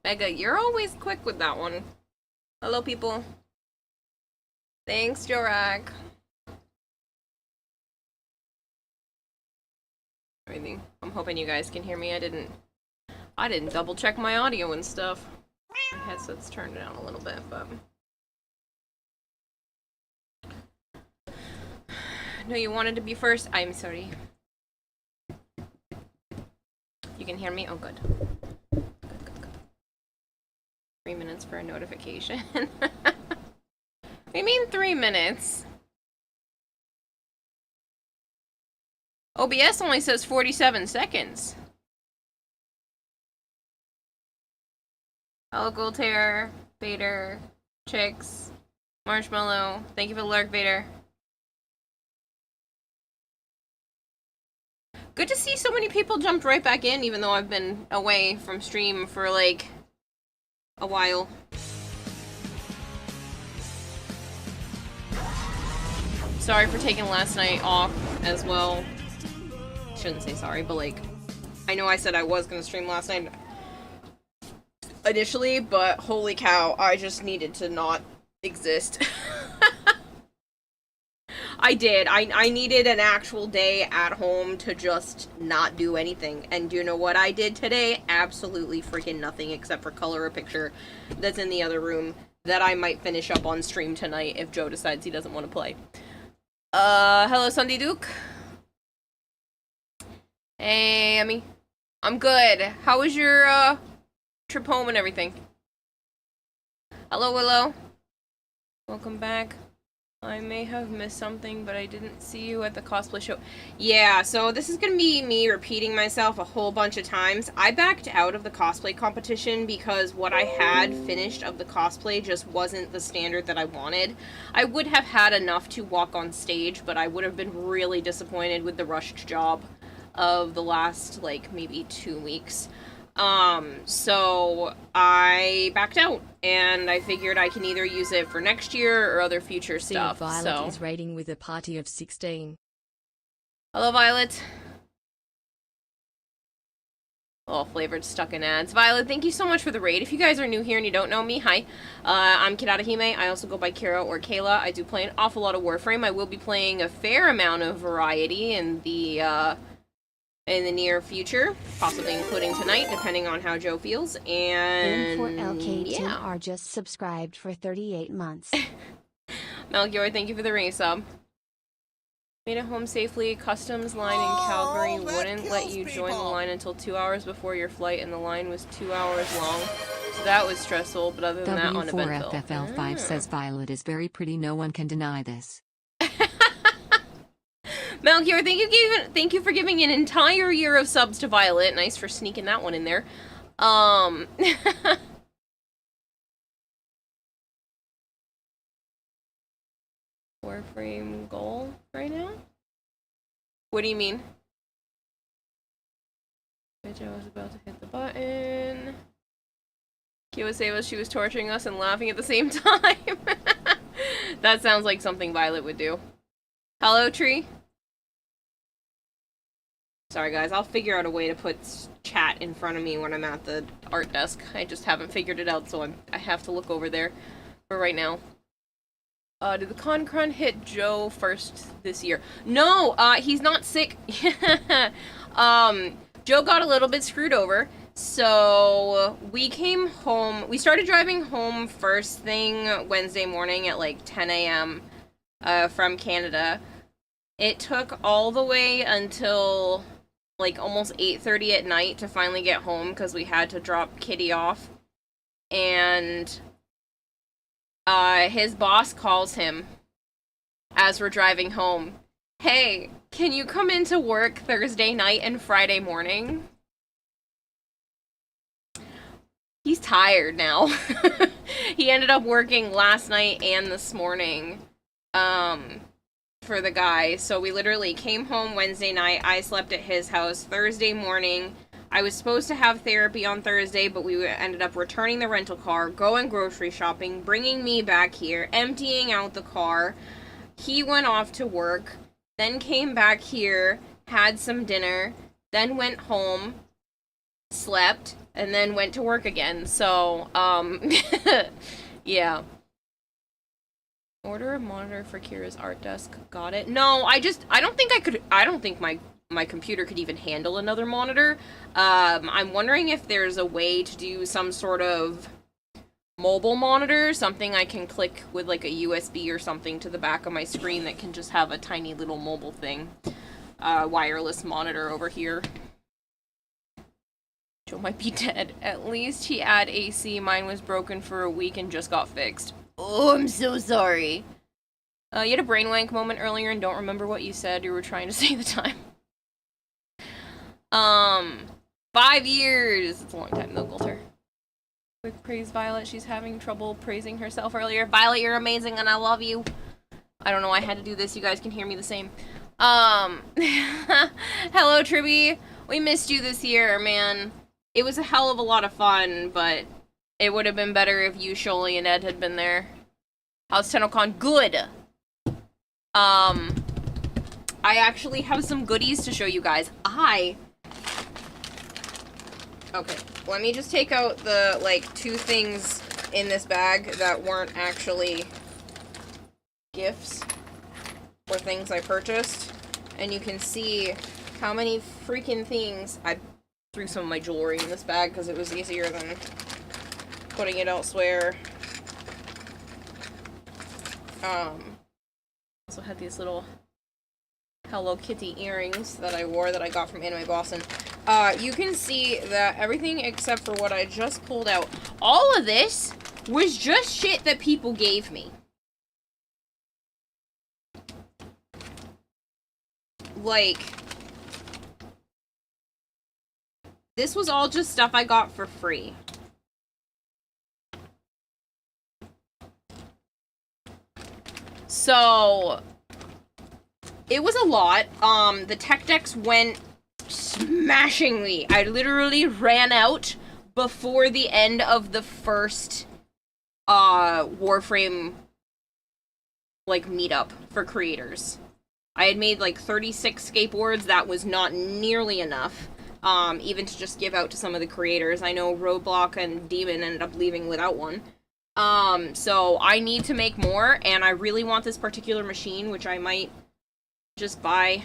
Mega, you're always quick with that one. Hello, people. Thanks, Jorak. Everything. I'm hoping you guys can hear me. I didn't double check my audio and stuff. My headset's turned down a little bit, but no, you wanted to be first. I'm sorry. You can hear me? Oh, good. Good. 3 minutes for a notification. I mean 3 minutes. OBS only says 47 seconds. Hello, Goldhair, Vader, Chicks, Marshmallow. Thank you for the lurk, Vader. Good to see so many people jumped right back in, even though I've been away from stream for, like, a while. Sorry for taking last night off as well. Shouldn't say sorry, but, like, I know I said I was gonna stream last night initially, but holy cow, I just needed to not exist. I did. I needed an actual day at home to just not do anything. And do you know what I did today? Absolutely freaking nothing except for color a picture that's in the other room that I might finish up on stream tonight if Joe decides he doesn't want to play. Hello, Sunday Duke. Hey, Emmy. I'm good. How was your, trip home and everything? Hello, Willow. Welcome back. I may have missed something, but I didn't see you at the cosplay show. Yeah, so this is gonna be me repeating myself a whole bunch of times. I backed out of the cosplay competition because what I had finished of the cosplay just wasn't the standard that I wanted. I would have had enough to walk on stage, but I would have been really disappointed with the rushed job of the last, like, maybe 2 weeks. So I backed out, and I figured I can either use it for next year or other future stuff. Violet is raiding with a party of 16. Hello, Violet. Oh, flavored stuck in ads. Violet, thank you so much for the raid. If you guys are new here and you don't know me, hi. I'm Kirarahime. I also go by Kira or Kayla. I do play an awful lot of Warframe. I will be playing a fair amount of variety in the near future, possibly including tonight, depending on how Joe feels, and M4LK2R just subscribed for 38 months. Melchior, thank you for the resub. Made it home safely. Customs line in Calgary wouldn't let you join the line until 2 hours before your flight, and the line was 2 hours long, so that was stressful, but other than that, uneventful. W4FFL5 says Violet is very pretty, no one can deny this. Melchior, thank you for giving an entire year of subs to Violet. Nice for sneaking that one in there. Warframe goal right now? What do you mean? Bitch, I was about to hit the button. Kyo was saying she was torturing us and laughing at the same time. That sounds like something Violet would do. Hello, Tree. Sorry guys, I'll figure out a way to put chat in front of me when I'm at the art desk. I just haven't figured it out, so I have to look over there for right now. Did the Concron hit Joe first this year? No, he's not sick. Joe got a little bit screwed over, so we came home. We started driving home first thing Wednesday morning at like 10 a.m. From Canada. It took all the way until like almost 8:30 at night to finally get home because we had to drop Kitty off. And his boss calls him as we're driving home. Hey, can you come into work Thursday night and Friday morning? He's tired now. He ended up working last night and this morning. For the guy, so we literally came home Wednesday night. I slept at his house Thursday morning. I was supposed to have therapy on Thursday, but we ended up returning the rental car, going grocery shopping, bringing me back here, emptying out the car. He went off to work, then came back here, had some dinner, then went home, slept, and then went to work again, so, yeah. Order a monitor for Kira's art desk. Got it. No, I don't think my computer could even handle another monitor. I'm wondering if there's a way to do some sort of mobile monitor, something I can click with like a USB or something to the back of my screen that can just have a tiny little mobile thing. Wireless monitor over here. Joe might be dead. At least he had AC. Mine was broken for a week and just got fixed. Oh, I'm so sorry. You had a brainwank moment earlier and don't remember what you said. You were trying to say the time. 5 years. It's a long time though, Coulter. Quick praise Violet. She's having trouble praising herself earlier. Violet, you're amazing and I love you. I don't know why I had to do this. You guys can hear me the same. Hello, Tribby. We missed you this year, man. It was a hell of a lot of fun, but it would have been better if you, Sholey, and Ed had been there. How's Tennocon? Good! I actually have some goodies to show you guys. Okay, let me just take out the, like, 2 things in this bag that weren't actually gifts or things I purchased. And you can see how many freaking things I threw some of my jewelry in this bag because it was easier than putting it elsewhere. Also had these little Hello Kitty earrings that I wore that I got from Anime Boston. You can see that everything except for what I just pulled out, all of this was just shit that people gave me. Like, this was all just stuff I got for free. So, it was a lot. The tech decks went smashingly. I literally ran out before the end of the first, Warframe, like, meetup for creators. I had made, like, 36 skateboards. That was not nearly enough. Even to just give out to some of the creators. I know Roadblock and Demon ended up leaving without one. So I need to make more, and I really want this particular machine, which I might just buy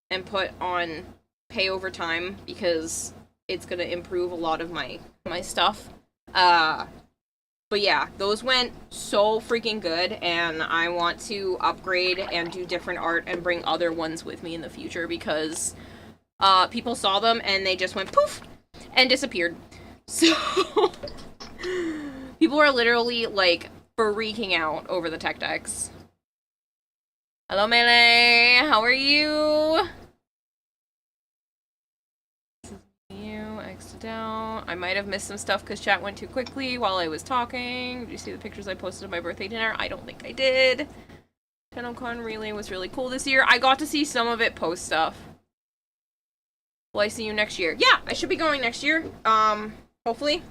and put on pay over time, because it's gonna improve a lot of my stuff. But yeah, those went so freaking good, and I want to upgrade and do different art and bring other ones with me in the future, because people saw them and they just went poof and disappeared. So people are literally like freaking out over the tech decks. Hello, Melee. How are you? This is you. X'd out. I might have missed some stuff because chat went too quickly while I was talking. Did you see the pictures I posted of my birthday dinner? I don't think I did. Tennocon Relay was really cool this year. I got to see some of it post stuff. Will I see you next year? Yeah, I should be going next year. Hopefully.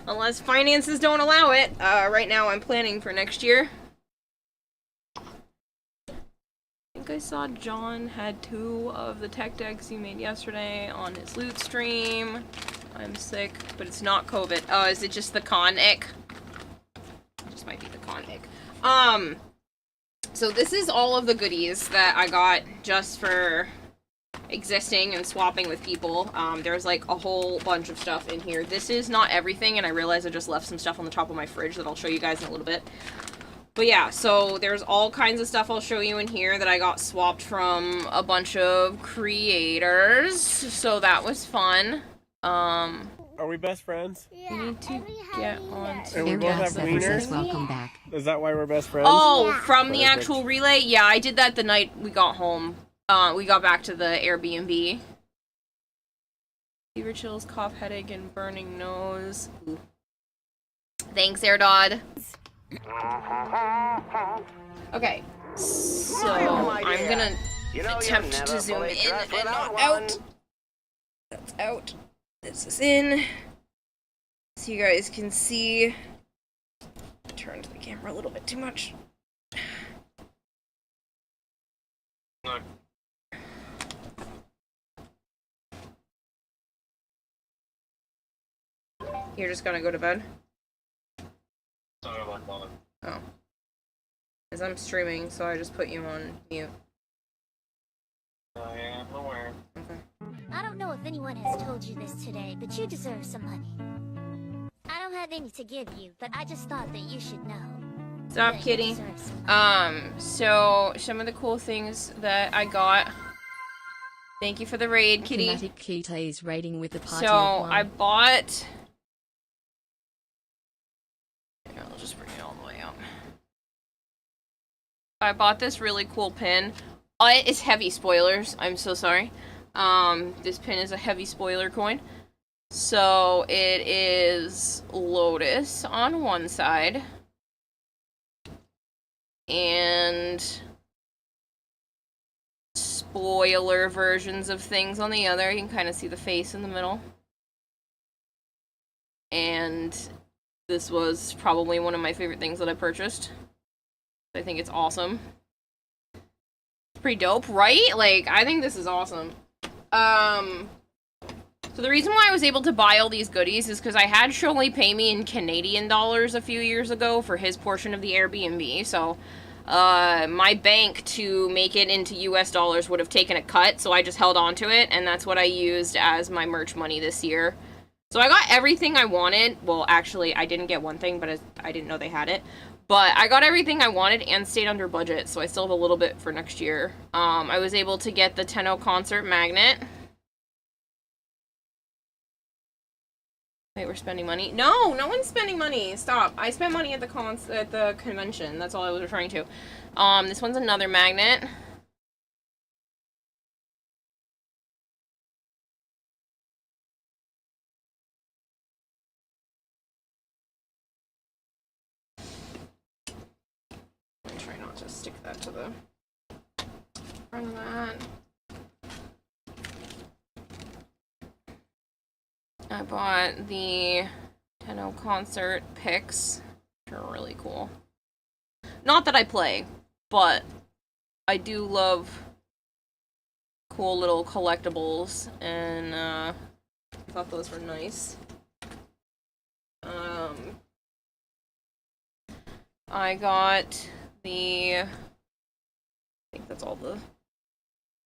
Unless finances don't allow it. Right now I'm planning for next year. I think I saw John had 2 of the tech decks you made yesterday on his loot stream. I'm sick, but it's not COVID. Oh, is it just the con ick? It just might be the con ick. So this is all of the goodies that I got just for existing and swapping with people. There's like a whole bunch of stuff in here. This is not everything, and I realize I just left some stuff on the top of my fridge that I'll show you guys in a little bit. But yeah, so there's all kinds of stuff I'll show you in here that I got swapped from a bunch of creators. So that was fun. Are we best friends? Yeah, We need to get on to And we Air both have Gas Ever says wieners? welcome back. Is that why we're best friends? Oh, Yeah. from the Perfect. actual relay? Yeah, I did that the night we got home. We got back to the Airbnb. Fever chills, cough, headache, and burning nose. Ooh. Thanks, AirDod. Okay, so I'm gonna attempt to zoom in and not out. That's out. This is in. So you guys can see. Turned the camera a little bit too much. You're just gonna go to bed? Oh. Oh. Because I'm streaming, so I just put you on mute. I am aware. Okay. I don't know if anyone has told you this today, but you deserve some money. I don't have any to give you, but I just thought that you should know. Stop, that you kitty. deserve some money. So some of the cool things that I got. Thank you for the raid, kitty. Kinetic Kita is raiding with a party So of 1. I bought. Here, I'll just bring it all the way up. I bought this really cool pin. It is heavy spoilers. I'm so sorry. This pin is a heavy spoiler coin. So it is Lotus on one side. And spoiler versions of things on the other. You can kind of see the face in the middle. And this was probably one of my favorite things that I purchased. I think it's awesome. It's pretty dope, right? Like, I think this is awesome. So the reason why I was able to buy all these goodies is because I had Sholey pay me in Canadian dollars a few years ago for his portion of the Airbnb, so my bank to make it into US dollars would have taken a cut, so I just held on to it, and that's what I used as my merch money this year. So I got everything I wanted. Well, actually, I didn't get one thing, but I didn't know they had it. But I got everything I wanted and stayed under budget, so I still have a little bit for next year. I was able to get the Tennocon concert magnet. Wait, we're spending money? No, no one's spending money. Stop. I spent money at the convention. That's all I was referring to. This one's another magnet. I'm try not to stick that to the front of that. I bought the Tennocon concert pics, which are really cool. Not that I play, but I do love cool little collectibles, and I thought those were nice. I got the, I think that's all the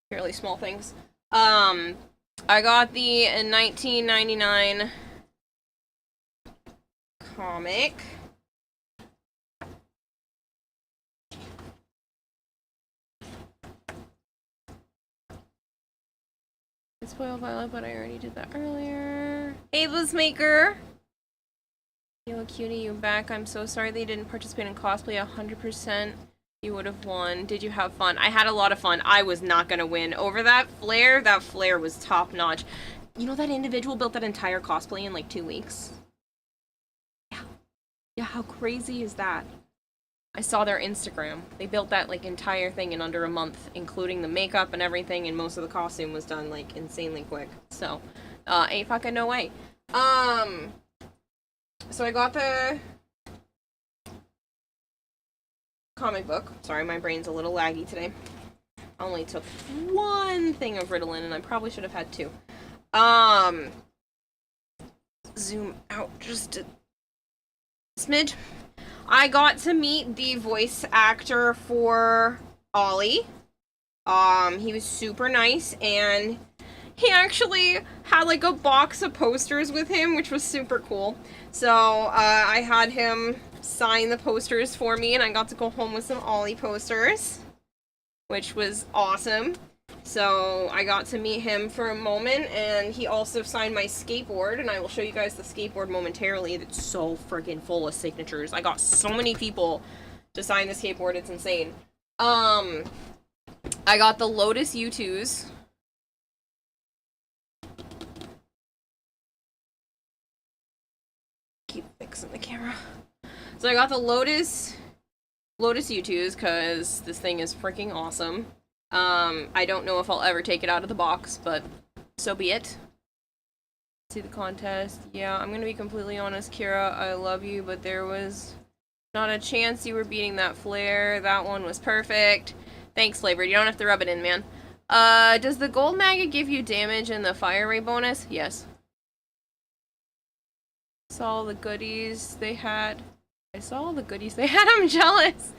fairly small things. I got the 1999 comic. It's Spoiled Violet, but I already did that earlier. Hey, Buzzmaker! Yo, cutie, you back. I'm so sorry they didn't participate in cosplay. 100% you would have won. Did you have fun? I had a lot of fun. I was not gonna win. Over that flare was top notch. You know that individual built that entire cosplay in like 2 weeks? Yeah. Yeah, how crazy is that? I saw their Instagram. They built that like entire thing in under a month, including the makeup and everything, and most of the costume was done like insanely quick. So, ain't fucking no way. So I got the comic book. Sorry, my brain's a little laggy today. I only took one thing of Ritalin, and I probably should have had 2. Zoom out just a smidge. I got to meet the voice actor for Ollie. He was super nice, and he actually had like a box of posters with him, which was super cool. So, I had him sign the posters for me, and I got to go home with some Ollie posters, which was awesome. So I got to meet him for a moment, and he also signed my skateboard, and I will show you guys the skateboard momentarily. It's so freaking full of signatures. I got so many people to sign the skateboard, it's insane. I got the Lotus U2s. Keep fixing the camera. So I got the Lotus U2s because this thing is freaking awesome. I don't know if I'll ever take it out of the box, but so be it. See the contest. Yeah, I'm gonna be completely honest, Kira. I love you, but there was not a chance you were beating that flare. That one was perfect. Thanks, Flavored. You don't have to rub it in, man. Does the gold maggot give you damage and the fire rate bonus? Yes. Saw all the goodies they had. I saw all the goodies they had. I'm jealous.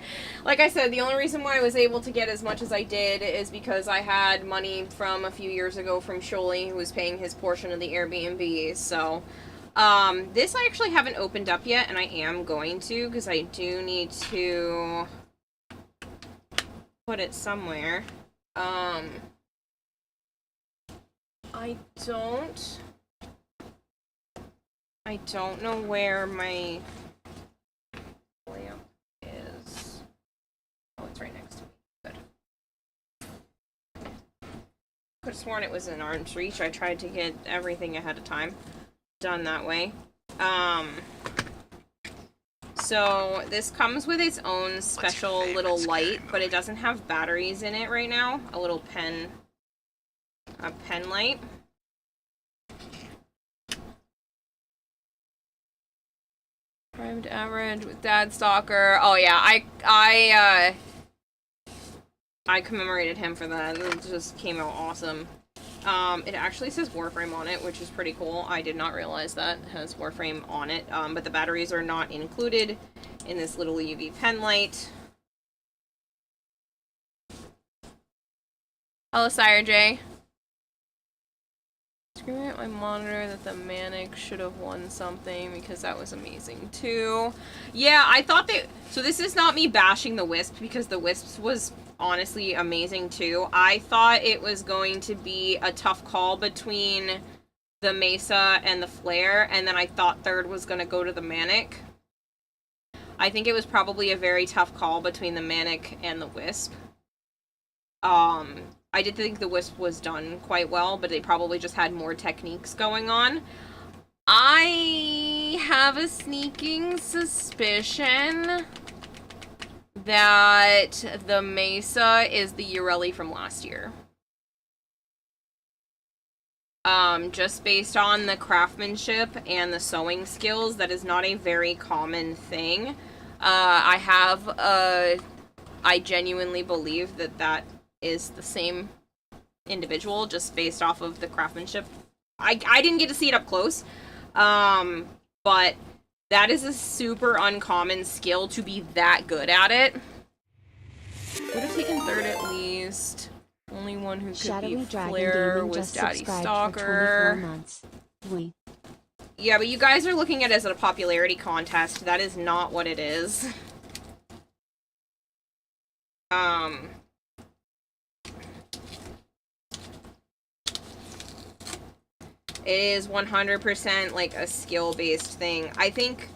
Like I said, the only reason why I was able to get as much as I did is because I had money from a few years ago from Sholi, who was paying his portion of the Airbnb. So, this I actually haven't opened up yet, and I am going to, because I do need to put it somewhere. I don't know where my lamp is. Oh, it's right next to me. Good. Could have sworn it was in arm's reach. I tried to get everything ahead of time done that way. So this comes with its own special little light, but it doesn't have batteries in it right now. A little pen light. Primed average with Dad Stalker. Oh yeah, I commemorated him for that. It just came out awesome. It actually says Warframe on it, which is pretty cool. I did not realize that it has Warframe on it. But the batteries are not included in this little UV pen light. Hello, Sire J. Screaming at my monitor that the Manic should have won something because that was amazing too. Yeah, I thought that. So this is not me bashing the Wisp because the Wisp was honestly amazing too. I thought it was going to be a tough call between the Mesa and the Flare, and then I thought third was going to go to the Manic. I think it was probably a very tough call between the Manic and the Wisp. I did think the Wisp was done quite well, but they probably just had more techniques going on. I have a sneaking suspicion that the Mesa is the Ureli from last year. Just based on the craftsmanship and the sewing skills, that is not a very common thing. I genuinely believe that that is the same individual, just based off of the craftsmanship. I didn't get to see it up close, but that is a super uncommon skill to be that good at it. Would have taken third at least. Only one who could Shadowy beat Dragon Flare Demon was just Daddy subscribed Stalker. for 24 months. We. Yeah, but you guys are looking at it as a popularity contest. That is not what it is. It is 100% like a skill-based thing. I think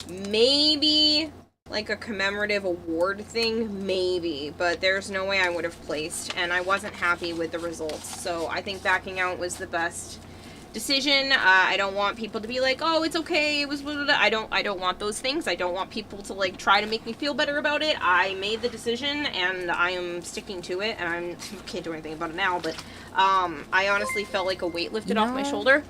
maybe like a commemorative award thing, maybe, but there's no way I would have placed, and I wasn't happy with the results. So I think backing out was the best decision. I don't want people to be like, oh, it's okay, it was blah, blah, blah. I don't want those things. I don't want people to like try to make me feel better about it. I made the decision and I am sticking to it, and I can't do anything about it now, but I honestly felt like a weight lifted off my shoulder.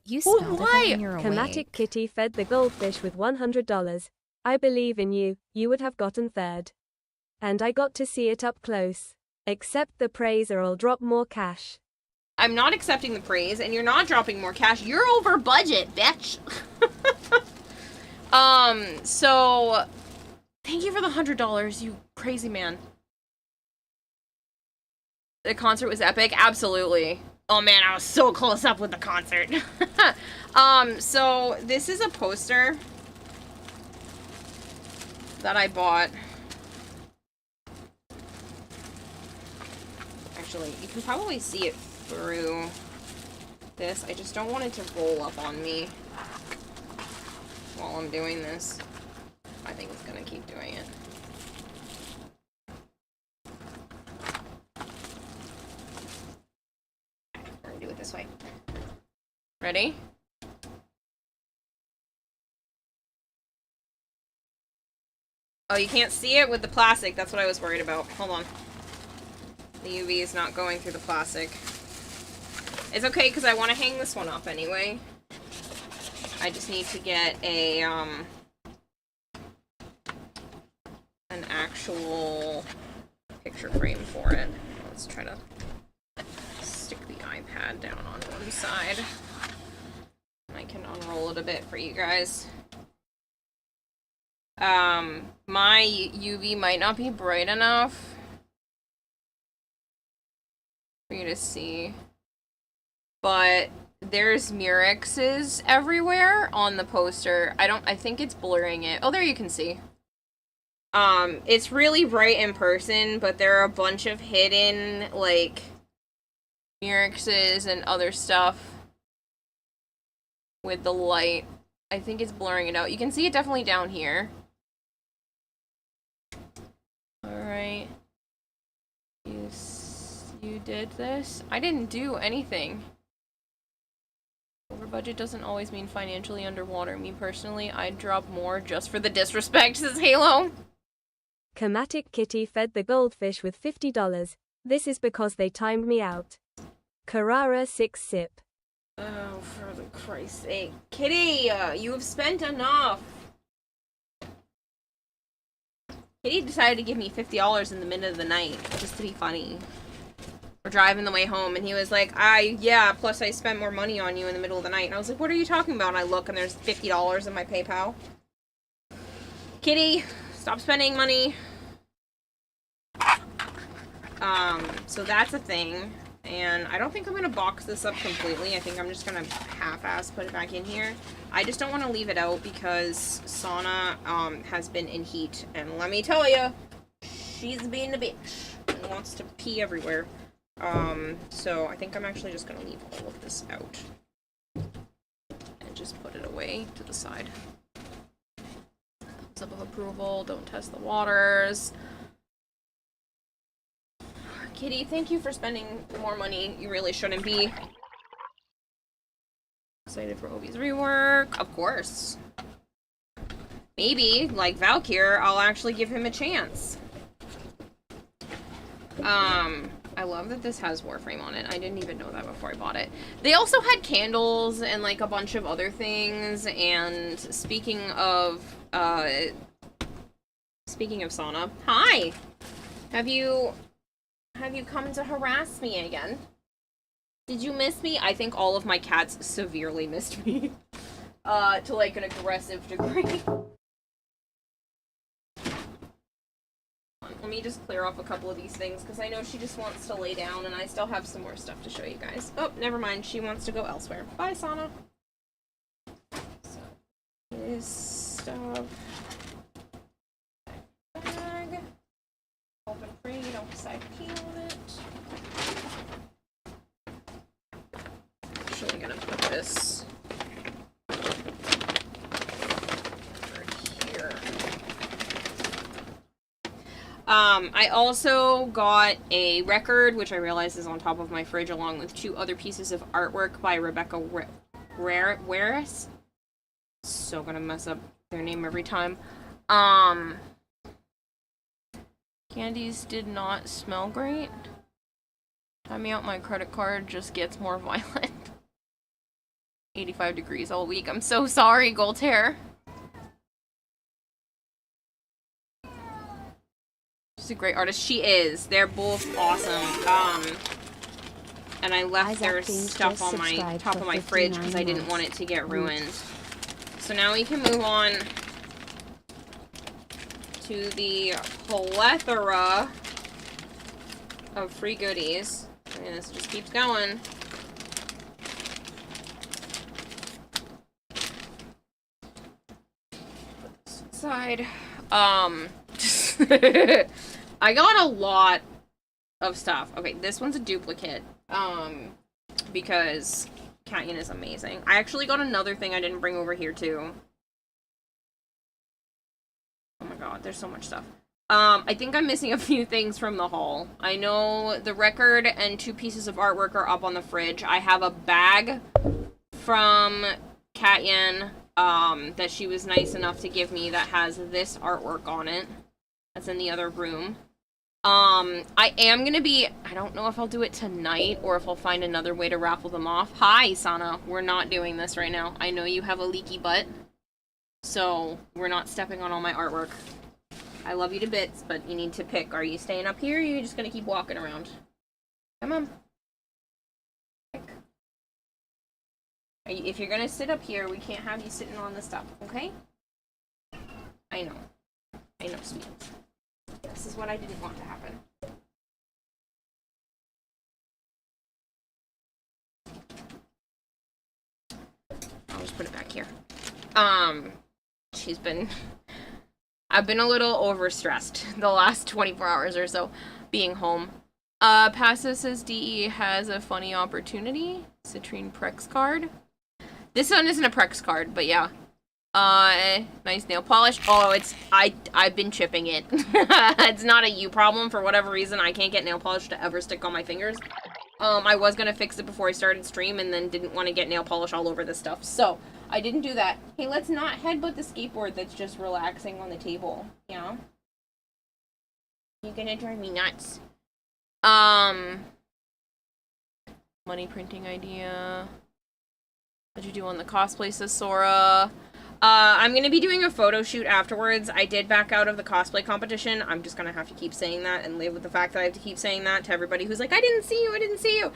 You Oh, spelled why? it when you're awake. Chromatic Kitty fed the goldfish with $100. I believe in you, you would have gotten third. And I got to see it up close. Accept the praise or I'll drop more cash. I'm not accepting the praise, and you're not dropping more cash. You're over budget, bitch. So thank you for the $100, you crazy man. The concert was epic, absolutely. Oh man, I was so close up with the concert. So this is a poster that I bought. Actually, you can probably see it through this. I just don't want it to roll up on me while I'm doing this. I think it's gonna keep doing it. We're gonna do it this way. Ready? Oh, you can't see it with the plastic. That's what I was worried about. Hold on. The UV is not going through the plastic. It's okay, because I want to hang this one up anyway. I just need to get a, an actual picture frame for it. Let's try to stick the iPad down on one side. My I can unroll it a bit for you guys. My UV might not be bright enough for you to see, but there's Murexes everywhere on the poster. I think it's blurring it. Oh, there you can see. It's really bright in person, but there are a bunch of hidden, like, Murexes and other stuff with the light. I think it's blurring it out. You can see it definitely down here. Alright. You did this? I didn't do anything. Over budget doesn't always mean financially underwater. Me personally, I'd drop more just for the disrespect, says Halo. Chromatic Kitty fed the goldfish with $50. This is because they timed me out. Carrara 6 sip. Oh, for the Christ's sake. Kitty, you have spent enough. Kitty decided to give me $50 in the middle of the night, just to be funny. We're driving the way home, and he was like, yeah, plus I spent more money on you in the middle of the night. And I was like, what are you talking about? And I look, and there's $50 in my PayPal. Kitty, stop spending money. So that's a thing. And I don't think I'm going to box this up completely. I think I'm just going to half-ass put it back in here. I just don't want to leave it out because Sana has been in heat. And let me tell you, she's being a bitch and wants to pee everywhere. So I think I'm actually just going to leave all of this out. And just put it away to the side. Thumbs up of approval. Don't test the waters. Kitty, thank you for spending more money. You really shouldn't be. Excited for Obi's rework. Of course. Maybe, like Valkyr, I'll actually give him a chance. I love that this has Warframe on it. I didn't even know that before I bought it. They also had candles and like a bunch of other things. And speaking of Sana, hi! Have you come to harass me again? Did you miss me? I think all of my cats severely missed me. To like an aggressive degree. Let me just clear off a couple of these things, because I know she just wants to lay down, and I still have some more stuff to show you guys. Oh, never mind. She wants to go elsewhere. Bye, Sana. So, this stuff. Bag. Open free, don't decide to pee on it. Actually gonna put this over here. I also got a record, which I realize is on top of my fridge, along with 2 other pieces of artwork by Rebecca Waris. So gonna mess up their name every time. Candies did not smell great. Time me out, my credit card just gets more violent. 85 degrees all week. I'm so sorry, Gold Hair. She's a great artist. She is. They're both awesome. And I left their stuff on my top of my fridge because I didn't want it to get ruined. So now we can move on to the plethora of free goodies. And this just keeps going. Put this aside. I got a lot of stuff. Okay, this one's a duplicate. Because Catyan is amazing. I actually got another thing I didn't bring over here too. Oh my god, there's so much stuff. I think I'm missing a few things from the haul. I know the record and 2 pieces of artwork are up on the fridge. I have a bag from Catyan that she was nice enough to give me that has this artwork on it. That's in the other room. I am gonna be... I don't know if I'll do it tonight or if I'll find another way to raffle them off. Hi, Sana. We're not doing this right now. I know you have a leaky butt. So, we're not stepping on all my artwork. I love you to bits, but you need to pick. Are you staying up here or are you just gonna keep walking around? Come on. Pick. Are If you're gonna sit up here, we can't have you sitting on the stuff, okay? I know, sweet. This is what I didn't want to happen. I'll just put it back here. I've been a little overstressed the last 24 hours or so being home. Passa says DE has a funny opportunity. Citrine Prex card. This one isn't a Prex card, but yeah. Nice nail polish. Oh, I've been chipping it. It's not a you problem for whatever reason. I can't get nail polish to ever stick on my fingers. I was gonna fix it before I started stream and then didn't want to get nail polish all over this stuff. So, I didn't do that. Hey, let's not headbutt the skateboard that's just relaxing on the table. Yeah? You're gonna drive me nuts. Money printing idea. What'd you do on the cosplay, says Sora? I'm gonna be doing a photo shoot afterwards. I did back out of the cosplay competition. I'm just gonna have to keep saying that and live with the fact that I have to keep saying that to everybody who's like, I didn't see you.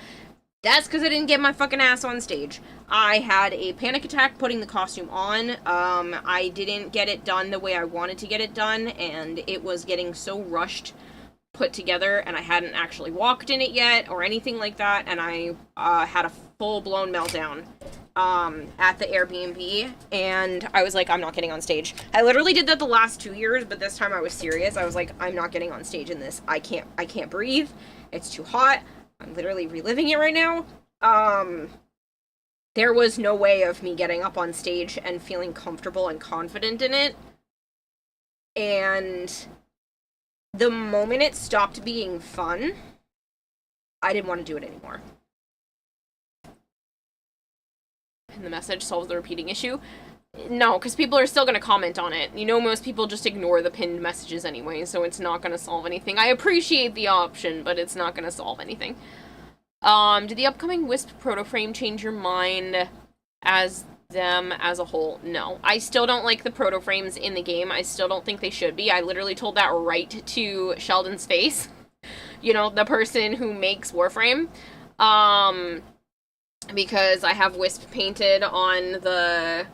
That's because I didn't get my fucking ass on stage. I had a panic attack putting the costume on. I didn't get it done the way I wanted to get it done, and it was getting so rushed put together, and I hadn't actually walked in it yet or anything like that, and I had a full-blown meltdown at the Airbnb, and I was like, I'm not getting on stage. I literally did that the last 2 years, but this time I was serious. I was like, I'm not getting on stage in this. I can't breathe. It's too hot. I'm literally reliving it right now. There was no way of me getting up on stage and feeling comfortable and confident in it. And the moment it stopped being fun, I didn't want to do it anymore. And the message solves the repeating issue. No, because people are still going to comment on it. You know, most people just ignore the pinned messages anyway, so it's not going to solve anything. I appreciate the option, but it's not going to solve anything. Did the upcoming Wisp proto frame change your mind as them as a whole? No. I still don't like the proto frames in the game. I still don't think they should be. I literally told that right to Sheldon's face. You know, the person who makes Warframe. Because I have Wisp painted on the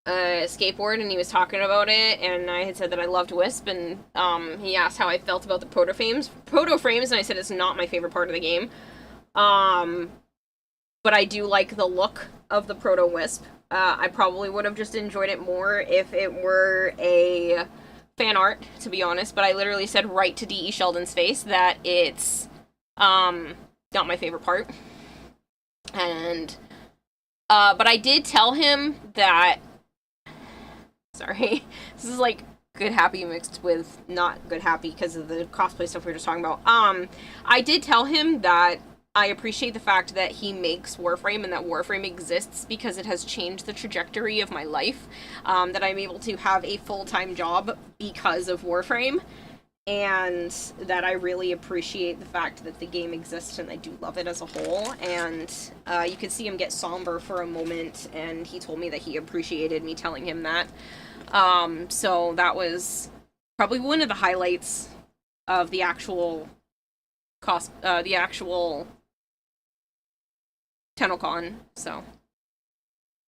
skateboard, and he was talking about it, and I had said that I loved Wisp, and he asked how I felt about the proto frames, and I said it's not my favorite part of the game. But I do like the look of the proto Wisp. I probably would have just enjoyed it more if it were a fan art, to be honest, but I literally said right to D.E. Sheldon's face that it's not my favorite part. And but I did tell him that, sorry, this is like good happy mixed with not good happy because of the cosplay stuff we were just talking about. I did tell him that I appreciate the fact that he makes Warframe and that Warframe exists because it has changed the trajectory of my life, that I'm able to have a full-time job because of Warframe, and that I really appreciate the fact that the game exists and I do love it as a whole. And you could see him get somber for a moment, and he told me that he appreciated me telling him that. So that was probably one of the highlights of the actual Tennocon. So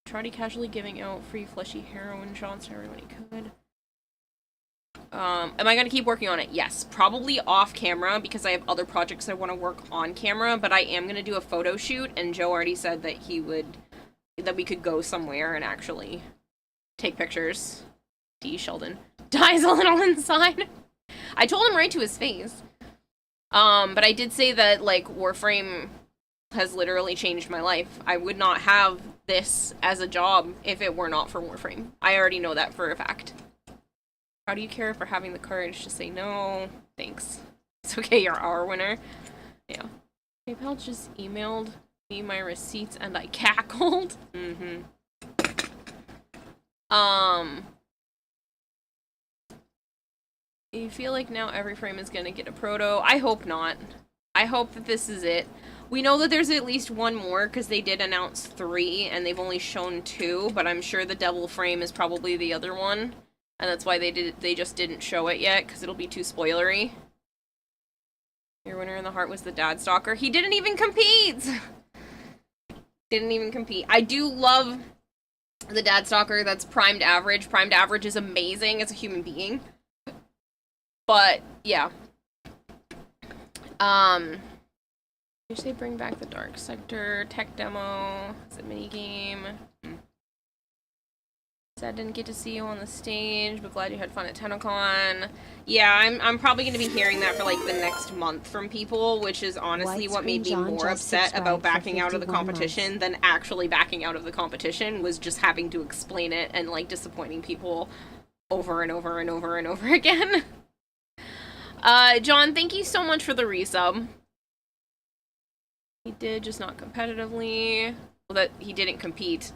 tried casually giving out free fleshy heroin shots to everyone he could. Am I going to keep working on it? Yes. Probably off camera because I have other projects I want to work on camera, but I am going to do a photo shoot, and Joe already said that that we could go somewhere and actually take pictures. D. Sheldon dies a little inside. I told him right to his face. But I did say that, like, Warframe has literally changed my life. I would not have this as a job if it were not for Warframe. I already know that for a fact. How do you care for having the courage to say no? Thanks. It's okay, you're our winner. Yeah. PayPal just emailed me my receipts and I cackled. Mm-hmm. You feel like now every frame is gonna get a proto? I hope not. I hope that this is it. We know that there's at least one more because they did announce 3 and they've only shown 2, but I'm sure the devil frame is probably the other one. And that's why they just didn't show it yet, because it'll be too spoilery. Your winner in the heart was the dad stalker. He didn't even compete! Didn't even compete. I do love the Dad Stalker that's primed average. Primed average is amazing as a human being. But, yeah. Wish they bring back the Dark Sector tech demo. Is it minigame? Sad didn't get to see you on the stage, but glad you had fun at Tennocon. Yeah, I'm probably going to be hearing that for like the next month from people, which is honestly what made me more upset about backing out of the competition than actually backing out of the competition, was just having to explain it and like disappointing people over and over and over and over again. John, thank you so much for the resub. He did, just not competitively. Well, that he didn't compete.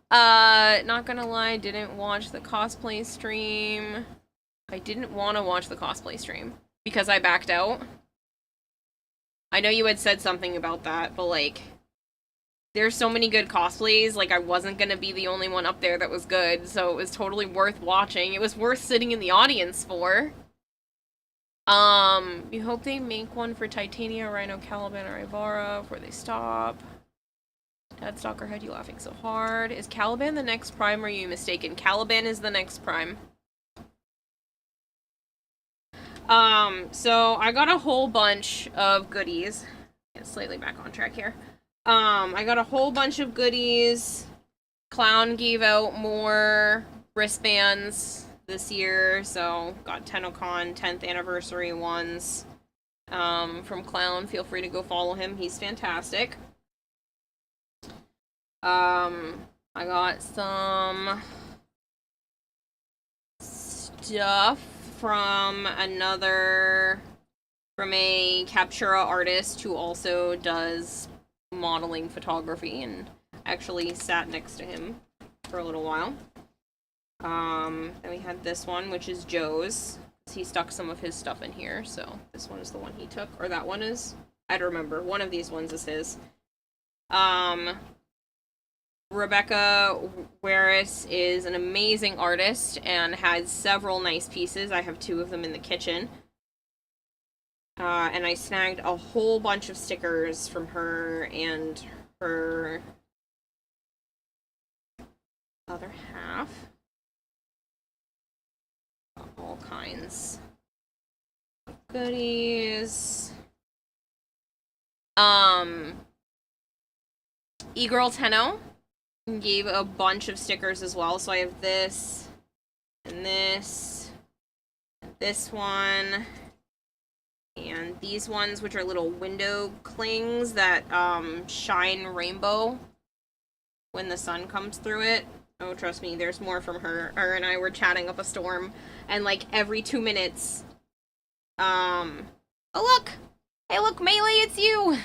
Not gonna lie, didn't watch the cosplay stream. I didn't want to watch the cosplay stream because I backed out. I know you had said something about that, but like, there's so many good cosplays, like I wasn't gonna be the only one up there that was good, so it was totally worth watching. It was worth sitting in the audience for. You hope they make one for Titania, Rhino, Caliban, or Ivara before they stop. Dad Stalker had you laughing so hard. Is Caliban the next prime, or are you mistaken? Caliban is the next prime. So I got a whole bunch of goodies. Get slightly back on track here. I got a whole bunch of goodies. Clown gave out more wristbands this year, so got Tennocon 10th anniversary ones from Clown. Feel free to go follow him. He's fantastic. I got some stuff from a Captura artist who also does modeling photography, and actually sat next to him for a little while. Then we had this one, which is Joe's. He stuck some of his stuff in here, so this one is the one he took, or that one is? I don't remember. One of these ones is his. Rebecca Waris is an amazing artist and has several nice pieces. I have 2 of them in the kitchen. And I snagged a whole bunch of stickers from her and her other half. Got all kinds of goodies. E-Girl Tenno gave a bunch of stickers as well, so I have this, and this one, and these ones, which are little window clings that shine rainbow when the sun comes through it. Oh, trust me, there's more from her. Her and I were chatting up a storm, and like every 2 minutes, oh look! Hey look, Melee, it's you!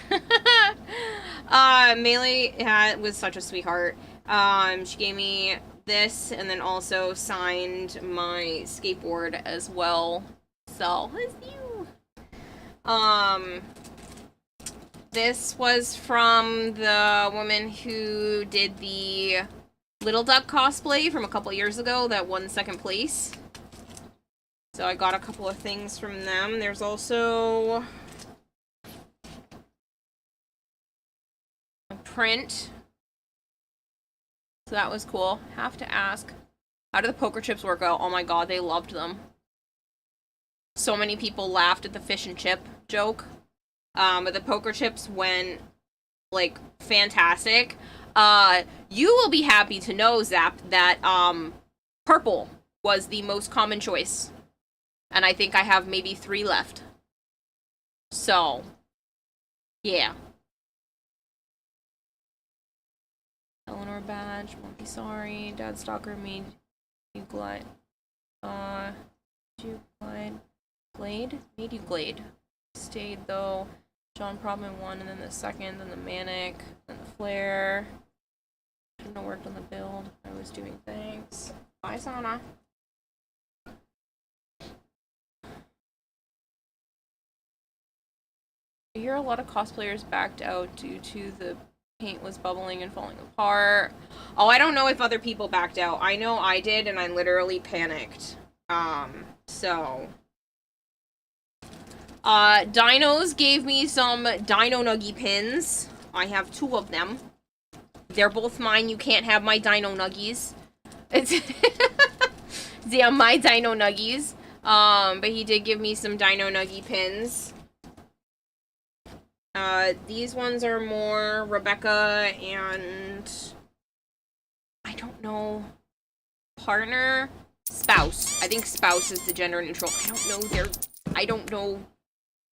Melee was such a sweetheart. She gave me this, and then also signed my skateboard as well. So, it's you! This was from the woman who did the Little Duck cosplay from a couple years ago that won 2nd place. So I got a couple of things from them. There's also a print. So that was cool. Have to ask, how did the poker chips work out? Oh my god, they loved them. So many people laughed at the fish and chip joke. But the poker chips went, like, fantastic. You will be happy to know, Zap, that, purple was the most common choice. And I think I have maybe 3 left. So, yeah. Eleanor badge, won't be sorry. Dad Stalker made you glide. Did you glide? Glade? Made you glade. Stayed though. John Problem 1, and then the 2nd, then the Manic, then the Flare. Shouldn't have worked on the build. I was doing things. Bye, Sana. I hear a lot of cosplayers backed out due to the paint was bubbling and falling apart. Oh, I don't know if other people backed out. I know I did, and I literally panicked. So... Dinos gave me some Dino Nuggy pins. I have 2 of them. They're both mine. You can't have my dino nuggies. It's yeah, my dino nuggies. But he did give me some dino nuggie pins. These ones are more Rebecca and I don't know, partner, spouse. I think spouse is the gender neutral. I don't know.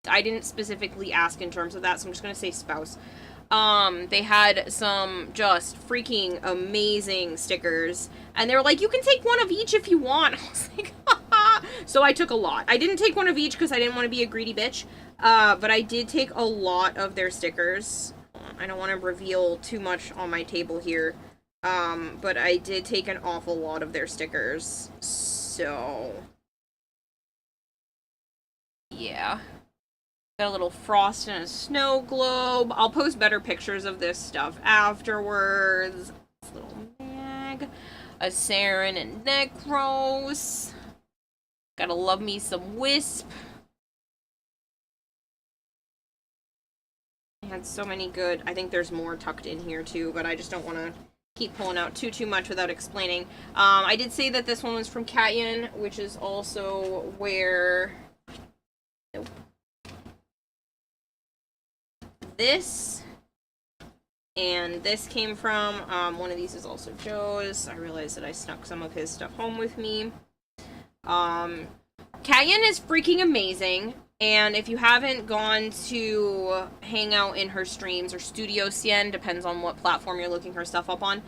I didn't specifically ask in terms of that, so I'm just gonna say spouse. They had some just freaking amazing stickers, and they were like, you can take one of each if you want. I was like, haha. So I took a lot. I didn't take one of each because I didn't want to be a greedy bitch, but I did take a lot of their stickers. I don't want to reveal too much on my table here, but I did take an awful lot of their stickers, so yeah. Got a little frost and a snow globe. I'll post better pictures of this stuff afterwards. This little mag. A Saren and Necros. Gotta love me some Wisp. I had so many good. I think there's more tucked in here too, but I just don't want to keep pulling out too much without explaining. I did say that this one was from Katyan, which is also where... Nope. This and this came from. One of these is also Joe's. I realized that I snuck some of his stuff home with me. Katyan is freaking amazing, and if you haven't gone to hang out in her streams, or Studio Cien, depends on what platform you're looking her stuff up on,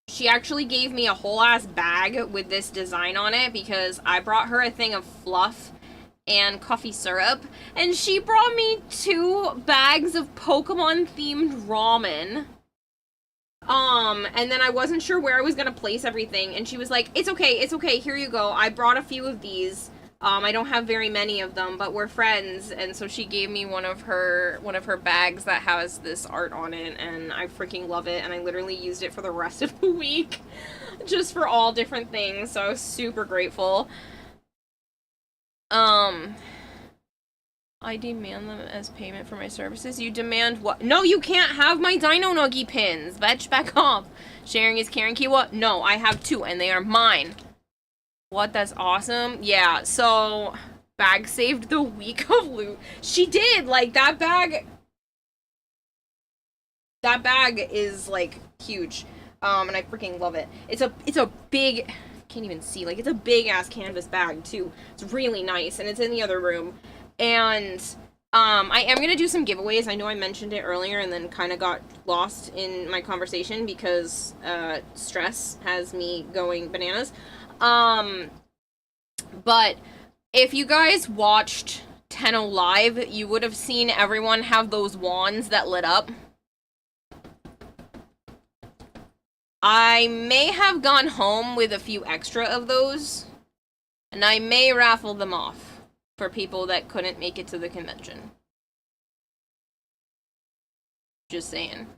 she actually gave me a whole ass bag with this design on it, because I brought her a thing of fluff and coffee syrup, and she brought me 2 bags of Pokemon themed ramen. And then I wasn't sure where I was gonna place everything, and she was like, it's okay, here you go, I brought a few of these. I don't have very many of them, but we're friends, and so she gave me one of her bags that has this art on it, and I freaking love it, and I literally used it for the rest of the week, just for all different things, so I was super grateful. I demand them as payment for my services. You demand what? No, you can't have my Dino Nuggie pins. Vetch, back off. Sharing is caring, Kiwa. No, I have 2, and they are mine. What? That's awesome. Yeah, so bag saved the week of loot. She did. Like, that bag is like huge. And I freaking love it. It's a big, can't even see, like, it's a big ass canvas bag too. It's really nice, and it's in the other room. And I am gonna do some giveaways. I know I mentioned it earlier and then kind of got lost in my conversation because stress has me going bananas. But if you guys watched Tenno live, you would have seen everyone have those wands that lit up. I may have gone home with a few extra of those, and I may raffle them off for people that couldn't make it to the convention. Just saying.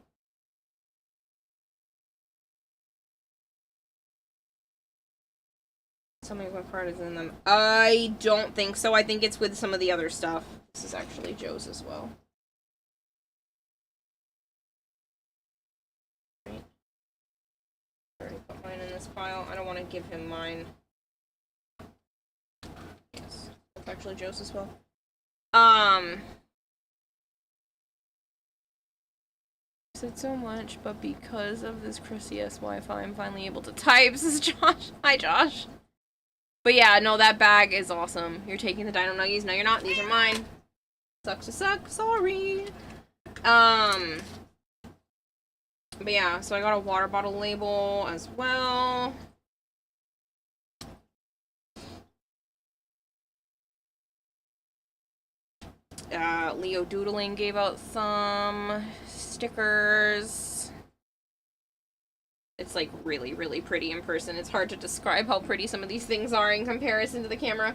Tell me what part is in them. I don't think so. I think it's with some of the other stuff. This is actually Joe's as well. Right. I already put mine in this pile. I don't want to give him mine. Yes. It's actually Joe's as well. Said so much, but because of this crusty ass Wi-Fi, I'm finally able to type. This is Josh. Hi, Josh. But yeah, no, that bag is awesome. You're taking the Dino Nuggies? No, you're not. These are mine. Sucks to suck. Sorry. But yeah, so I got a water bottle label as well. Leo Doodling gave out some stickers. It's like really, really pretty in person. It's hard to describe how pretty some of these things are in comparison to the camera.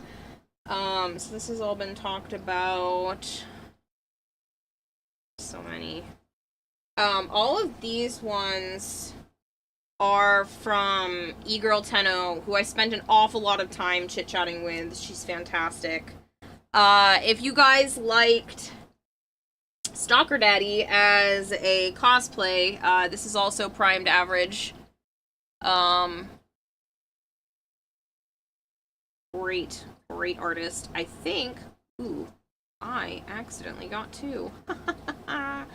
So this has all been talked about. So many. All of these ones are from eGirl Tenno, who I spent an awful lot of time chit-chatting with. She's fantastic. If you guys liked Stalker Daddy as a cosplay. This is also primed average. Great artist. I think, ooh, I accidentally got two. I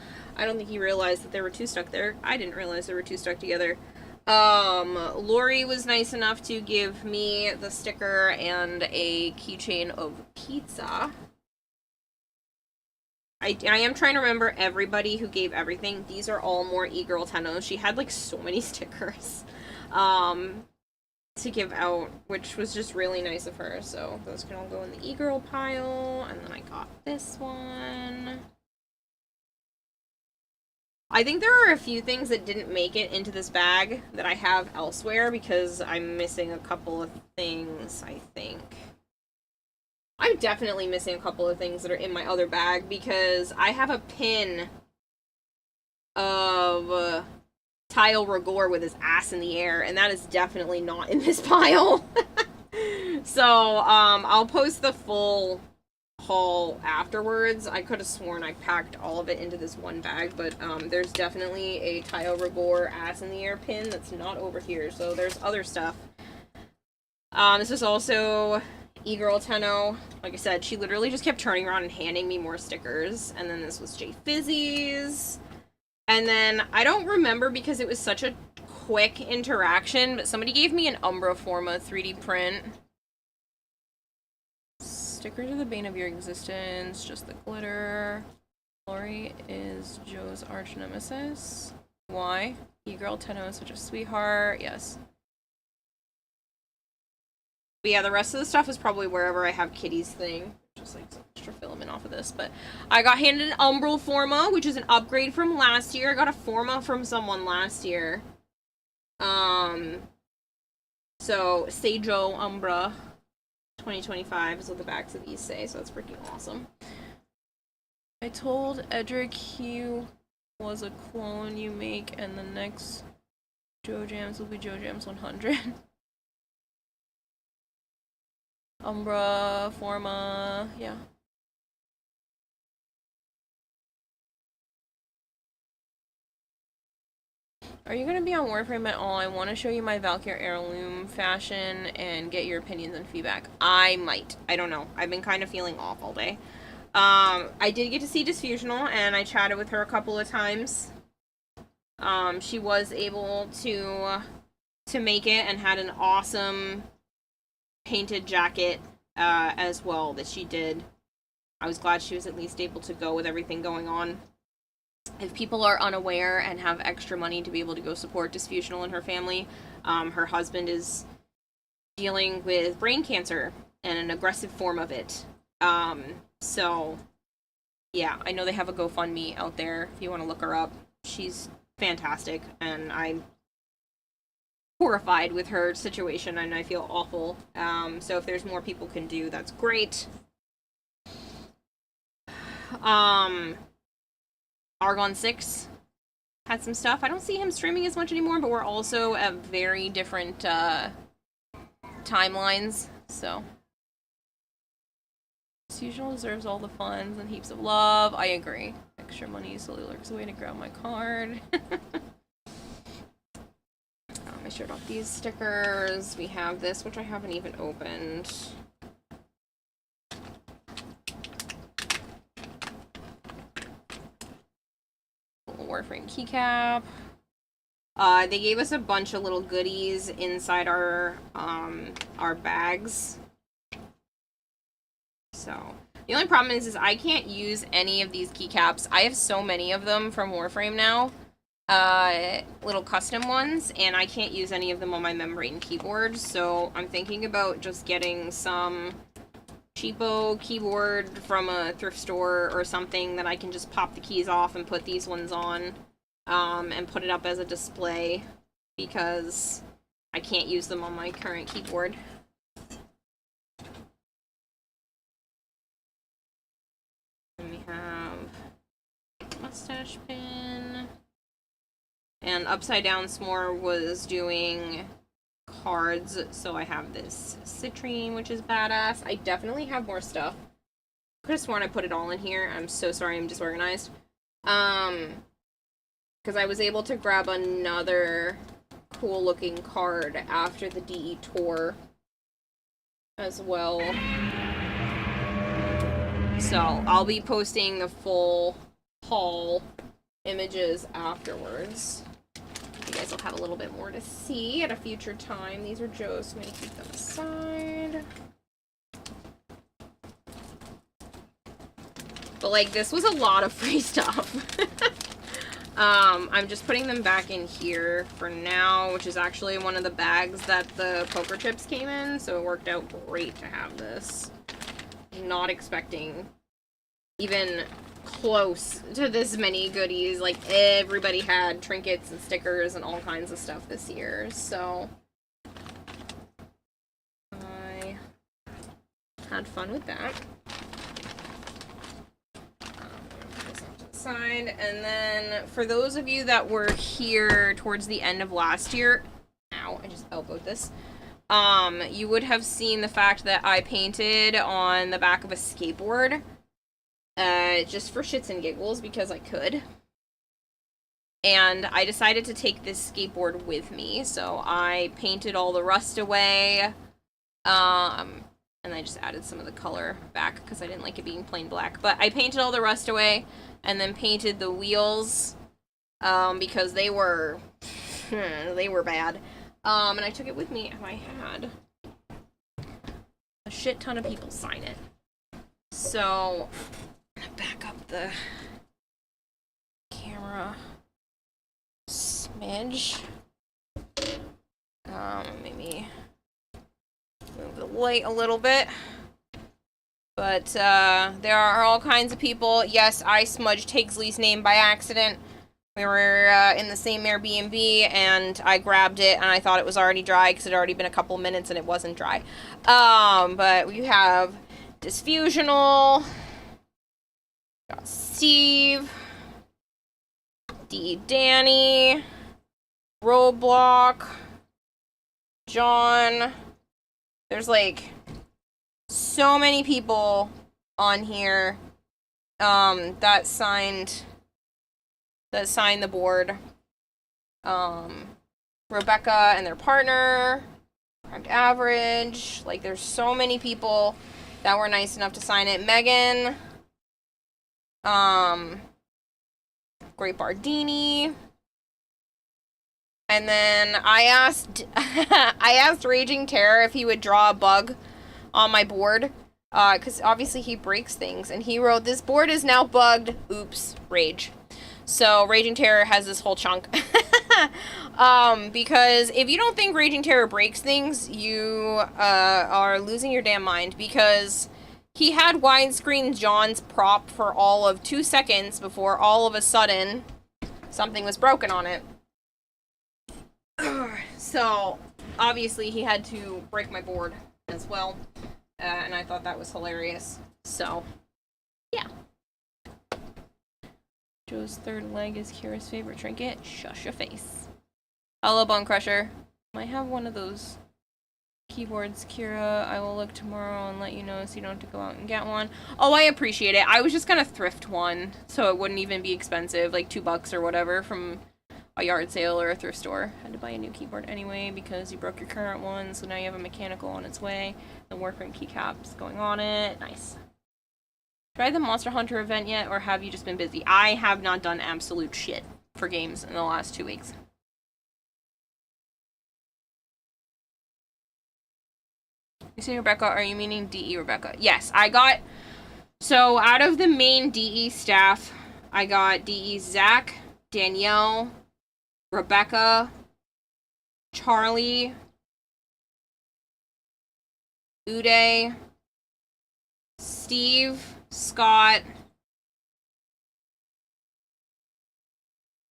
don't think he realized that there were two stuck there. I didn't realize there were two stuck together. Lori was nice enough to give me the sticker and a keychain of pizza. I am trying to remember everybody who gave everything. These are all more e-girl Tenno. She had like so many stickers to give out, which was just really nice of her. So those can all go in the e-girl pile. And then I got this one. I think there are a few things that didn't make it into this bag that I have elsewhere because I'm missing a couple of things, I think. I'm definitely missing a couple of things that are in my other bag because I have a pin of Tile Rigor with his ass in the air, and that is definitely not in this pile. So, I'll post the full haul afterwards. I could have sworn I packed all of it into this one bag, but there's definitely a Tile Rigor ass in the air pin that's not over here, so there's other stuff. This is also e-girl Tenno. Like I said, she literally just kept turning around and handing me more stickers. And then this was J Fizzy's. And then I don't remember because it was such a quick interaction, but somebody gave me an Umbra Forma 3D print. Stickers are the bane of your existence, just the glitter. Lori is Joe's arch nemesis. Why? E-girl Tenno is such a sweetheart. Yes. But yeah, the rest of the stuff is probably wherever I have Kitty's thing. Just like some extra filament off of this. But I got handed an Umbral Forma, which is an upgrade from last year. I got a Forma from someone last year. So, Seijo Umbra 2025 is what the backs of these say, so that's freaking awesome. I told Edric he was a clone you make, and the next Joe Jams will be Joe Jams 100. Umbra, Forma, yeah. Are you going to be on Warframe at all? I want to show you my Valkyr heirloom fashion and get your opinions and feedback. I might. I don't know. I've been kind of feeling off all day. I did get to see Disfusional, and I chatted with her a couple of times. She was able to make it and had an awesome painted jacket as well that she did. I was glad she was at least able to go with everything going on. If people are unaware and have extra money to be able to go support Disfusional and her family, her husband is dealing with brain cancer and an aggressive form of it. So, yeah, I know they have a GoFundMe out there if you want to look her up. She's fantastic, and I'm horrified with her situation, and I feel awful. So if there's more people can do, that's great. Argon 6 had some stuff. I don't see him streaming as much anymore, but we're also at very different timelines, so. Usual deserves all the funds and heaps of love. I agree. Extra money slowly lurks away to grab my card. I showed off these stickers. We have this, which I haven't even opened. Warframe keycap. They gave us a bunch of little goodies inside our bags. So, the only problem is I can't use any of these keycaps. I have so many of them from Warframe now. Little custom ones, and I can't use any of them on my membrane keyboard, so I'm thinking about just getting some cheapo keyboard from a thrift store or something that I can just pop the keys off and put these ones on, and put it up as a display, because I can't use them on my current keyboard. And we have mustache pin. And Upside Down S'more was doing cards, so I have this citrine, which is badass. I definitely have more stuff. Could have sworn I put it all in here. I'm so sorry, I'm disorganized. Because I was able to grab another cool looking card after the DE tour as well. So I'll be posting the full haul images afterwards. You guys will have a little bit more to see at a future time. These are Joe's, so I'm gonna keep them aside. But like, this was a lot of free stuff. I'm just putting them back in here for now, which is actually one of the bags that the poker chips came in, so it worked out great to have this. Not expecting even close to this many goodies. Like, everybody had trinkets and stickers and all kinds of stuff this year, so I had fun with that. Side, and then for those of you that were here towards the end of last year, ow, I just elbowed this, you would have seen the fact that I painted on the back of a skateboard, just for shits and giggles, because I could, and I decided to take this skateboard with me, so I painted all the rust away, and I just added some of the color back because I didn't like it being plain black. But I painted all the rust away and then painted the wheels because they were bad. And I took it with me and I had a shit ton of people sign it. So I'm gonna back up the camera smidge. Maybe move the light a little bit. But there are all kinds of people. Yes, I smudged Higgsley's name by accident. We were in the same Airbnb, and I grabbed it, and I thought it was already dry because it had already been a couple minutes, and it wasn't dry. But we have Disfusional, got Steve, D. Danny, Roblox, John. There's like so many people on here that signed the board. Rebecca and their partner, Primed Average. Like, there's so many people that were nice enough to sign it. Megan, Great Bardini. And then I asked Raging Terror if he would draw a bug on my board, because obviously he breaks things, and he wrote, "This board is now bugged, oops, rage." So Raging Terror has this whole chunk. Because if you don't think Raging Terror breaks things, you are losing your damn mind, because he had widescreen John's prop for all of 2 seconds before all of a sudden something was broken on it. So obviously he had to break my board as well, and I thought that was hilarious. So yeah. Joe's third leg is Kira's favorite trinket. Shush your face. Hello, Bone Crusher. I have one of those keyboards, Kira. I will look tomorrow and let you know so you don't have to go out and get one. Oh, I appreciate it. I was just gonna thrift one so it wouldn't even be expensive, like $2 or whatever from a yard sale or a thrift store. Had to buy a new keyboard anyway because you broke your current one, so now you have a mechanical on its way. The Warframe keycaps going on it. Nice. Tried the Monster Hunter event yet, or have you just been busy? I have not done absolute shit for games in the last 2 weeks. You say Rebecca, are you meaning DE Rebecca? Yes, I got... So, out of the main DE staff, I got DE Zach, Danielle, Rebecca, Charlie, Uday, Steve, Scott,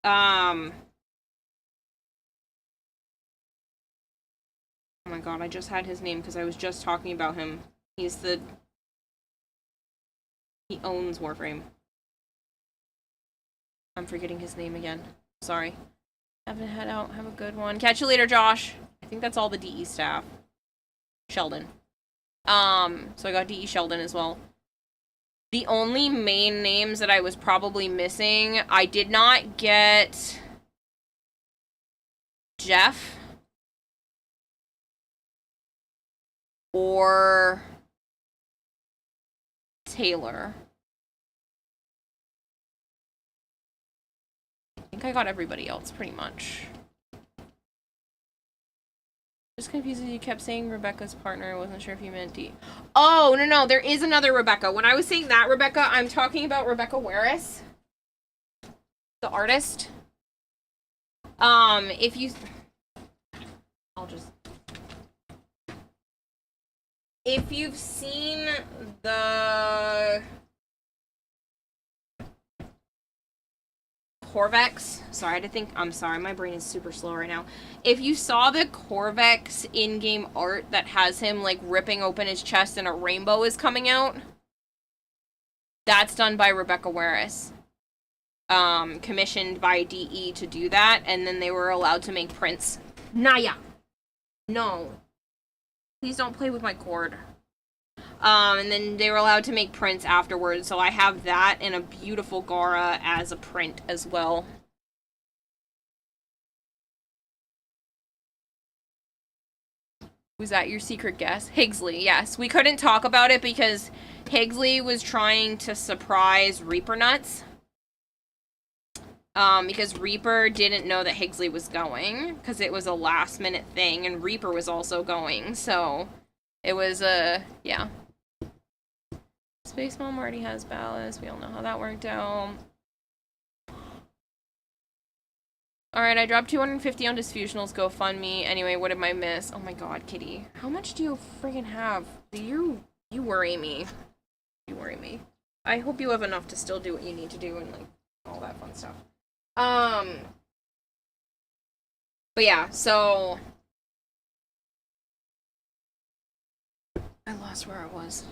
oh my god, I just had his name because I was just talking about him. He owns Warframe. I'm forgetting his name again. Sorry. Have to head out. Have a good one. Catch you later, Josh. I think that's all the DE staff. Sheldon. So I got DE Sheldon as well. The only main names that I was probably missing, I did not get Jeff or Taylor. I think I got everybody else pretty much. Just confused as you kept saying Rebecca's partner. I wasn't sure if you meant D. Oh, no, there is another Rebecca. When I was saying that Rebecca, I'm talking about Rebecca Waris, the artist. If you... If you've seen the Corvex, sorry, I had to think, I'm sorry, my brain is super slow right now. If you saw the Corvex in-game art that has him, like, ripping open his chest and a rainbow is coming out, that's done by Rebecca Waris. Commissioned by DE to do that, and then they were allowed to make prints. Naya! No. Please don't play with my cord. And then they were allowed to make prints afterwards, so I have that and a beautiful Gara as a print as well. Was that your secret guess? Higgsley, yes. We couldn't talk about it because Higgsley was trying to surprise Reaper Nuts. Because Reaper didn't know that Higgsley was going, because it was a last-minute thing, and Reaper was also going, so it was, yeah. Space Mom already has ballast. We all know how that worked out. Alright, I dropped 250 on Disfusional's GoFundMe. Anyway, what did I miss? Oh my god, Kitty. How much do you friggin' have? You worry me. You worry me. I hope you have enough to still do what you need to do and, like, all that fun stuff. But yeah, so I lost where I was.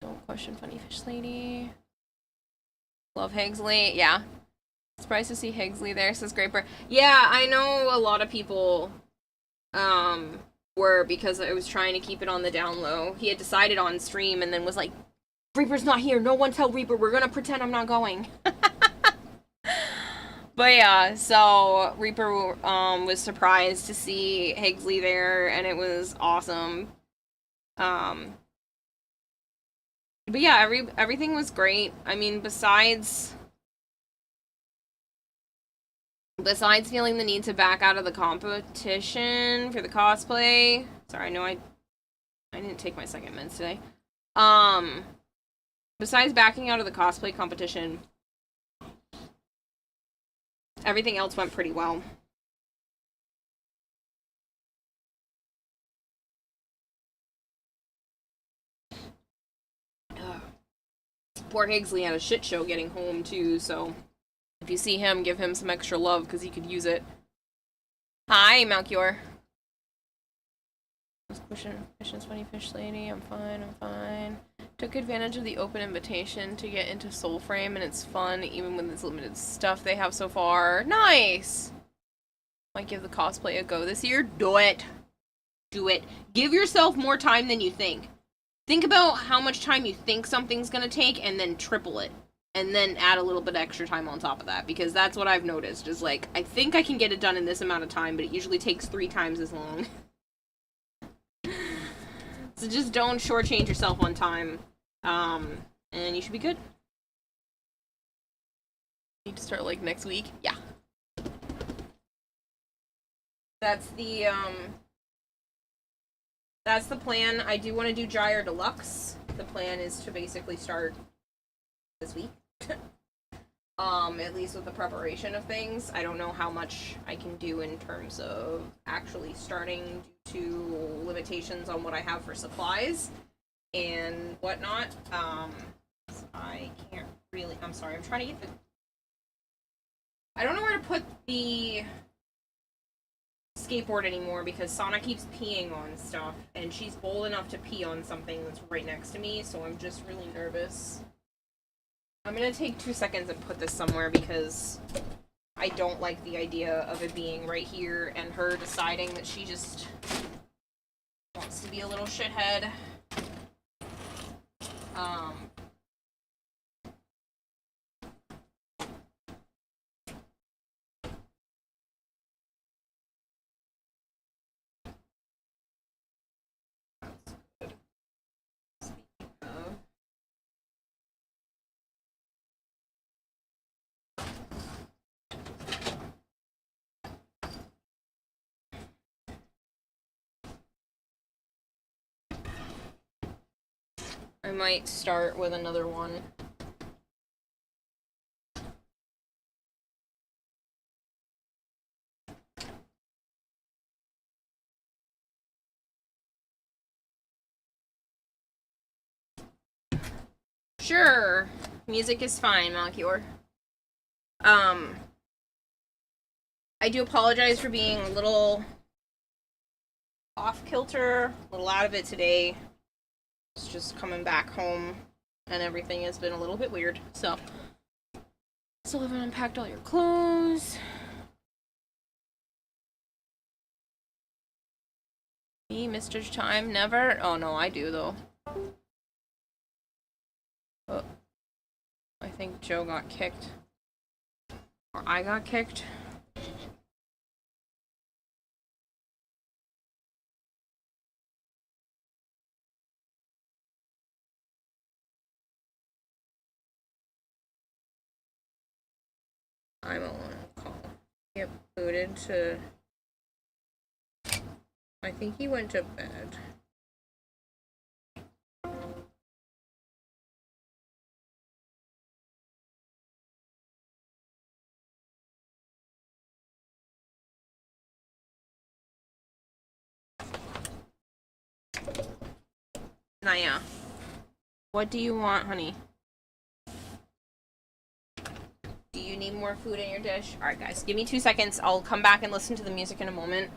Don't question Funny Fish Lady. Love Higgsley. Yeah. Surprised to see Higgsley there, says Graper. Yeah, I know a lot of people were, because I was trying to keep it on the down low. He had decided on stream and then was like, Reaper's not here, no one tell Reaper, we're gonna pretend I'm not going. But yeah, so Reaper was surprised to see Higgsley there, and it was awesome. But yeah, everything was great. I mean, besides feeling the need to back out of the competition for the cosplay. Sorry, I know I didn't take my second meds today. Besides backing out of the cosplay competition, everything else went pretty well. Poor Higgsley had a shit show getting home, too, so if you see him, give him some extra love, because he could use it. Hi, Malchior. Questions, Funny Fish Lady. I'm fine. Took advantage of the open invitation to get into Soulframe, and it's fun, even with this limited stuff they have so far. Nice! Might give the cosplay a go this year. Do it. Do it. Give yourself more time than you think. Think about how much time you think something's gonna take, and then triple it. And then add a little bit extra time on top of that, because that's what I've noticed, is like, I think I can get it done in this amount of time, but it usually takes 3 times as long. So just don't shortchange yourself on time, and you should be good. Need to start, like, next week? Yeah. That's the plan. I do want to do Gyre Deluxe. The plan is to basically start this week. At least with the preparation of things. I don't know how much I can do in terms of actually starting due to limitations on what I have for supplies and whatnot. I can't really, I'm sorry, I'm trying to get the, I don't know where to put the skateboard anymore because Sana keeps peeing on stuff and she's bold enough to pee on something that's right next to me, so I'm just really nervous. I'm gonna take 2 seconds and put this somewhere because I don't like the idea of it being right here and her deciding that she just wants to be a little shithead. might start with another one. Sure. Music is fine, Malchior. I do apologize for being a little off kilter, a little out of it today. It's just coming back home and everything has been a little bit weird. So, still haven't unpacked all your clothes. Me, Mr. Time, never? Oh no, I do though. Oh. I think Joe got kicked. Or I got kicked. I'm on a call. Get booted to... I think he went to bed. Naya, what do you want, honey? Do you need more food in your dish? Alright guys, give me 2 seconds. I'll come back and listen to the music in a moment.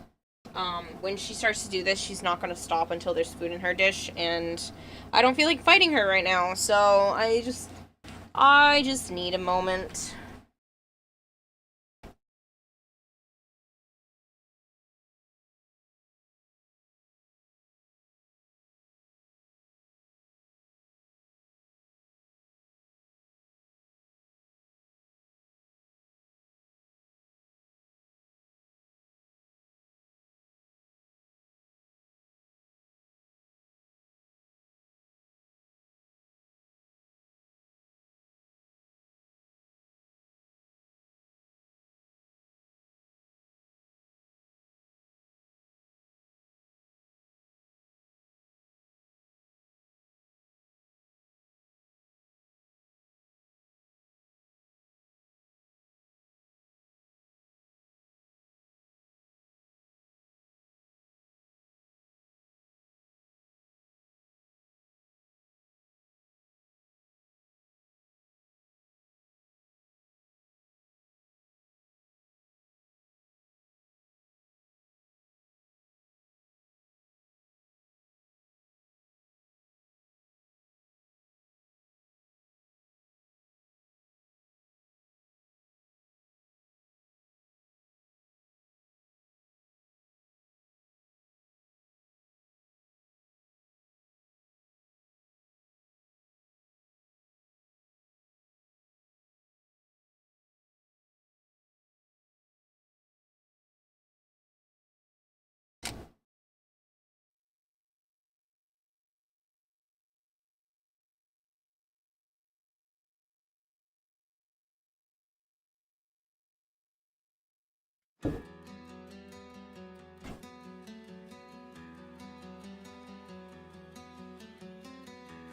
When she starts to do this, she's not going to stop until there's food in her dish, and I don't feel like fighting her right now, so I just need a moment.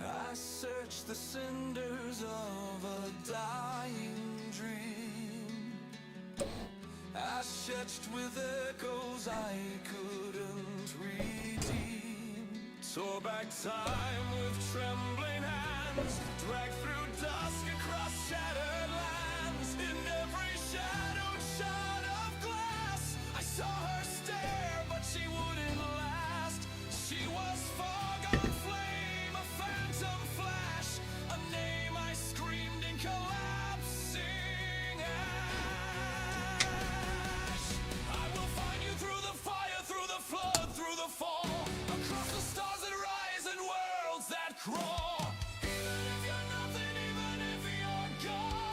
I search the cinders of a dying dream. I searched with echoes I couldn't redeem. Tore back time with trembling hands, dragged through dusk across shattered lands. In every shadowed shard of glass, I saw her stare, but she wouldn't last. She was fog on flame, a phantom flash, a name I screamed in collapsing ash. I will find you through the fire, through the flood, through the fall, across the stars that rise and worlds that crawl. Even if you're nothing, even if you're gone.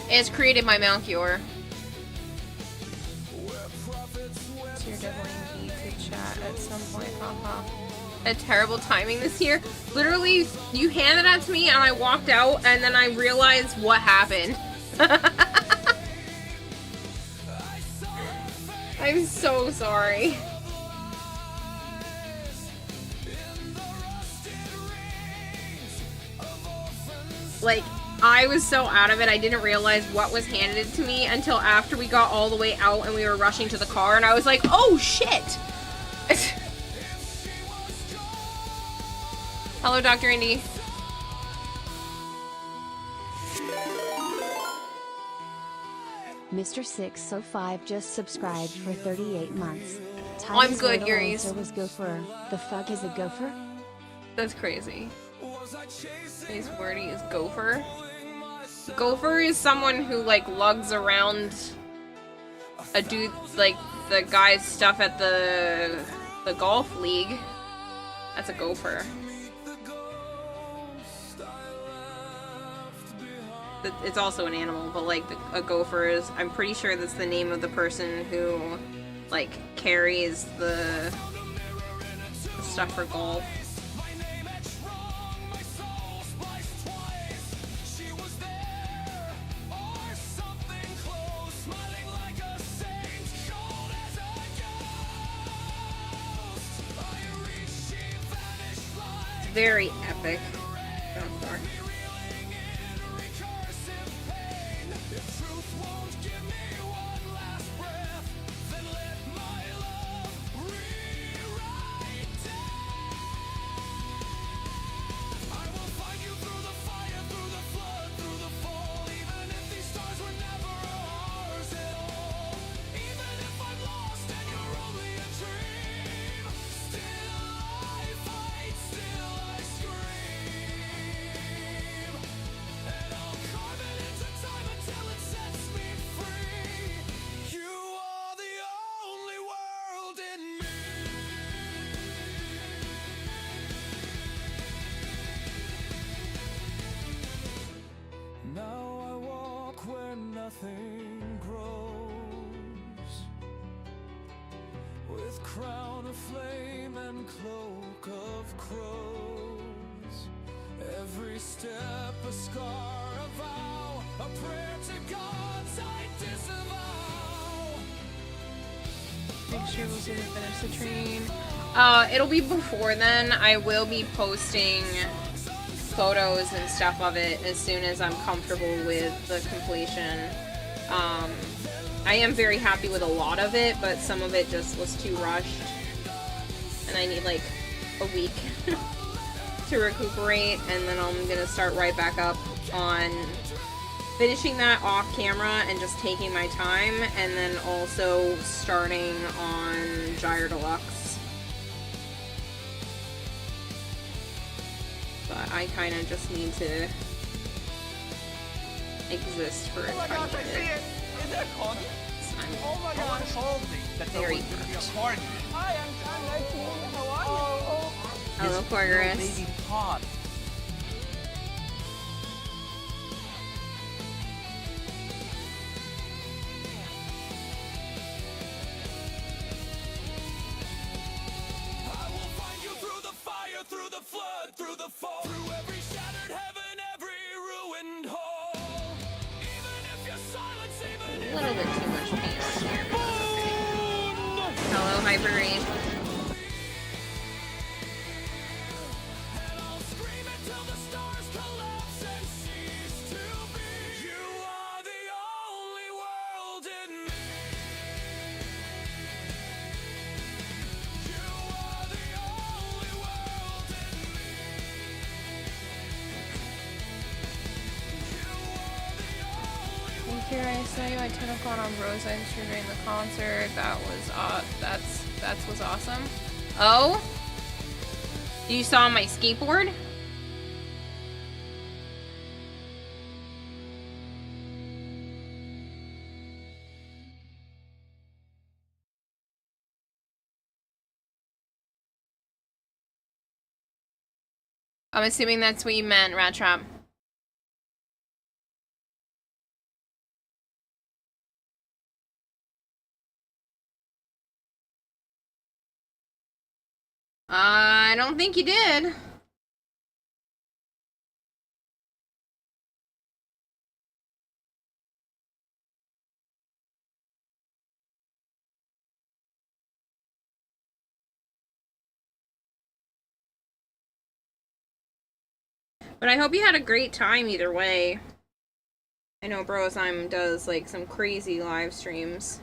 It's created by Malchior. So you're definitely need to chat at some point, haha. A terrible timing this year. Literally, you handed that to me and I walked out and then I realized what happened. I'm so sorry. Like, I was so out of it, I didn't realize what was handed to me until after we got all the way out and we were rushing to the car, and I was like, oh shit! Hello, Dr. Indy. Mr.605 just subscribed for 38 months. I'm good, Tidy's Yuri's. answer was gopher. The fuck is a gopher? That's crazy. His wordy is gopher. Gopher is someone who, like, lugs around a dude, like, the guy's stuff at the golf league. That's a gopher. It's also an animal, but, like, a gopher is, I'm pretty sure that's the name of the person who, like, carries the stuff for golf. Very epic. Oh, sorry. Nothing grows with crown of flame and cloak of crows. Every step a scar, a vow, a prayer to gods I disavow. Make sure we'll see the finish the train. It'll be before then. I will be posting photos and stuff of it as soon as I'm comfortable with the completion. I am very happy with a lot of it, but some of it just was too rushed. And I need like a week to recuperate, and then I'm gonna start right back up on finishing that off camera and just taking my time, and then also starting on Gyre Deluxe. But I kind of just need to exist for a tiny bit. Is that corny? Oh my god, told me that Very would be a hurt. corny. Hi, I'm John. Nice to meet you. How are you? Hello, This Corgorus. baby pod. I will find you through the fire, through the flood, through the fall, through every shattered heaven, every ruined hall. Even if your silence, even A little bit too much paint on here, but that's okay. Hello, Hyper Rain. and I'll scream until the stars collapse and cease to be. You are the only world in me. You are the only world in me. You are the only Thank you, I saw you at Tennocon on Rose Ice during the concert. That was that was awesome. Oh, you saw my skateboard? I'm assuming that's what you meant, Rat Trap. I don't think you did. But I hope you had a great time either way. I know Brosheim does like some crazy live streams.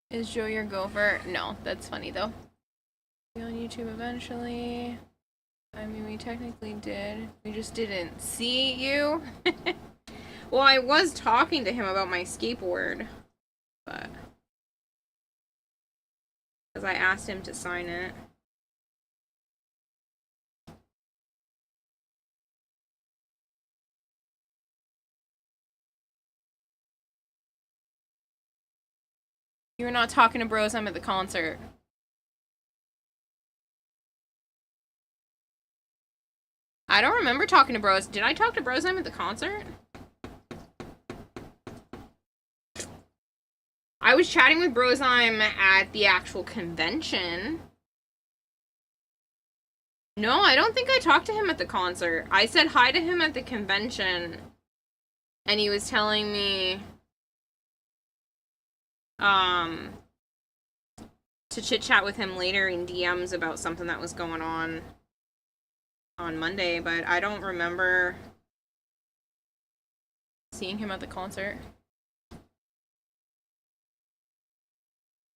Is Joe your gopher? No, that's funny though. Be on YouTube eventually. I mean, we technically did. We just didn't see you. Well, I was talking to him about my skateboard, but because I asked him to sign it. You were not talking to Bros. I'm at the concert. I don't remember talking to Bros. Did I talk to Bros? I'm at the concert? I was chatting with Bros. I'm at the actual convention. No, I don't think I talked to him at the concert. I said hi to him at the convention. And he was telling me to chit-chat with him later in DMs about something that was going on Monday, but I don't remember seeing him at the concert. I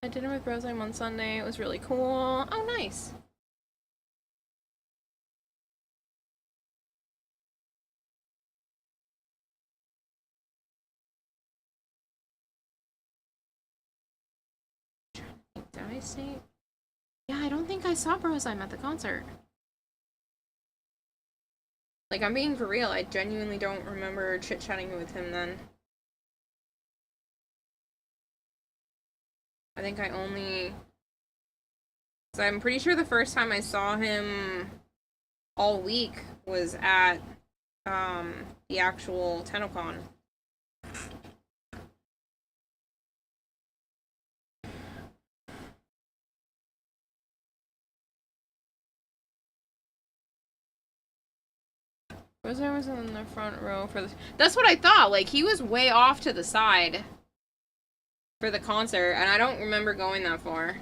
had dinner with Brosheim on Sunday. It was really cool. Oh, nice. Did I say? Yeah, I don't think I saw Brosheim at the concert. Like, I'm being for real. I genuinely don't remember chit-chatting with him then. I think I only... So I'm pretty sure the first time I saw him all week was at the actual Tennocon. Brosheim was in the front row for the... That's what I thought. Like, he was way off to the side for the concert, and I don't remember going that far.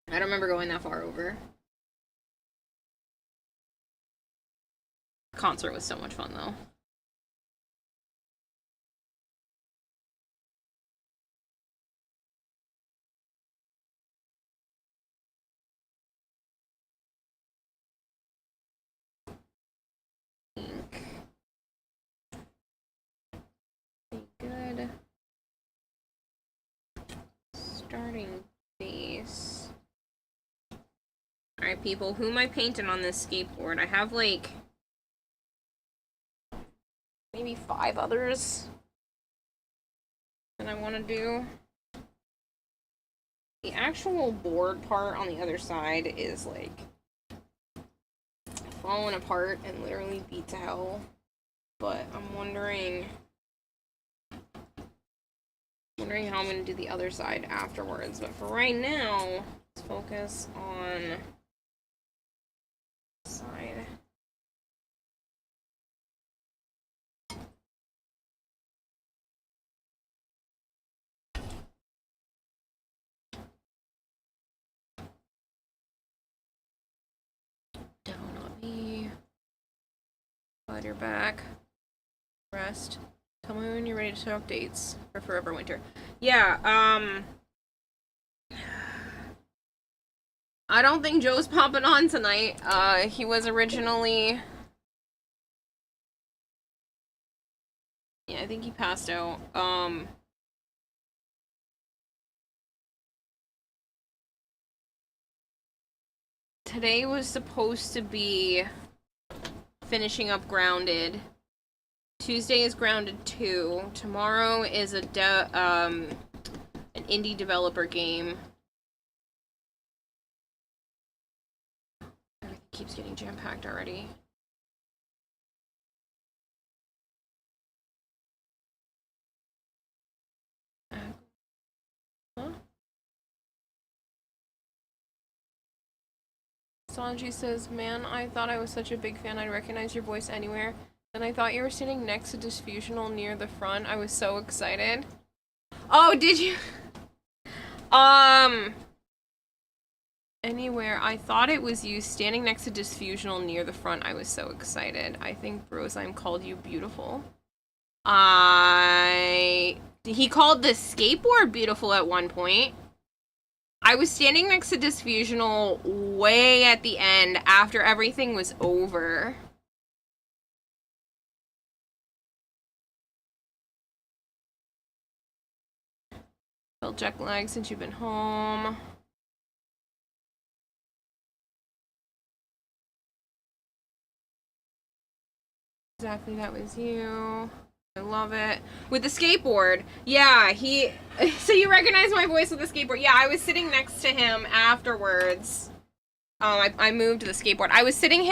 I don't remember going that far over. The concert was so much fun, though. Good. Starting base. Alright, people, who am I painting on this skateboard? I have, like, maybe 5 others that I want to do. The actual board part on the other side is, like, falling apart and literally beat to hell. But I'm wondering how I'm going to do the other side afterwards. But for right now, let's focus on the side. Down on me. Glad you're back. Rest. Tell me when you're ready to talk dates for Forever Winter. Yeah, I don't think Joe's popping on tonight. He was originally I think he passed out. Today was supposed to be finishing up Grounded. Tuesday is Grounded 2. Tomorrow is an indie developer game. Everything keeps getting jam-packed already. Huh? Sanji says, man, I thought I was such a big fan I'd recognize your voice anywhere. Then I thought you were sitting next to Diffusional near the front. I was so excited. Oh, did you? Anywhere. I thought it was you standing next to Diffusional near the front. I was so excited. I think Brosime called you beautiful. He called the skateboard beautiful at one point. I was standing next to Diffusional way at the end after everything was over. Felt jet lag since you've been home. Exactly, that was you. I love it. With the skateboard. Yeah, so you recognize my voice with the skateboard. Yeah, I was sitting next to him afterwards. I moved the skateboard. I was sitting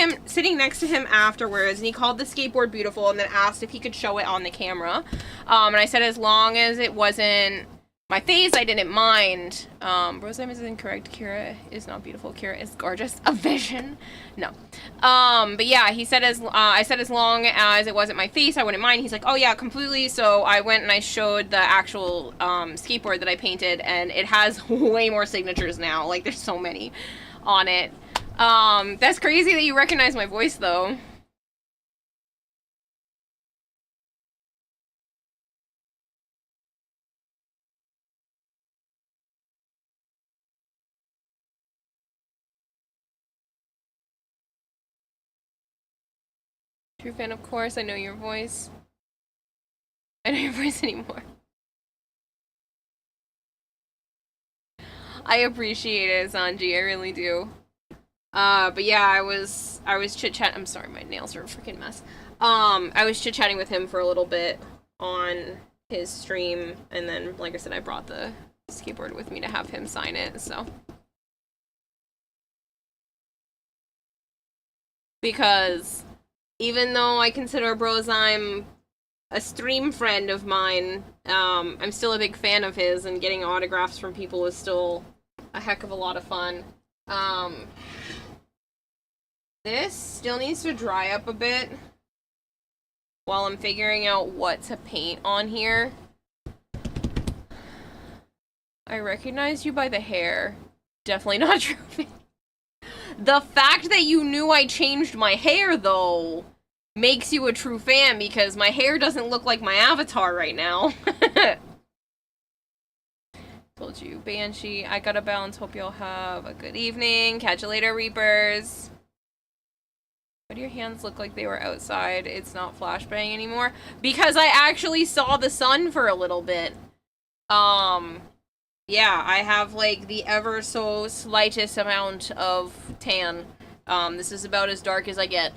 next to him afterwards, and he called the skateboard beautiful and then asked if he could show it on the camera. And I said as long as it wasn't my face, I didn't mind. Rosem is incorrect. Kira is not beautiful. Kira is gorgeous. A vision. No. But yeah, he said I said as long as it wasn't my face, I wouldn't mind. He's like, oh yeah, completely. So I went and I showed the actual skateboard that I painted, and it has way more signatures now. Like, there's so many on it. That's crazy that you recognize my voice, though. True fan, of course. I know your voice. I know your voice anymore. I appreciate it, Sanji. I really do. But yeah, I was chit-chatting. I'm sorry, my nails are a freaking mess. I was chit-chatting with him for a little bit on his stream, and then, like I said, I brought the skateboard with me to have him sign it, so. Because even though I consider Brosime a stream friend of mine, I'm still a big fan of his, and getting autographs from people is still a heck of a lot of fun. This still needs to dry up a bit while I'm figuring out what to paint on here. I recognize you by the hair. Definitely not true. The fact that you knew I changed my hair, though, makes you a true fan, because my hair doesn't look like my avatar right now. Told you, Banshee. I gotta bounce. Hope y'all have a good evening. Catch you later, Reapers. Why do your hands look like they were outside? It's not flashbang anymore. Because I actually saw the sun for a little bit. Yeah, I have, like, the ever so slightest amount of tan. This is about as dark as I get.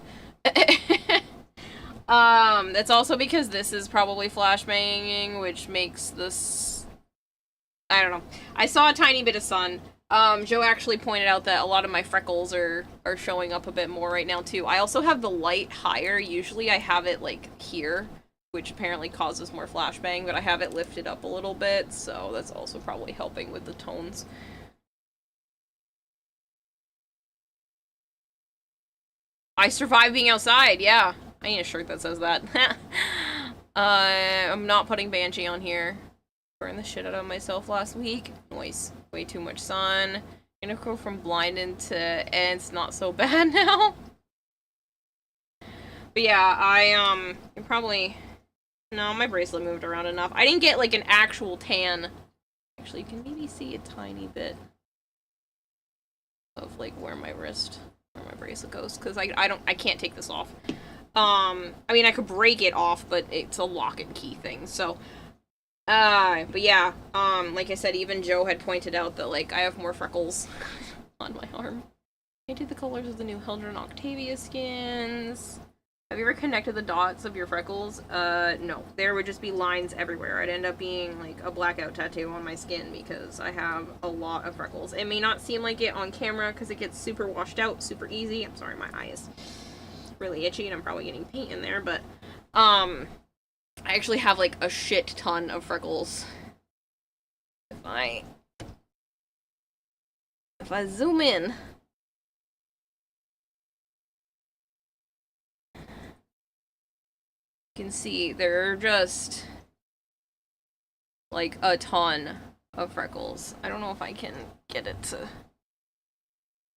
That's also because this is probably flashbanging, which makes this... I don't know. I saw a tiny bit of sun. Joe actually pointed out that a lot of my freckles are showing up a bit more right now, too. I also have the light higher. Usually I have it, like, here, which apparently causes more flashbang, but I have it lifted up a little bit, so that's also probably helping with the tones. I survived being outside, yeah. I need a shirt that says that. I'm not putting Banshee on here. Burned the shit out of myself last week. Noise. Way too much sun. Gonna go from blinded to it's not so bad now. But yeah, I probably... No, my bracelet moved around enough. I didn't get, like, an actual tan. Actually, you can maybe see a tiny bit of, like, where my bracelet goes, because I can't take this off. I mean, I could break it off, but it's a lock and key thing, so. But yeah, like I said, even Joe had pointed out that, like, I have more freckles on my arm. I did the colors of the new Hildren Octavia skins. Have you ever connected the dots of your freckles? No. There would just be lines everywhere. I'd end up being, like, a blackout tattoo on my skin because I have a lot of freckles. It may not seem like it on camera because it gets super washed out, super easy. I'm sorry, my eye is really itchy and I'm probably getting paint in there, but, I actually have, like, a shit ton of freckles. If I zoom in... You can see there are just like a ton of freckles. I don't know if I can get it to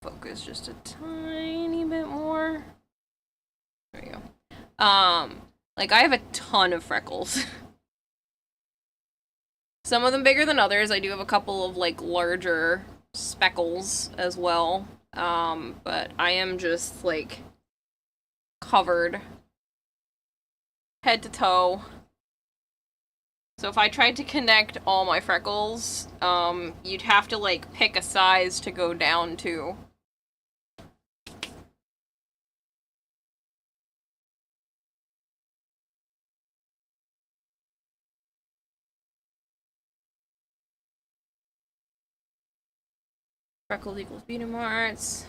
focus just a tiny bit more. There we go. Like I have a ton of freckles. Some of them bigger than others. I do have a couple of like larger speckles as well. But I am just like covered head to toe. So if I tried to connect all my freckles, you'd have to like pick a size to go down to. Freckles equals beat marks.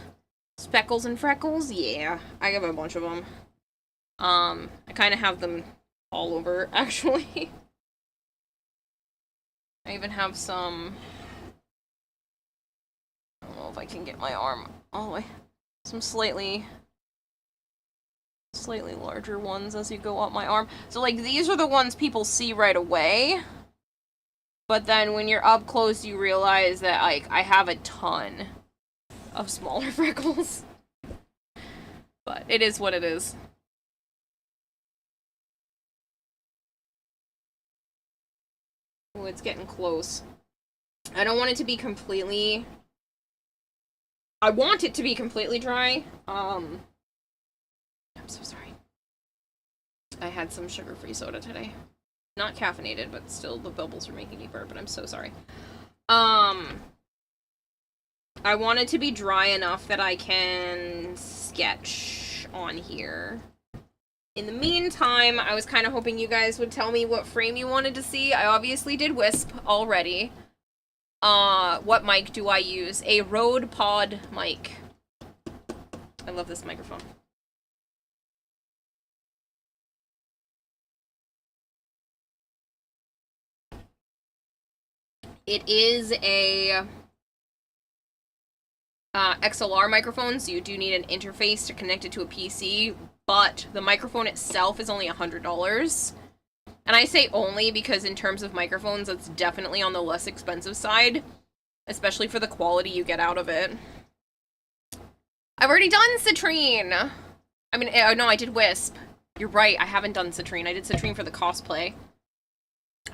Speckles and freckles? Yeah, I have a bunch of them. I kind of have them all over, actually. I even have some... I don't know if I can get my arm all the way. Some slightly larger ones as you go up my arm. So, like, these are the ones people see right away. But then when you're up close, you realize that, like, I have a ton of smaller freckles. But it is what it is. Oh, it's getting close. I don't want it to be completely... I want it to be completely dry. I'm so sorry. I had some sugar-free soda today. Not caffeinated, but still the bubbles are making me burp, but I'm so sorry. I want it to be dry enough that I can sketch on here. In the meantime, I was kind of hoping you guys would tell me what frame you wanted to see. I obviously did Wisp already. What mic do I use? A Rode Pod mic. I love this microphone. It is a XLR microphone, so you do need an interface to connect it to a PC, but the microphone itself is only $100. And I say only because in terms of microphones, it's definitely on the less expensive side, especially for the quality you get out of it. I've already done Citrine! I mean, no, I did Wisp. You're right, I haven't done Citrine. I did Citrine for the cosplay.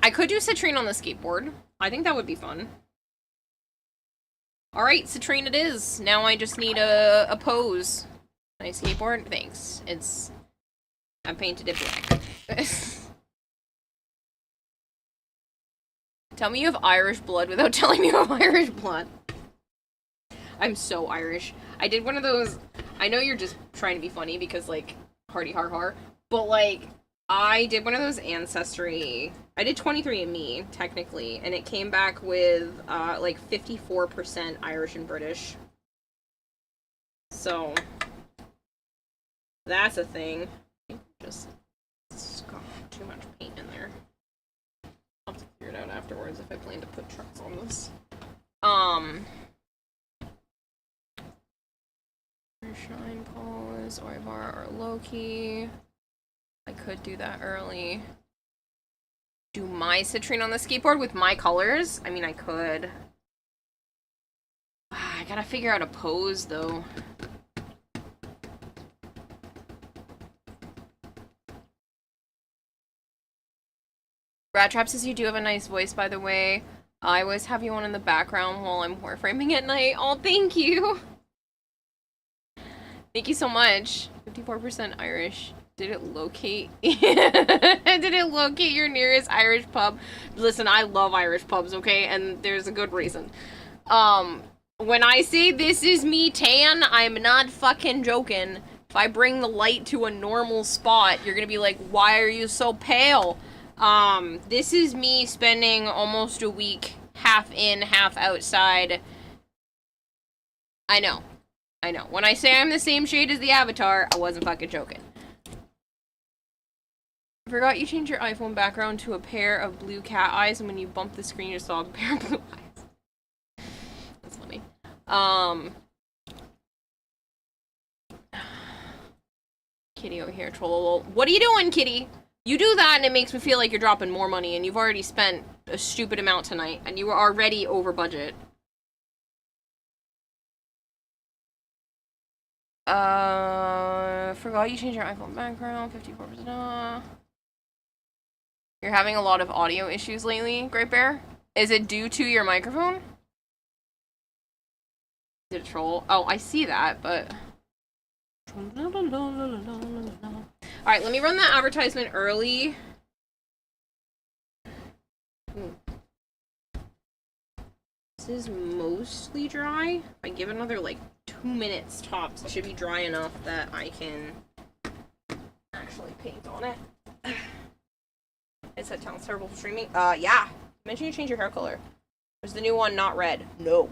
I could do Citrine on the skateboard. I think that would be fun. Alright, Citrine it is. Now I just need a pose. Nice skateboard? Thanks. I painted it black. Tell me you have Irish blood without telling me you have Irish blood. I'm so Irish. I did one of those... I know you're just trying to be funny because, like, hardy har har. But, like, I did one of those Ancestry... I did 23andMe, technically, and it came back with, like, 54% Irish and British. So... that's a thing. Just got too much paint in there. I'll have to figure it out afterwards if I plan to put trucks on this. Shine pose, Oivar, or Loki. I could do that early. Do my Citrine on the skateboard with my colors? I mean, I could. I gotta figure out a pose, though. Rat Trap says you do have a nice voice, by the way. I always have you on in the background while I'm warframing at night. Oh, thank you! Thank you so much. 54% Irish. Did it locate? Did it locate your nearest Irish pub? Listen, I love Irish pubs, okay? And there's a good reason. When I say this is me tan, I'm not fucking joking. If I bring the light to a normal spot, you're gonna be like, why are you so pale? This is me spending almost a week, half in, half outside. I know. When I say I'm the same shade as the avatar, I wasn't fucking joking. I forgot you changed your iPhone background to a pair of blue cat eyes, and when you bump the screen, you saw a pair of blue eyes. That's funny. Kitty over here, troll. What are you doing, Kitty? You do that and it makes me feel like you're dropping more money, and you've already spent a stupid amount tonight, and you were already over budget. Forgot you changed your iPhone background, 54%. You're having a lot of audio issues lately, Great Bear? Is it due to your microphone? Is it a troll? Oh, I see that, but... Alright, let me run that advertisement early. This is mostly dry. If I give it another, like, 2 minutes tops, it should be dry enough that I can actually paint on it. It said sounds terrible for streaming. Yeah. Mention you change your hair color. Was the new one not red? No.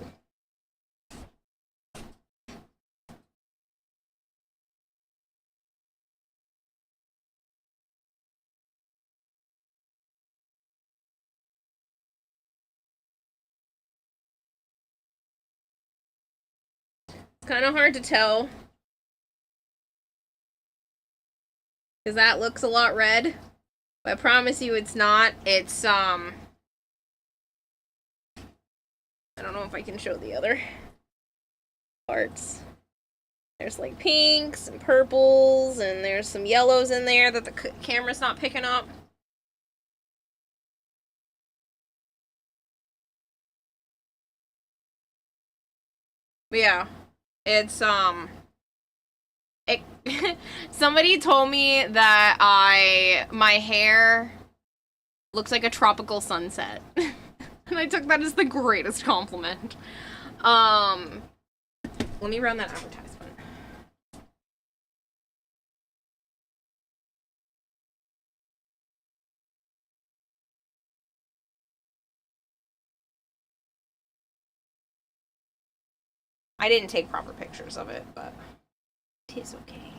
It's kind of hard to tell, because that looks a lot red. But I promise you it's not. It's, I don't know if I can show the other parts. There's, like, pinks and purples, and there's some yellows in there that the camera's not picking up. But yeah, it's, somebody told me that my hair looks like a tropical sunset. And I took that as the greatest compliment. Let me run that advertisement. I didn't take proper pictures of it, but it is okay.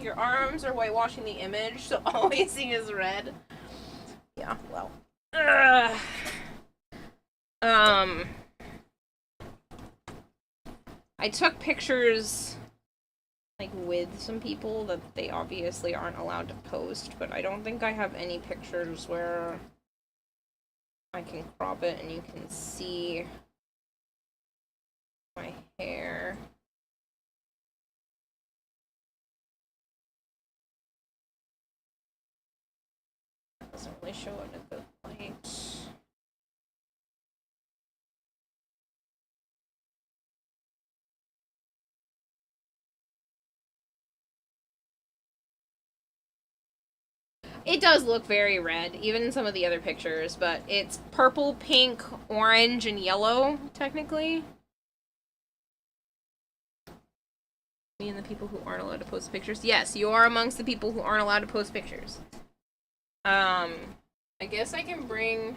Your arms are whitewashing the image, so all we see is red. Yeah, well. I took pictures, like, with some people that they obviously aren't allowed to post, but I don't think I have any pictures where I can crop it and you can see my hair. Doesn't really show it in a good light. It does look very red, even in some of the other pictures, but it's purple, pink, orange, and yellow, technically. Me and the people who aren't allowed to post pictures. Yes, you are amongst the people who aren't allowed to post pictures. I guess I can bring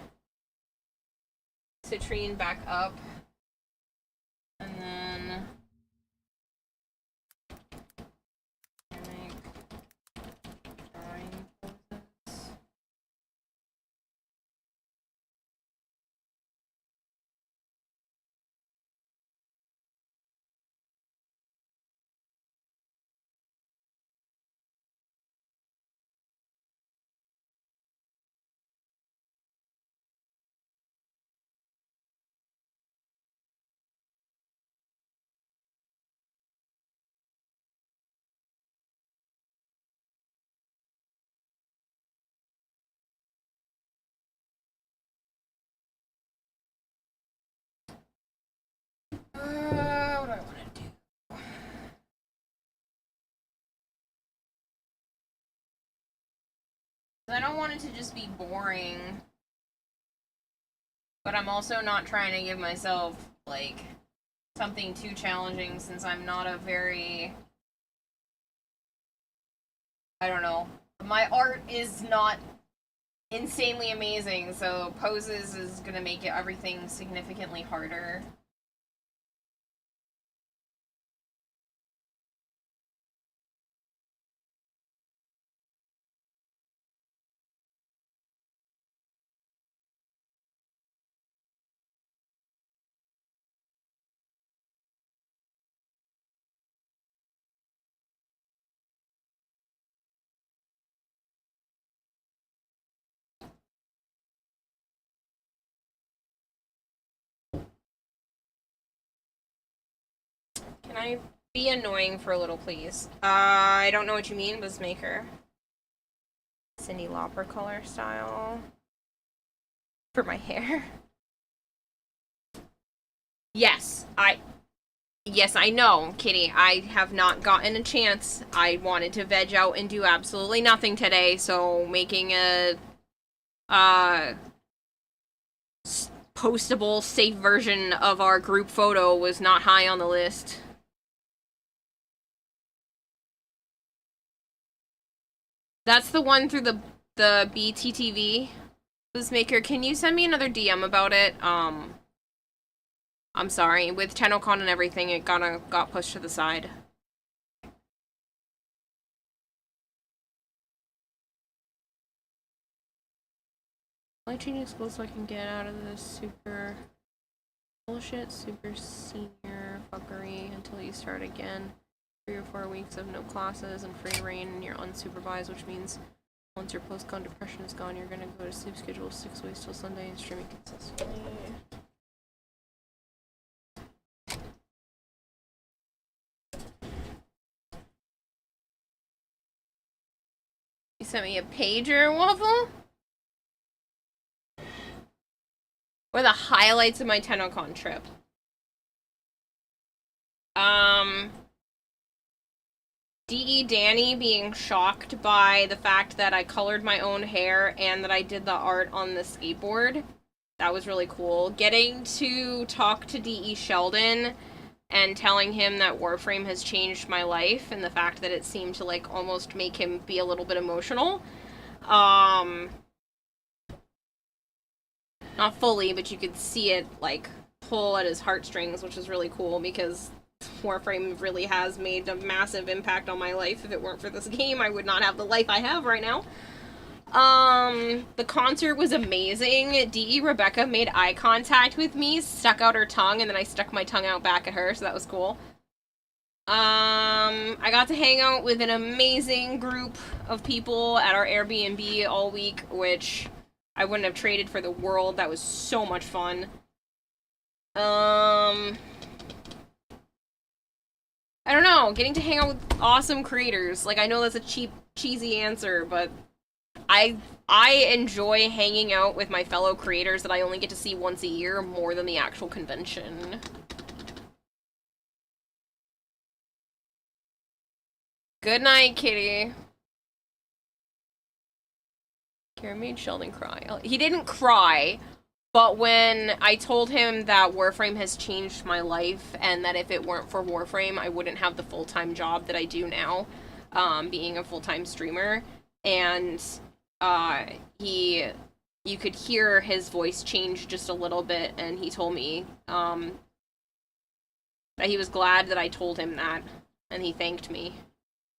Citrine back up. And then I don't want it to just be boring. But I'm also not trying to give myself, like, something too challenging since I'm not a very... I don't know. My art is not insanely amazing, so poses is gonna make everything significantly harder. Can I be annoying for a little, please? I don't know what you mean, Buzzmaker. Cyndi Lauper color style. For my hair. Yes, I know, Kitty. I have not gotten a chance. I wanted to veg out and do absolutely nothing today, so making a, postable, safe version of our group photo was not high on the list. That's the one through the BTTV. Buzzmaker, can you send me another DM about it? I'm sorry, with Tennocon and everything, it got pushed to the side. I'm changing schools so I can get out of this super bullshit, super senior fuckery until you start again. 3 or 4 weeks of no classes and free reign and you're unsupervised, which means once your post-con depression is gone, you're gonna go to sleep schedule 6 ways till Sunday and streaming consistently. You sent me a pager, Waffle? What are the highlights of my Tennocon trip? D.E. Danny being shocked by the fact that I colored my own hair and that I did the art on the skateboard. That was really cool. Getting to talk to D.E. Sheldon and telling him that Warframe has changed my life and the fact that it seemed to, like, almost make him be a little bit emotional. Not fully, but you could see it, like, pull at his heartstrings, which is really cool because Warframe really has made a massive impact on my life. If it weren't for this game, I would not have the life I have right now. The concert was amazing. D.E. Rebecca made eye contact with me, stuck out her tongue, and then I stuck my tongue out back at her, so that was cool. I got to hang out with an amazing group of people at our Airbnb all week, which I wouldn't have traded for the world. That was so much fun. I don't know, getting to hang out with awesome creators. Like, I know that's a cheap, cheesy answer, but I enjoy hanging out with my fellow creators that I only get to see once a year more than the actual convention. Good night, kitty. Kara made Sheldon cry. He didn't cry, but when I told him that Warframe has changed my life and that if it weren't for Warframe, I wouldn't have the full-time job that I do now, being a full-time streamer, and you could hear his voice change just a little bit, and he told me that he was glad that I told him that, and he thanked me,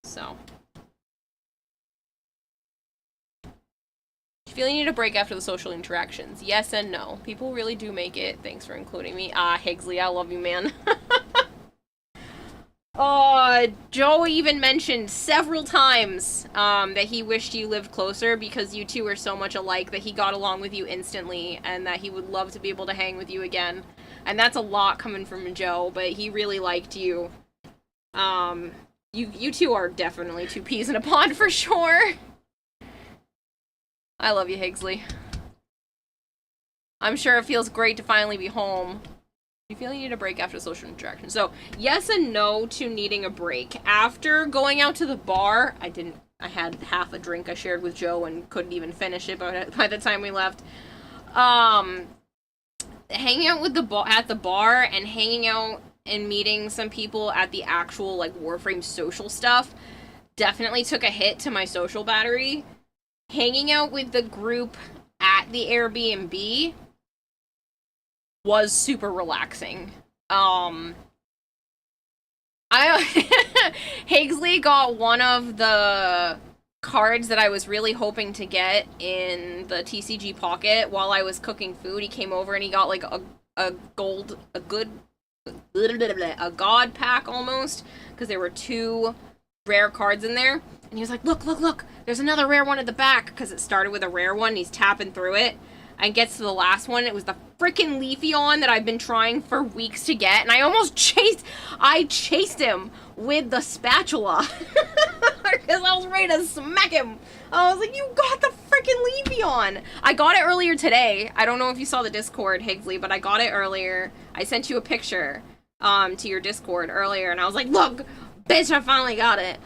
so. Feeling you need a break after the social interactions. Yes and no. People really do make it. Thanks for including me. Higgsley, I love you, man. Joe even mentioned several times that he wished you lived closer because you two are so much alike that he got along with you instantly and that he would love to be able to hang with you again. And that's a lot coming from Joe, but he really liked you. You two are definitely two peas in a pod for sure. I love you, Higgsley. I'm sure it feels great to finally be home. You feel you need a break after social interaction. So, yes and no to needing a break. After going out to the bar, I I had half a drink I shared with Joe and couldn't even finish it by the time we left. Hanging out with at the bar and hanging out and meeting some people at the actual, like, Warframe social stuff definitely took a hit to my social battery. Hanging out with the group at the Airbnb was super relaxing. Hagesley got one of the cards that I was really hoping to get in the TCG Pocket while I was cooking food. He came over and he got, like, a god pack almost, because there were 2 rare cards in there. And he was like, look, there's another rare one at the back, because it started with a rare one. He's tapping through it and gets to the last one. It was the freaking Leafeon that I've been trying for weeks to get, and I chased him with the spatula because I was ready to smack him. I was like, you got the freaking Leafeon. I got it earlier today. I don't know if you saw the Discord, Higgsley, but I got it earlier. I sent you a picture to your Discord earlier, and I was like, look, bitch, I finally got it.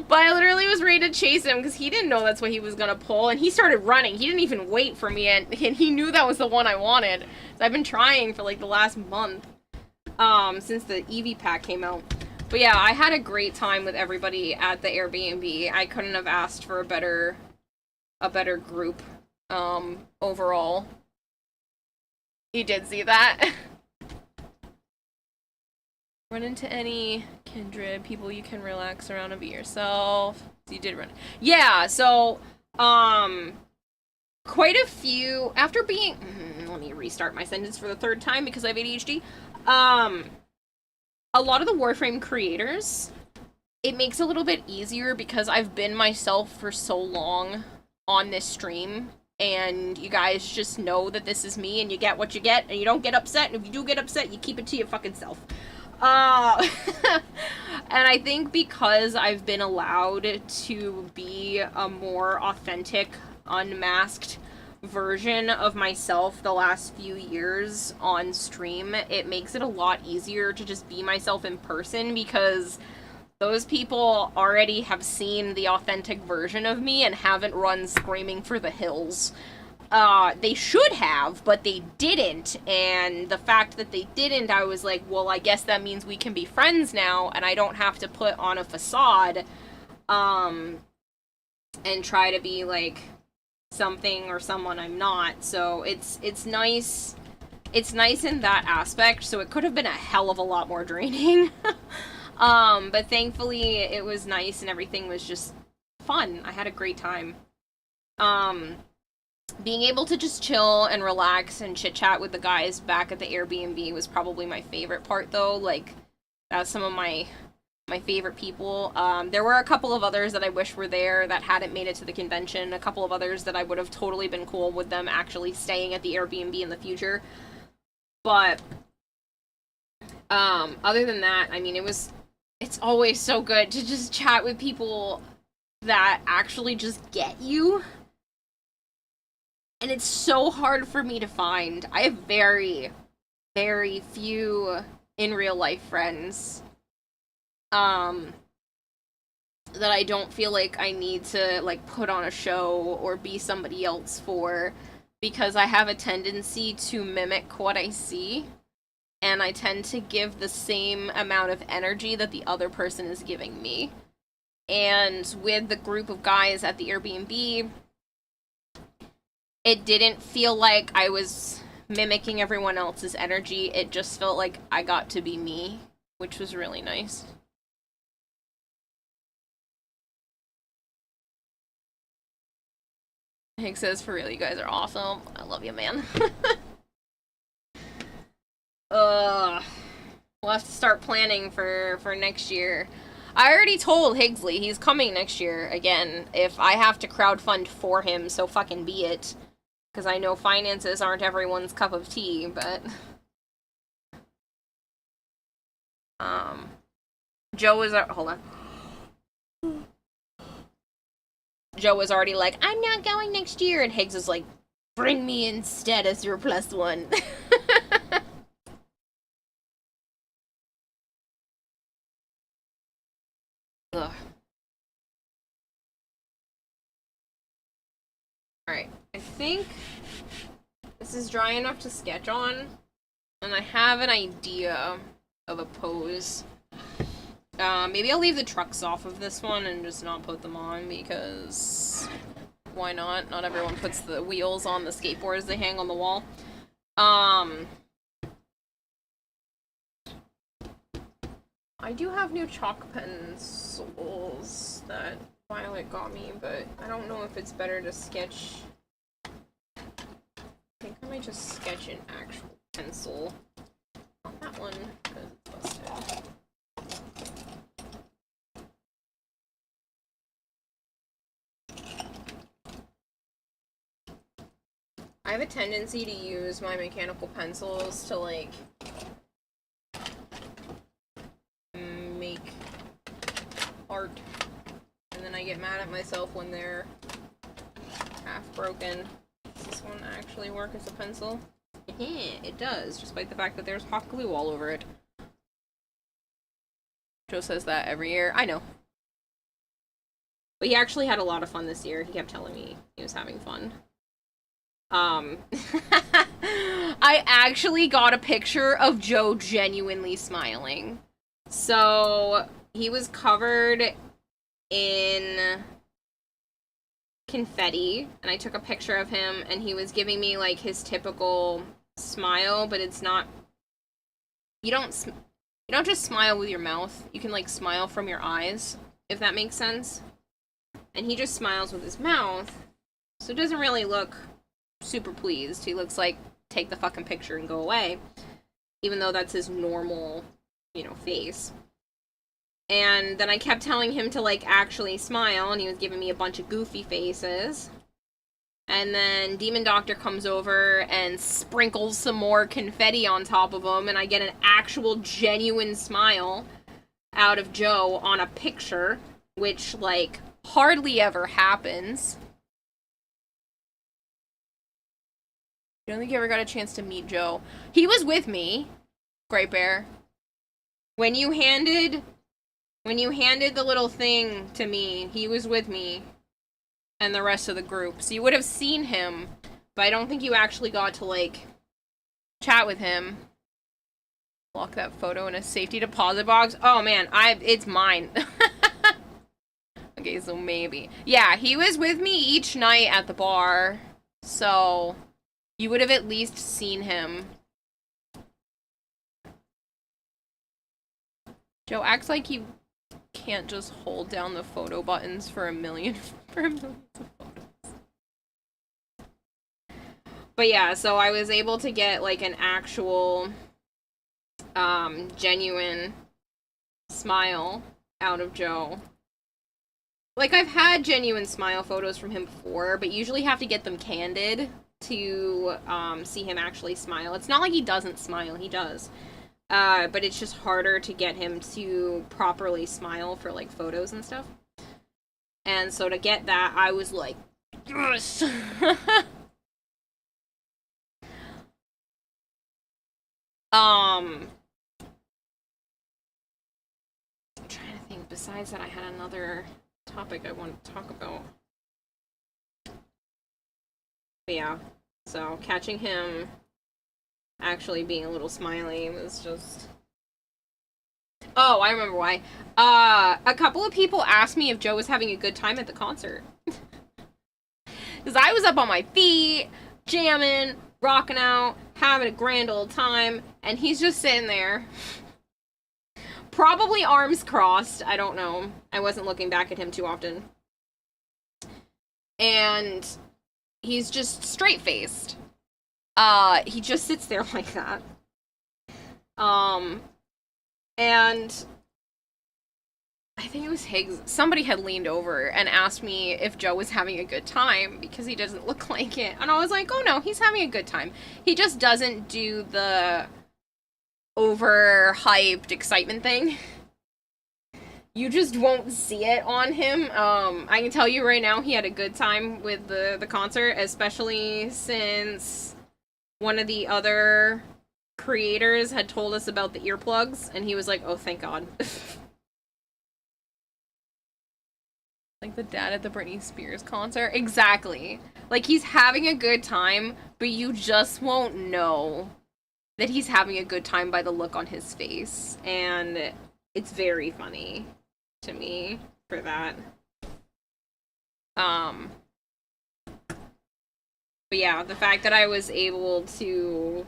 But I literally was ready to chase him because he didn't know that's what he was gonna pull, and he started running. He didn't even wait for me, and he knew that was the one I wanted. So I've been trying for, like, the last month, since the Eevee pack came out. But yeah, I had a great time with everybody at the Airbnb. I couldn't have asked for a better group, overall. You did see that? Run into any kindred people you can relax around and be yourself. So you did run. Yeah, so, quite a few, after being, let me restart my sentence for the 3rd time because I have ADHD. A lot of the Warframe creators, it makes it a little bit easier because I've been myself for so long on this stream, and you guys just know that this is me, and you get what you get, and you don't get upset, and if you do get upset, you keep it to your fucking self. And I think because I've been allowed to be a more authentic, unmasked version of myself the last few years on stream, it makes it a lot easier to just be myself in person, because those people already have seen the authentic version of me and haven't run screaming for the hills. They should have, but they didn't, and the fact that they didn't, I was like, well, I guess that means we can be friends now, and I don't have to put on a facade, and try to be, like, something or someone I'm not. So it's nice in that aspect. So it could have been a hell of a lot more draining. But thankfully it was nice and everything was just fun. I had a great time. Being able to just chill and relax and chit chat with the guys back at the Airbnb was probably my favorite part, though. Like, that's some of my favorite people. There were a couple of others that I wish were there that hadn't made it to the convention. A couple of others that I would have totally been cool with them actually staying at the Airbnb in the future. But, other than that, I mean, it's always so good to just chat with people that actually just get you. And it's so hard for me to find. I have very, very few in real life friends that I don't feel like I need to, like, put on a show or be somebody else for, because I have a tendency to mimic what I see, and I tend to give the same amount of energy that the other person is giving me. And with the group of guys at the Airbnb, it didn't feel like I was mimicking everyone else's energy. It just felt like I got to be me, which was really nice. Hank says, for real, you guys are awesome. I love you, man. We'll have to start planning for next year. I already told Higgsley he's coming next year again. If I have to crowdfund for him, so fucking be it. Because I know finances aren't everyone's cup of tea, but... Joe is... Hold on. Joe was already like, I'm not going next year, and Higgs is like, bring me instead as your +1. Ugh. This is dry enough to sketch on, and I have an idea of a pose. Maybe I'll leave the trucks off of this one and just not put them on, because why not? Not everyone puts the wheels on the skateboards they hang on the wall. I do have new chalk pencils that Violet got me, but I don't know if it's better to sketch. I think I might just sketch an actual pencil on that one, because it's busted. I have a tendency to use my mechanical pencils to, like, make art, and then I get mad at myself when they're half broken. Does this one actually work as a pencil? It does, despite the fact that there's hot glue all over it. Joe says that every year. I know. But he actually had a lot of fun this year. He kept telling me he was having fun. I actually got a picture of Joe genuinely smiling. So, he was covered in confetti, and I took a picture of him, and he was giving me, like, his typical smile, but it's not... You don't just smile with your mouth. You can, like, smile from your eyes, if that makes sense. And he just smiles with his mouth, so it doesn't really look super pleased. He looks like, take the fucking picture and go away. Even though that's his normal, you know, face. And then I kept telling him to, like, actually smile, and he was giving me a bunch of goofy faces. And then Demon Doctor comes over and sprinkles some more confetti on top of him, and I get an actual genuine smile out of Joe on a picture, which, like, hardly ever happens. I don't think you ever got a chance to meet Joe. He was with me, Great Bear. When you handed the little thing to me, he was with me and the rest of the group. So you would have seen him, but I don't think you actually got to, like, chat with him. Lock that photo in a safety deposit box. Oh man, it's mine. Okay, so maybe. Yeah, he was with me each night at the bar. So you would have at least seen him. Joe acts like he can't just hold down the photo buttons for a million of photos. But yeah, so I was able to get, like, an actual genuine smile out of Joe. Like, I've had genuine smile photos from him before, but usually have to get them candid to see him actually smile. It's not like he doesn't smile, he does. But it's just harder to get him to properly smile for, like, photos and stuff. And so to get that, I was like, yes! I'm trying to think, besides that, I had another topic I wanted to talk about. But yeah, so catching him actually being a little smiley was just... Oh, I remember why. A couple of people asked me if Joe was having a good time at the concert. Because I was up on my feet, jamming, rocking out, having a grand old time, and he's just sitting there. Probably arms crossed, I don't know. I wasn't looking back at him too often. And he's just straight-faced. He just sits there like that. And I think it was Higgs. Somebody had leaned over and asked me if Joe was having a good time because he doesn't look like it. And I was like, oh no, he's having a good time. He just doesn't do the overhyped excitement thing. You just won't see it on him. I can tell you right now he had a good time with the concert, especially since one of the other creators had told us about the earplugs, and he was like, oh, thank God. Like the dad at the Britney Spears concert. Exactly. Like, he's having a good time but you just won't know that he's having a good time by the look on his face. And it's very funny to me for that. But yeah, the fact that I was able to...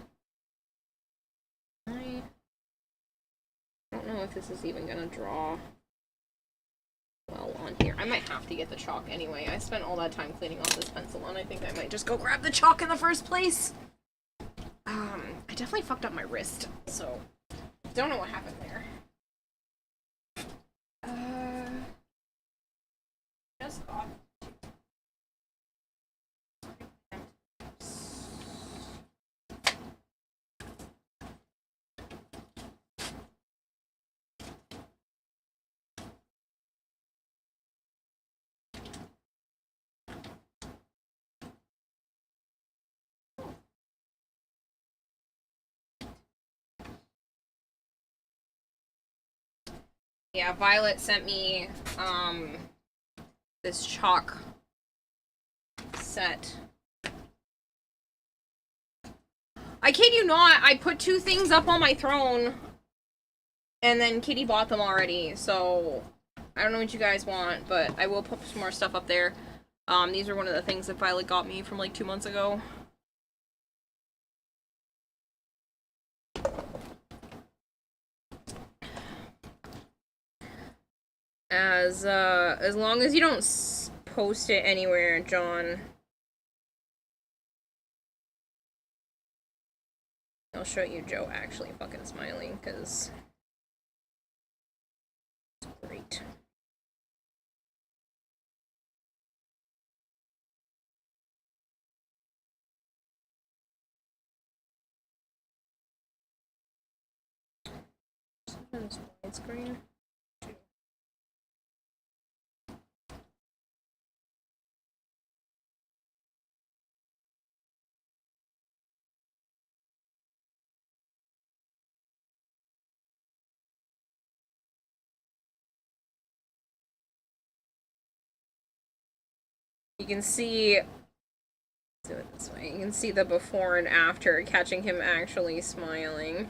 I don't know if this is even gonna draw well on here. I might have to get the chalk anyway. I spent all that time cleaning off this pencil, and I think I might just go grab the chalk in the first place. I definitely fucked up my wrist, so don't know what happened there. Just got... Yeah, Violet sent me, this chalk set. I kid you not, I put 2 things up on my throne, and then Kitty bought them already, so I don't know what you guys want, but I will put some more stuff up there. These are one of the things that Violet got me from like 2 months ago. As long as you don't post it anywhere, John. I'll show you Joe actually fucking smiling, because it's great. Sometimes widescreen. You can see, do it this way, you can see the before and after, catching him actually smiling.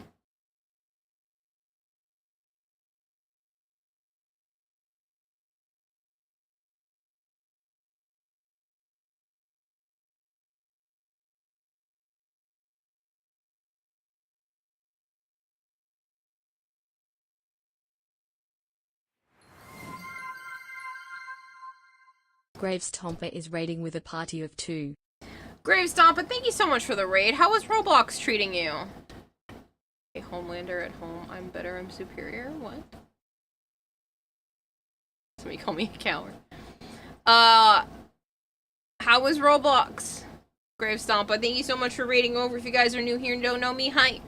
Gravestomper is raiding with a party of 2. Gravestomper, thank you so much for the raid. How was Roblox treating you? A Homelander at home. I'm better, I'm superior. What? Somebody call me a coward. How was Roblox? Gravestomper, thank you so much for raiding over. If you guys are new here and don't know me, hi.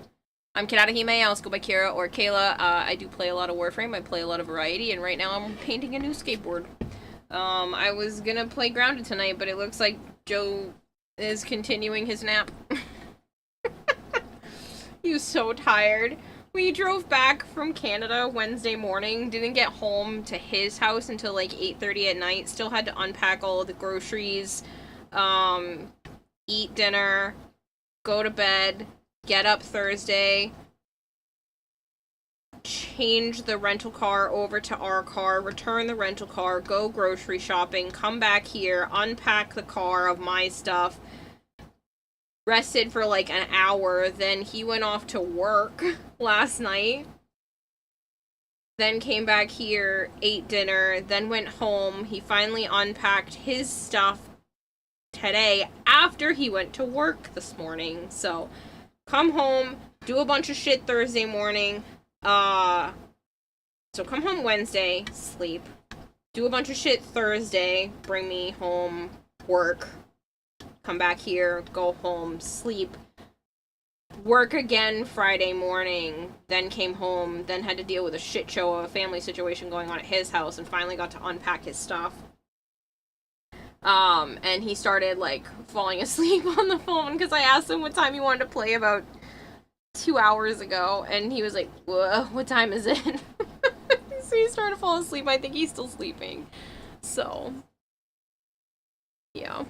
I'm Kirarahime. I also go by Kira or Kayla. I do play a lot of Warframe. I play a lot of variety, and right now I'm painting a new skateboard. I was gonna play Grounded tonight, but it looks like Joe is continuing his nap. He was so tired. We drove back from Canada Wednesday morning, didn't get home to his house until like 8:30 at night, still had to unpack all of the groceries, eat dinner, go to bed, get up Thursday, change the rental car over to our car, return the rental car, go grocery shopping, come back here, unpack the car of my stuff, rested for like an hour, then he went off to work last night, then came back here, ate dinner, then went home. He finally unpacked his stuff today after he went to work this morning. So come home, do a bunch of shit Thursday morning, so come home Wednesday, sleep, do a bunch of shit Thursday, bring me home, work, come back here, go home, sleep, work again Friday morning, then came home, then had to deal with a shit show of a family situation going on at his house, and finally got to unpack his stuff. And he started, like, falling asleep on the phone, because I asked him what time he wanted to play about 2 hours ago, and he was like, whoa, what time is it? So he started to fall asleep. I think he's still sleeping. So, yeah.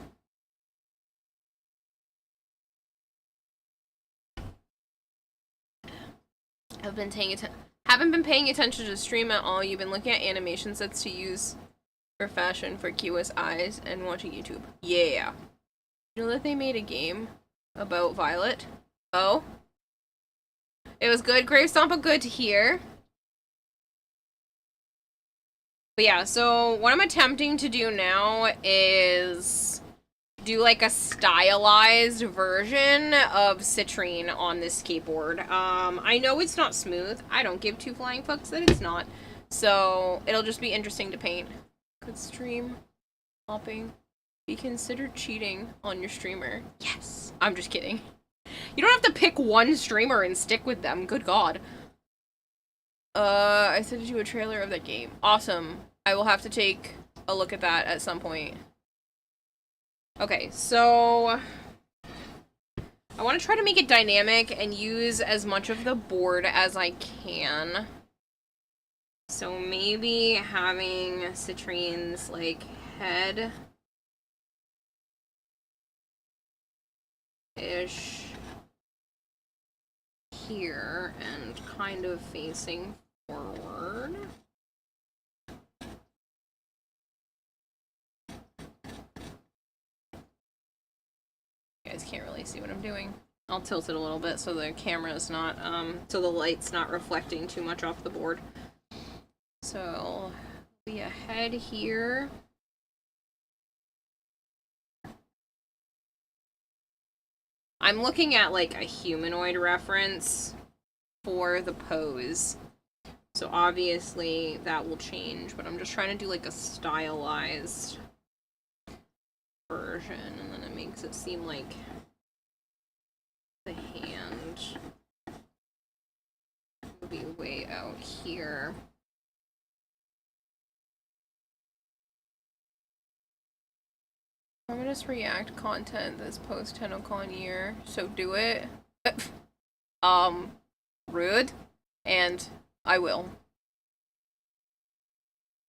Haven't been paying attention to the stream at all. You've been looking at animation sets to use for fashion for Kiwa's eyes and watching YouTube. Yeah. You know that they made a game about Violet? Oh? It was good. Grave Stompa, good to hear. But yeah, so what I'm attempting to do now is do like a stylized version of Citrine on this skateboard. I know it's not smooth. I don't give two flying fucks that it's not. So it'll just be interesting to paint. Could stream hopping be considered cheating on your streamer? Yes. I'm just kidding. You don't have to pick one streamer and stick with them. Good God. I sent you a trailer of that game. Awesome. I will have to take a look at that at some point. Okay, so I want to try to make it dynamic and use as much of the board as I can. So maybe having Citrine's, like, head ish here and kind of facing forward. You guys can't really see what I'm doing. I'll tilt it a little bit so the camera's not, so the light's not reflecting too much off the board. So, be a head here. I'm looking at, like, a humanoid reference for the pose. So obviously that will change, but I'm just trying to do, like, a stylized version, and then it makes it seem like the hand will be way out here. I'm gonna just react content this post Tennocon year, so do it. Rude, and I will.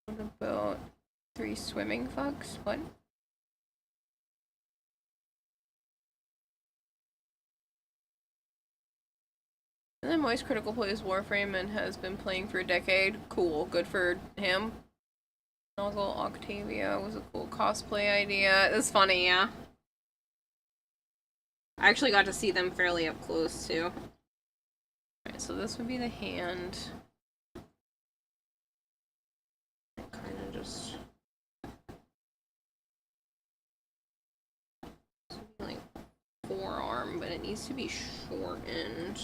What about 3 swimming fucks? What? And then Moist Critical plays Warframe and has been playing for a decade. Cool, good for him. Nozzle Octavia was a cool cosplay idea. It was funny, yeah. I actually got to see them fairly up close, too. Alright, so this would be the hand. Kind of just... This would be like forearm, but it needs to be shortened.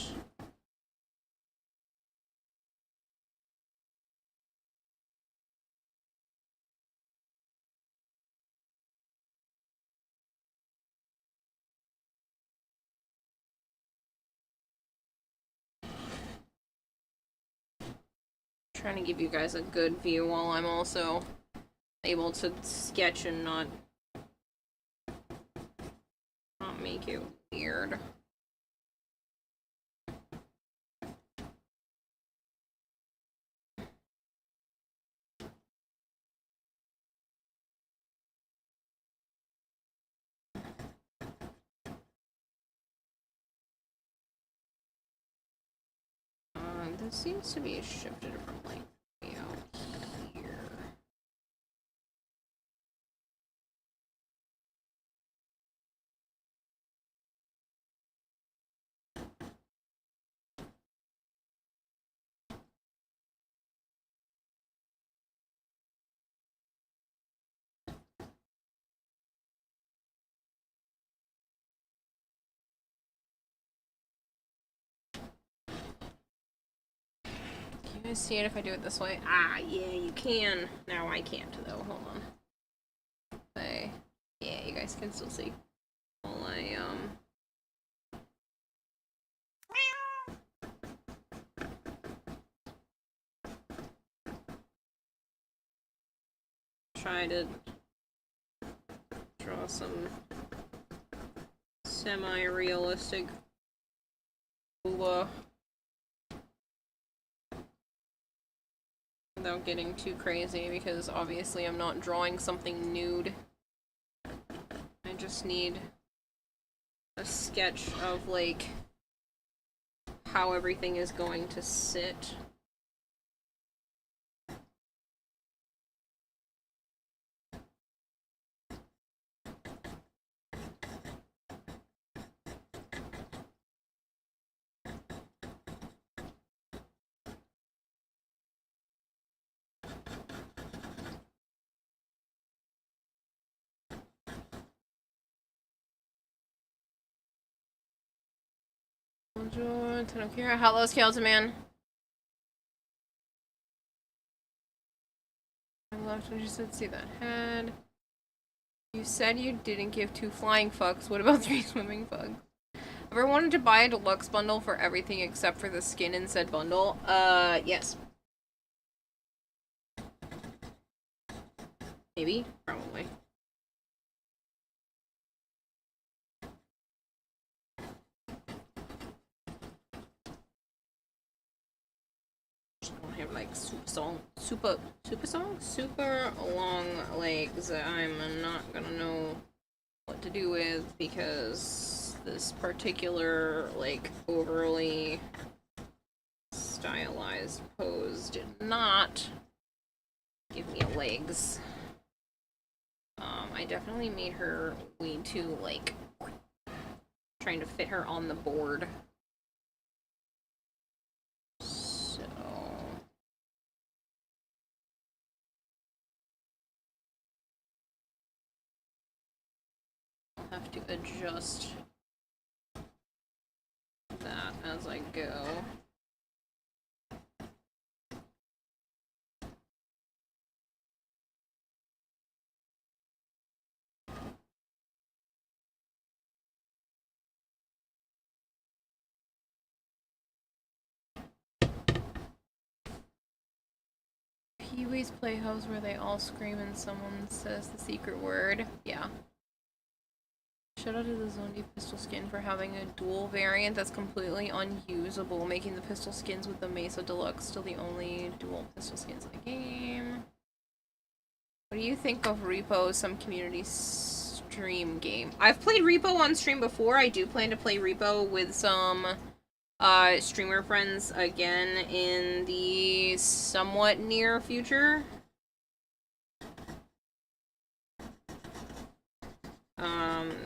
Trying to give you guys a good view while I'm also able to sketch and not make it weird. This seems to be shifted from, like, way out here. Can you guys see it if I do it this way? Ah, yeah, you can. Now I can't, though. Hold on. Yeah, you guys can still see. While I, try to draw some semi-realistic without getting too crazy, because obviously I'm not drawing something nude. I just need a sketch of, like, how everything is going to sit. Tennocon. Hello, Skeleton Man. I left when you said see that head. You said you didn't give 2 flying fucks. What about 3 swimming fucks? Ever wanted to buy a deluxe bundle for everything except for the skin in said bundle? Yes. Maybe? Probably. I have like super long legs that I'm not gonna know what to do with because this particular like overly stylized pose did not give me legs. I definitely made her way too like trying to fit her on the board. Have to adjust that as I go. Pee-wee's Playhouse where they all scream and someone says the secret word. Yeah. Shout out to the Zondi pistol skin for having a dual variant that's completely unusable, making the pistol skins with the Mesa Deluxe still the only dual pistol skins in the game. What do you think of Repo, some community stream game? I've played Repo on stream before. I do plan to play Repo with some streamer friends again in the somewhat near future.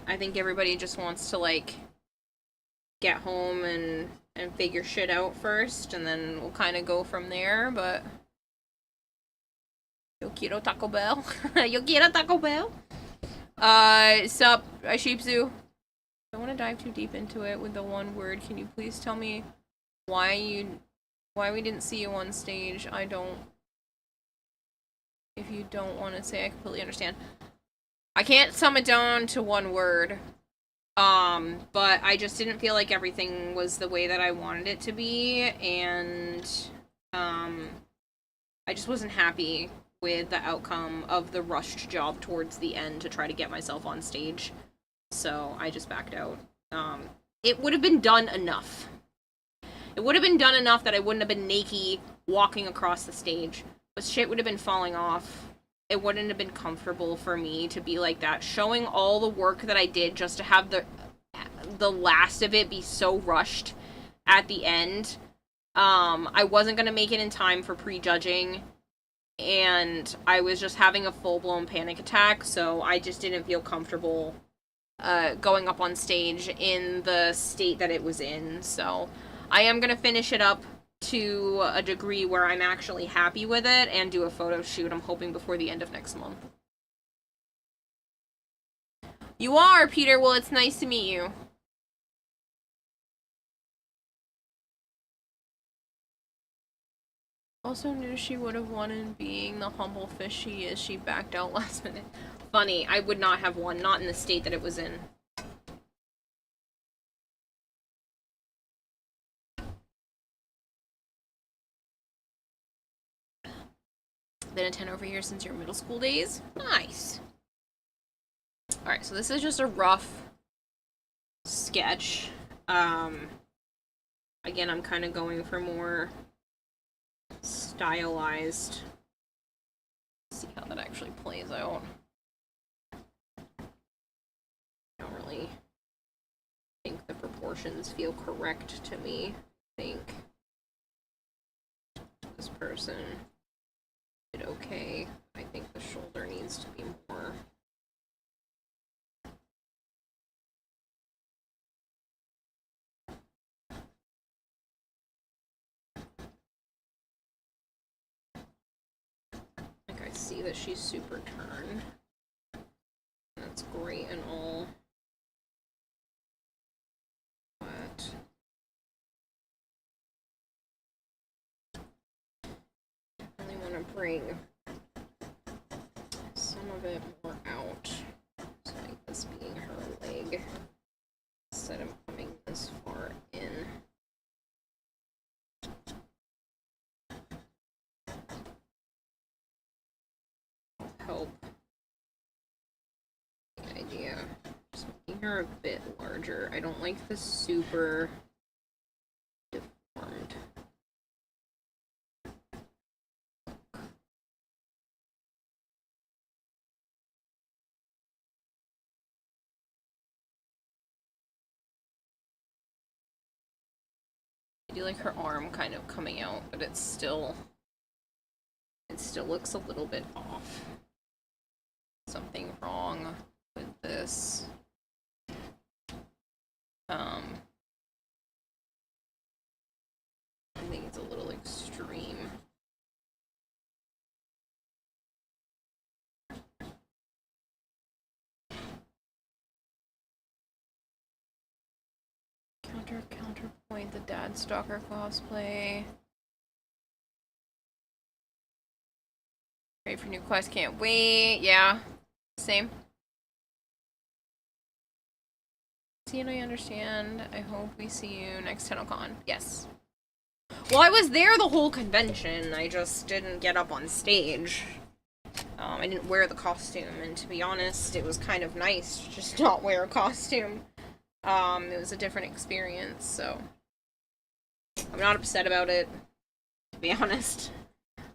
I think everybody just wants to, like, get home and figure shit out first, and then we'll kind of go from there, but... Yo quiero Taco Bell. Yo quiero Taco Bell. Sup, Sheepzoo. I don't want to dive too deep into it with the one word. Can you please tell me why we didn't see you on stage? I don't... If you don't want to say, I completely understand. I can't sum it down to one word, but I just didn't feel like everything was the way that I wanted it to be, and, I just wasn't happy with the outcome of the rushed job towards the end to try to get myself on stage, so I just backed out. It would have been done enough. It would have been done enough that I wouldn't have been naked walking across the stage, but shit would have been falling off. It wouldn't have been comfortable for me to be like that, showing all the work that I did just to have the last of it be so rushed at the end. I wasn't gonna make it in time for prejudging, and I was just having a full-blown panic attack, so I just didn't feel comfortable going up on stage in the state that it was in, so I am gonna finish it up to a degree where I'm actually happy with it and do a photo shoot. I'm hoping before the end of next month. You are, Peter. Well, it's nice to meet you. Also knew she would have won, and being the humble fish she is, she backed out last minute. Funny, I would not have won, not in the state that it was in. Been a 10 over here since your middle school days? Nice. Alright, so this is just a rough sketch. Again, I'm kind of going for more stylized. Let's see how that actually plays out. I don't really think the proportions feel correct to me. I person did okay. I think the shoulder needs to be more. Like, I see that she's super turned. That's great and all. But I really want to bring some of it more out. So like this being her leg instead of coming this far in. Help the idea. Just making her a bit larger. I don't like the super deformed. I do like her arm kind of coming out, but it still looks a little bit off. Something wrong with this. I think it's a little extreme. Counterpoint the Dad Stalker cosplay. Ready for new quest, can't wait. Yeah, same. See, and I understand. I hope we see you next Tennocon. Yes. Well, I was there the whole convention. I just didn't get up on stage. I didn't wear the costume, and to be honest, it was kind of nice to just not wear a costume. It was a different experience, so I'm not upset about it, to be honest.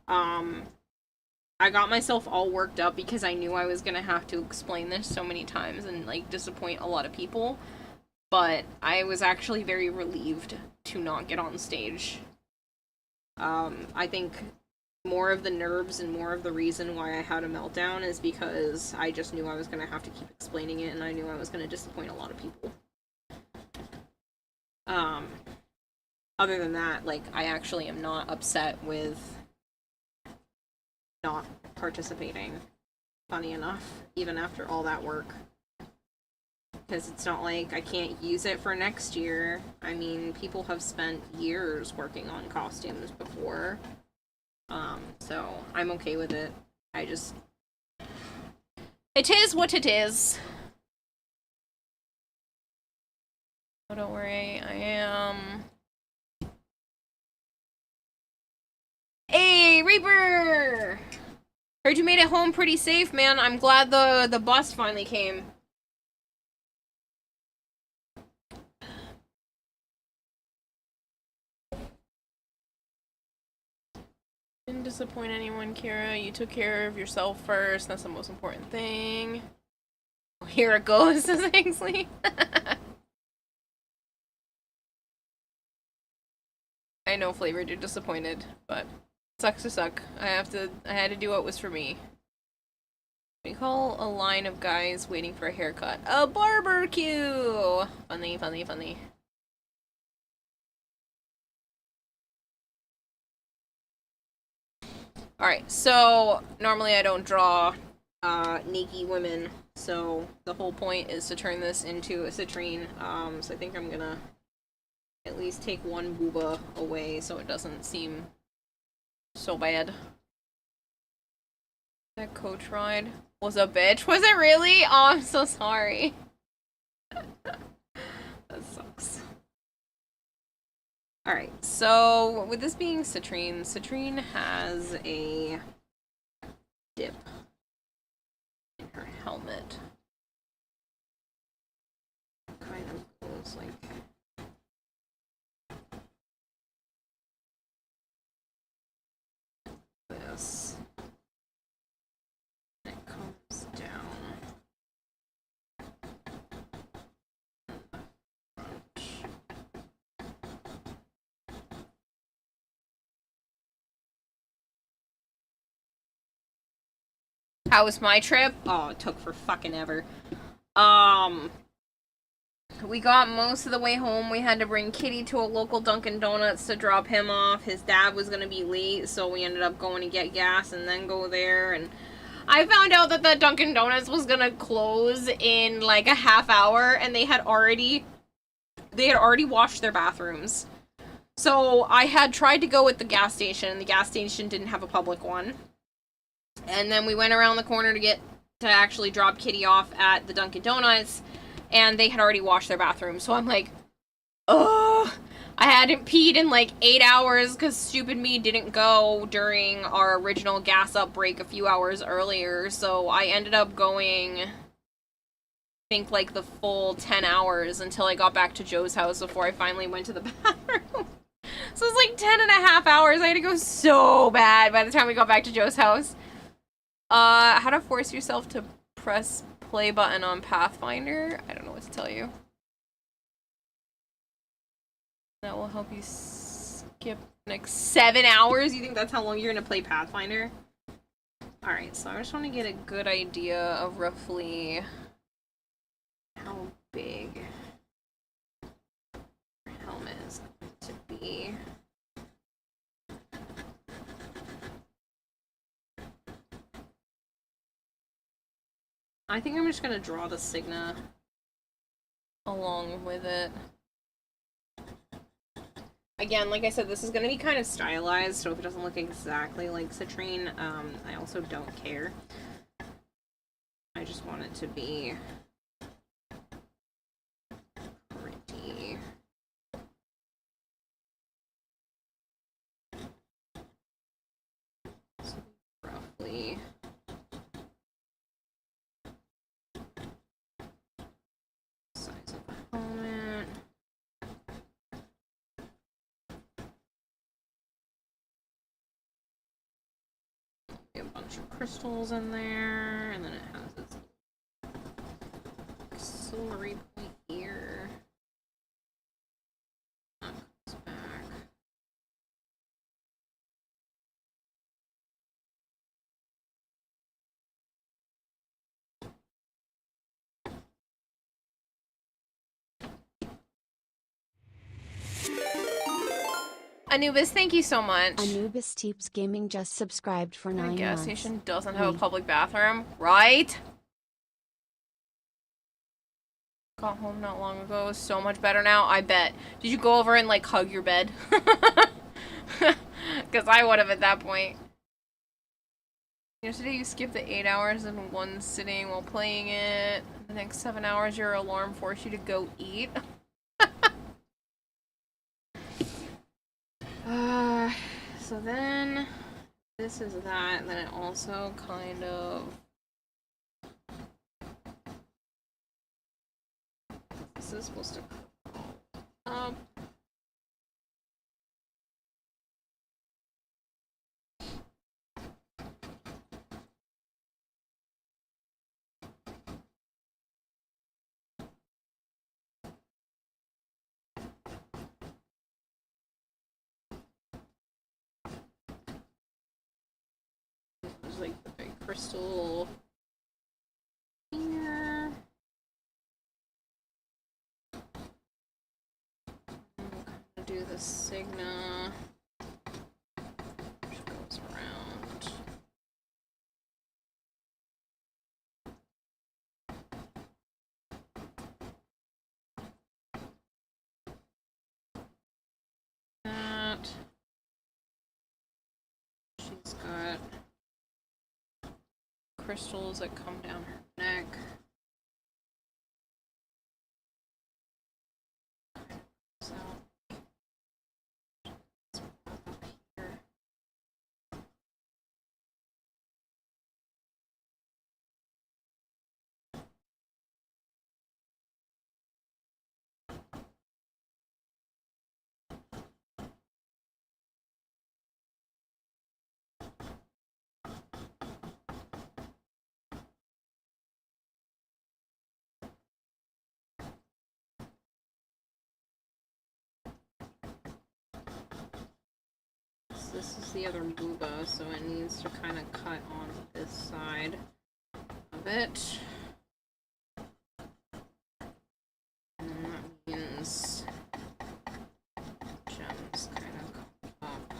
I got myself all worked up because I knew I was gonna have to explain this so many times and, like, disappoint a lot of people. But I was actually very relieved to not get on stage. I think more of the nerves and more of the reason why I had a meltdown is because I just knew I was gonna have to keep explaining it, and I knew I was gonna disappoint a lot of people. Other than that, like, I actually am not upset with not participating, funny enough, even after all that work. Because it's not like I can't use it for next year. I mean, people have spent years working on costumes before. So I'm okay with it. It is what it is. Oh, don't worry, I am... Hey, Reaper! Heard you made it home pretty safe, man. I'm glad the bus finally came. Didn't disappoint anyone, Kira. You took care of yourself first. That's the most important thing. Oh, here it goes, says Ainsley. I know, Flavored, you're disappointed, but sucks to suck. I had to do what was for me. We call a line of guys waiting for a haircut a barbecue. Funny, funny, funny. Alright, so normally I don't draw naked women, so the whole point is to turn this into a citrine. So I think I'm gonna at least take one booba away so it doesn't seem so bad. That coach ride was a bitch. Was it really? Oh, I'm so sorry. That sucks. Alright, so with this being citrine, citrine has a dip in her helmet. Kind of goes like this. It comes down. How was my trip? Oh, it took for fucking ever. We got most of the way home. We had to bring Kitty to a local Dunkin' Donuts to drop him off. His dad was gonna be late, so we ended up going to get gas and then go there. And I found out that the Dunkin' Donuts was gonna close in like a half hour, and they had already washed their bathrooms. So I had tried to go at the gas station, and the gas station didn't have a public one. And then we went around the corner to actually drop Kitty off at the Dunkin' Donuts, and they had already washed their bathroom. So I'm like, ugh. I hadn't peed in like 8 hours because stupid me didn't go during our original gas up break a few hours earlier. So I ended up going, I think, like the full 10 hours until I got back to Joe's house before I finally went to the bathroom. So it was like 10 and a half hours. I had to go so bad by the time we got back to Joe's house. How to force yourself to press play button on Pathfinder? I don't know what to tell you. That will help you skip the next 7 hours? You think that's how long you're gonna play Pathfinder? Alright, so I just want to get a good idea of roughly how big your helmet is going to be. I think I'm just gonna draw the Signa along with it. Again, like I said, this is gonna be kind of stylized, so if it doesn't look exactly like Citrine, I also don't care. I just want it to be pretty. So roughly. Size of the helmet. A bunch of crystals in there, and then it has its auxiliary point here. That comes back. Anubis, thank you so much. Anubis Teeps Gaming just subscribed for 9 The months. gas station doesn't have a public bathroom, right? Got home not long ago. So much better now, I bet. Did you go over and like hug your bed? Because I would have at that point. Yesterday you skipped the 8 hours in one sitting while playing it. The next 7 hours your alarm forced you to go eat. So then this is that, and then it also kind of this is supposed to up. There's like the big crystal here. I'm gonna do the Signa, which goes around. That. She's got crystals that come down her neck. So up here. This is the other booba, so it needs to kind of cut on this side. it. And that means gems kind of come up.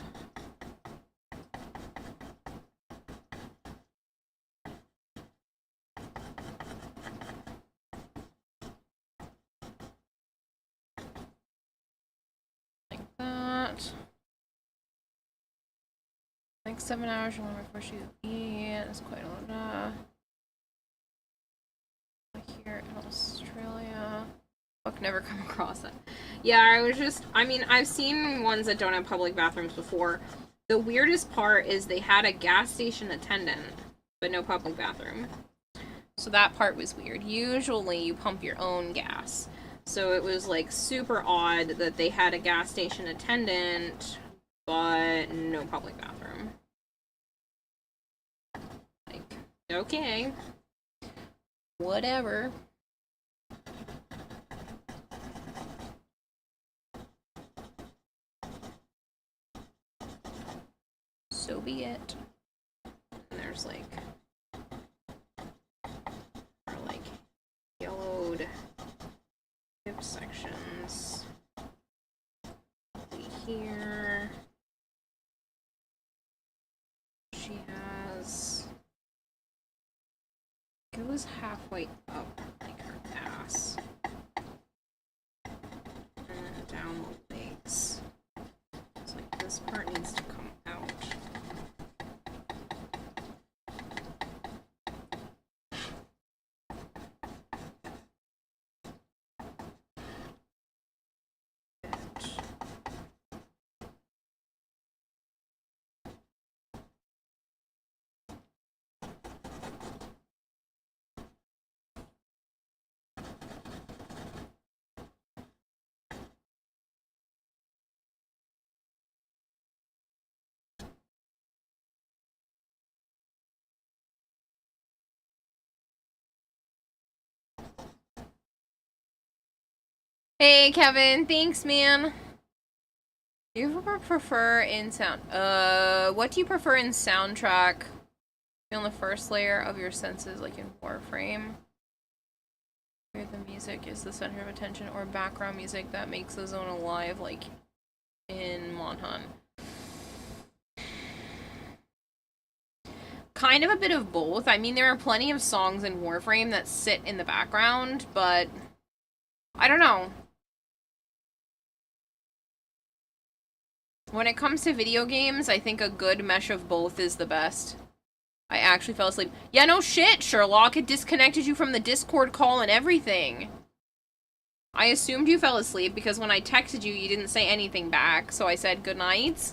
Like that. Like 7 hours from before she eat. It's quite a lot. Here in Australia. Fuck, never come across it. Yeah, I mean, I've seen ones that don't have public bathrooms before. The weirdest part is they had a gas station attendant, but no public bathroom. So that part was weird. Usually you pump your own gas. So it was like super odd that they had a gas station attendant, but no public bathroom. Like, okay. Whatever. So be it. And there's like yellowed hip sections here. She has goes halfway up like her ass and then down the legs. It's like this part needs to come out. Hey, Kevin. Thanks, man. Do you prefer in sound? What do you prefer in soundtrack? On the first layer of your senses, like in Warframe? Where the music is the center of attention, or background music that makes the zone alive, like in Monhan? Kind of a bit of both. I mean, there are plenty of songs in Warframe that sit in the background, but I don't know. When it comes to video games, I think a good mesh of both is the best. I actually fell asleep. Yeah, no shit, Sherlock. It disconnected you from the Discord call and everything. I assumed you fell asleep because when I texted you, you didn't say anything back, so I said good night.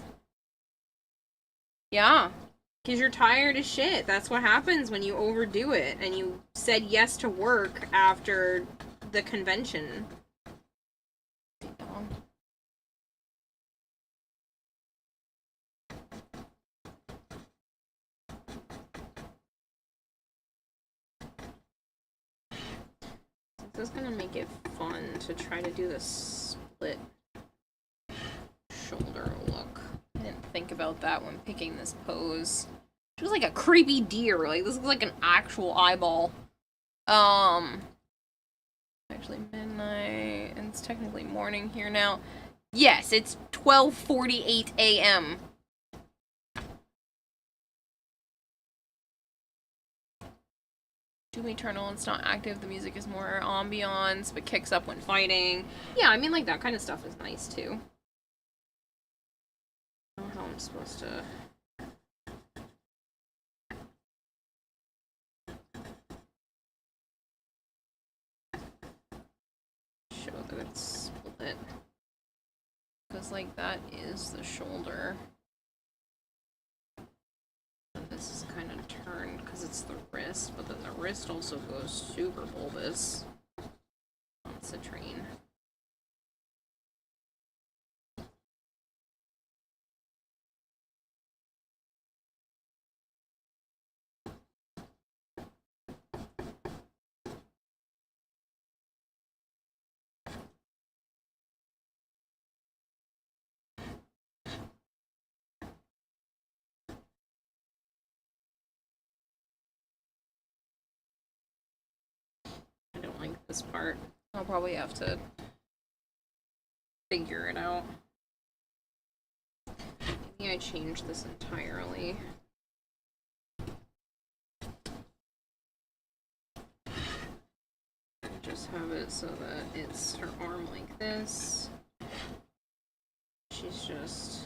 Yeah. Because you're tired as shit. That's what happens when you overdo it, and you said yes to work after the convention. This is gonna make it fun to try to do the split shoulder look. I didn't think about that when picking this pose. She was like a creepy deer. Like, this looks like an actual eyeball. Actually midnight, and it's technically morning here now. Yes, it's 12:48 a.m. Doom Eternal, it's not active, the music is more ambiance, but kicks up when fighting. Yeah, I mean, like, that kind of stuff is nice, too. I don't know how I'm supposed to... show that it's split. Because, like, that is the shoulder. This is kind of turned because it's the wrist, but then the wrist also goes super bulbous on Citrine. this part. I'll probably have to figure it out. Maybe I change this entirely. Just have it so that it's her arm like this. She's just...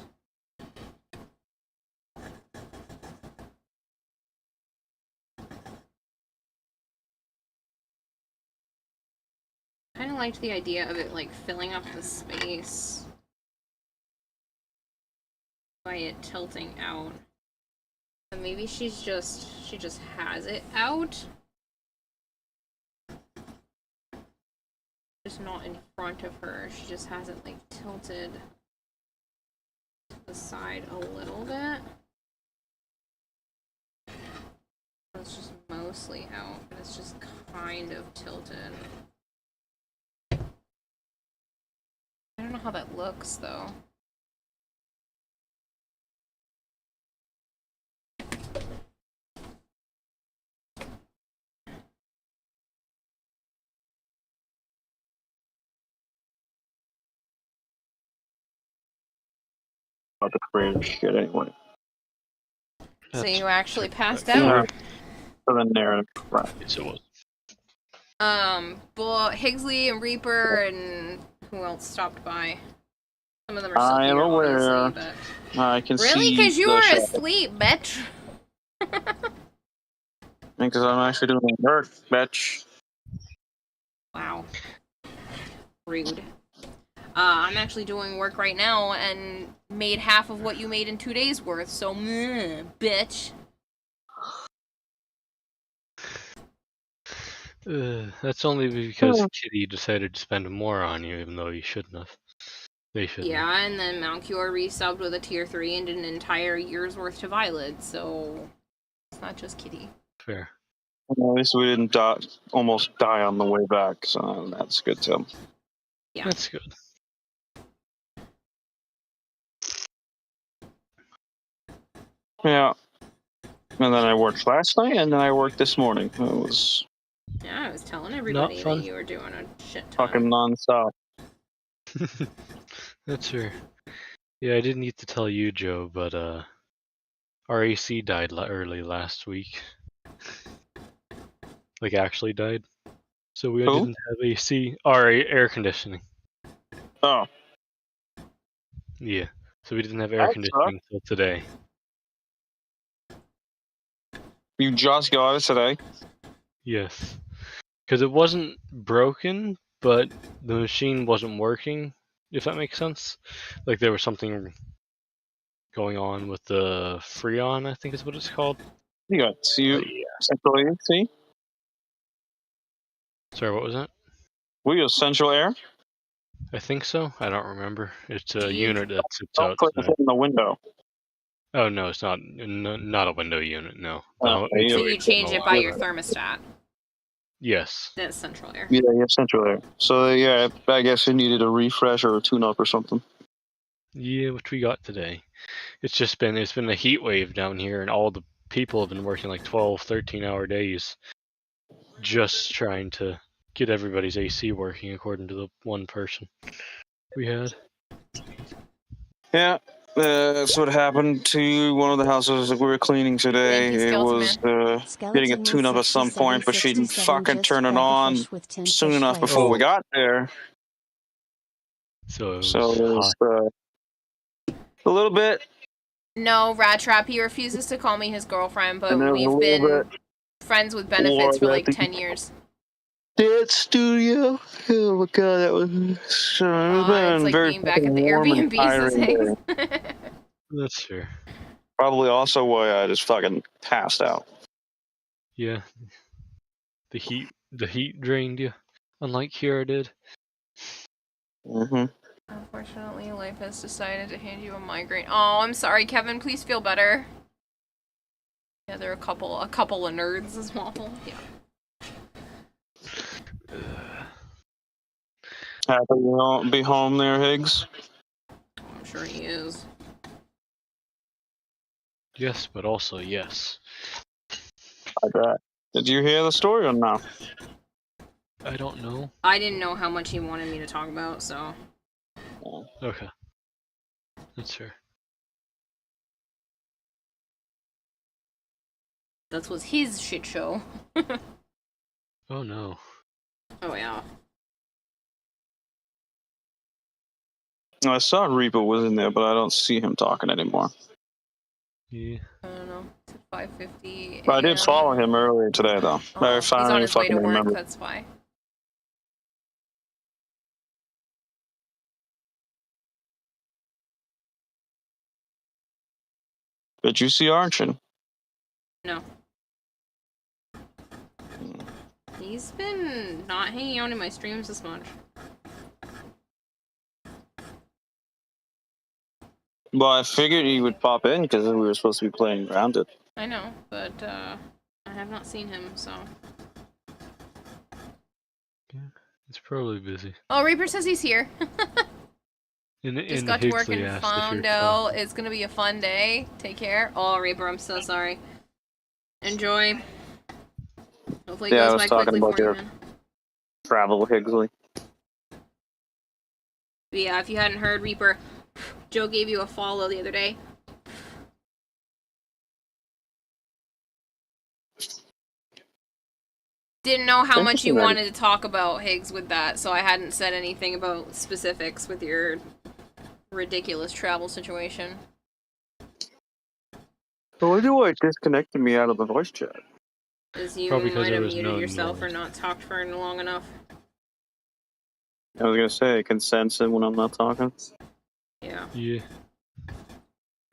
kind of liked the idea of it like filling up the space by it tilting out. And maybe she just has it out. Just not in front of her. She just has it like tilted to the side a little bit. It's just mostly out, but it's just kind of tilted. I don't know how that looks though. About the creative shit anyway. So you actually passed out? For the narrative, right? Yes, it was. But Higgsley and Reaper and who else stopped by? Some of them are still I am here, aware. obviously, but... I can see. Really? Because you the were shadow. asleep, bitch. Because I'm actually doing work, bitch. Wow. Rude. I'm actually doing work right now and made half of what you made in 2 days worth, so meh, bitch. That's only because Kitty decided to spend more on you, even though you shouldn't have. They shouldn't. Yeah, and then Malchior resubbed with a tier 3 and did an entire year's worth to Violet, so it's not just Kitty. Fair. Well, at least we didn't almost die on the way back, so that's good too. Yeah. That's good. Yeah. And then I worked last night, and then I worked this morning. It was Yeah, I was telling everybody Not fun. that you were doing a shit ton. fucking nonstop. That's fair. Yeah, I didn't need to tell you, Joe, but our AC died early last week. Like, actually died. So we didn't have AC. Our air conditioning. Oh. Yeah. So we didn't have air conditioning until today. You just got it today? Yes. Because it wasn't broken, but the machine wasn't working, if that makes sense. Like, there was something going on with the Freon, I think is what it's called. You got central AC? Sorry, what was that? We use central air? I think so. I don't remember. It's a unit that sits Don't put it outside. in the window. Oh no, it's not. Not a window unit. No. Okay, So you change it by your thermostat. Yes. That's central air. Yeah, you have central air. So yeah, I guess you needed a refresh or a tune-up or something. Yeah, which we got today. It's been a heat wave down here, and all the people have been working like 12, 13-hour days, just trying to get everybody's AC working according to the one person we had. Yeah, that's what happened to one of the houses that we were cleaning today. It was getting a tune-up at some point, but she didn't fucking turn it on soon enough before we got there. So it was a little bit. No, Rat Trap, he refuses to call me his girlfriend, but And then we've been friends with benefits for like 10 years. That studio. Oh my god, that was It's like very being back at the Airbnb, says Higgs. That's fair. Probably also why I just fucking passed out. Yeah. The heat drained you, unlike Kira did. Mm-hmm. Unfortunately, life has decided to hand you a migraine. Oh, I'm sorry, Kevin. Please feel better. Yeah, there are a couple of nerds as well. Yeah. Happy to be home there, Higgs. I'm sure he is. Yes, but also yes. I bet. Did you hear the story or no? I don't know. I didn't know how much he wanted me to talk about, so. Okay. That's fair. That was his shit show. Oh no. Oh yeah. I saw Reaper was in there, but I don't see him talking anymore. Yeah. I don't know. It's at 5:50. But I did follow him earlier today, though. I He's on finally his way to fucking work. remember. That's why. Did you see Archon? No. He's been not hanging out in my streams as much. Well, I figured he would pop in because we were supposed to be playing Grounded. I know, but I have not seen him, so. Yeah, it's probably busy. Oh, Reaper says he's here. Just got to work Higgsley and asked if found you're out it's gonna be a fun day. Take care. Oh, Reaper, I'm so sorry. Enjoy. Hopefully it Yeah, I goes was by talking quickly about for you, your man. travel, Higgsley. But yeah, if you hadn't heard, Reaper, Joe gave you a follow the other day. Didn't know how much you wanted to talk about, Higgs, with that, so I hadn't said anything about specifics with your ridiculous travel situation. So why do I disconnected me out of the voice chat? Because you Probably because might there have was muted no yourself or noise. not talked for long enough. I was gonna say, I can sense it when I'm not talking. Yeah. Yeah.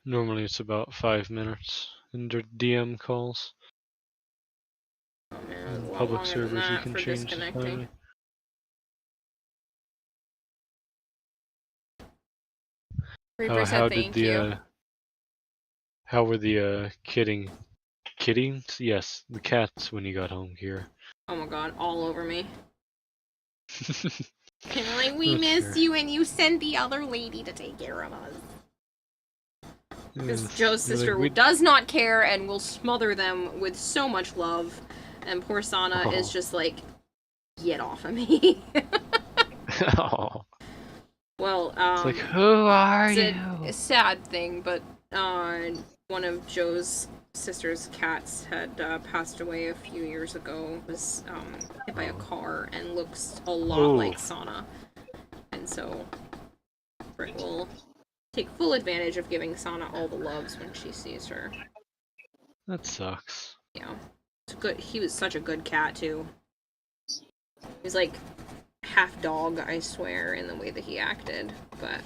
Normally it's about 5 minutes in the DM calls. Oh man, it was a In lot public longer than servers you that can for change the disconnecting. timing. Reaper said How did thank you. how were the kittings? Yes, the cats when you got home here. Oh my god, all over me. And like, we That's miss fair. you and you sent the other lady to take care of us. Because Yes. Joe's You're like, sister does not care and will smother them with so much love. And poor Sana is just like, get off of me. Oh. Well, It's like, who are it's you? a sad thing, but one of Joe's sister's cats had passed away a few years ago. Was hit by a car and looks a lot like Sana. And so Britt will take full advantage of giving Sana all the loves when she sees her. That sucks. Yeah. It's good. He was such a good cat too. He's like half dog, I swear, in the way that he acted. But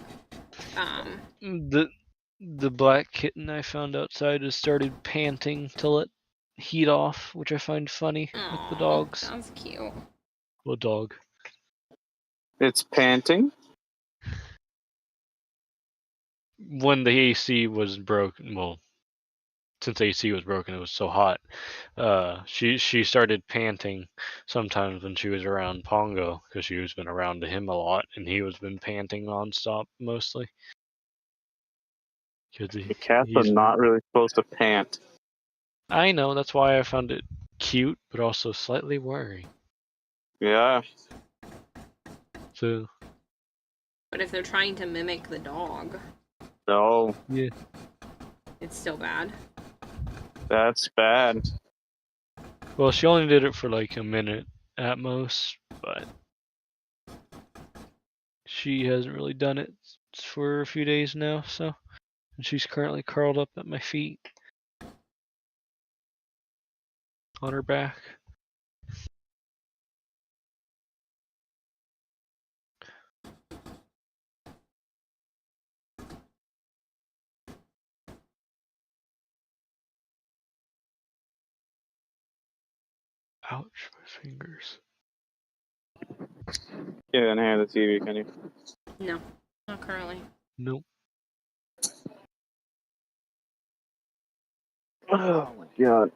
the black kitten I found outside has started panting to let heat off, which I find funny with the dogs. That's cute. Well, dog. It's panting. When the AC was broken, well, since the AC was broken, it was so hot. She started panting sometimes when she was around Pongo because she was been around him a lot, and he was been panting nonstop mostly. The cats are not really supposed to pant. I know, that's why I found it cute, but also slightly worrying. Yeah. So. But if they're trying to mimic the dog, No. Yeah. it's still bad. That's bad. Well, she only did it for like a minute at most, but she hasn't really done it for a few days now, so. And she's currently curled up at my feet. On her back. Ouch, my fingers. Yeah, and hand the TV, can you? No, not currently. Nope. Oh my god.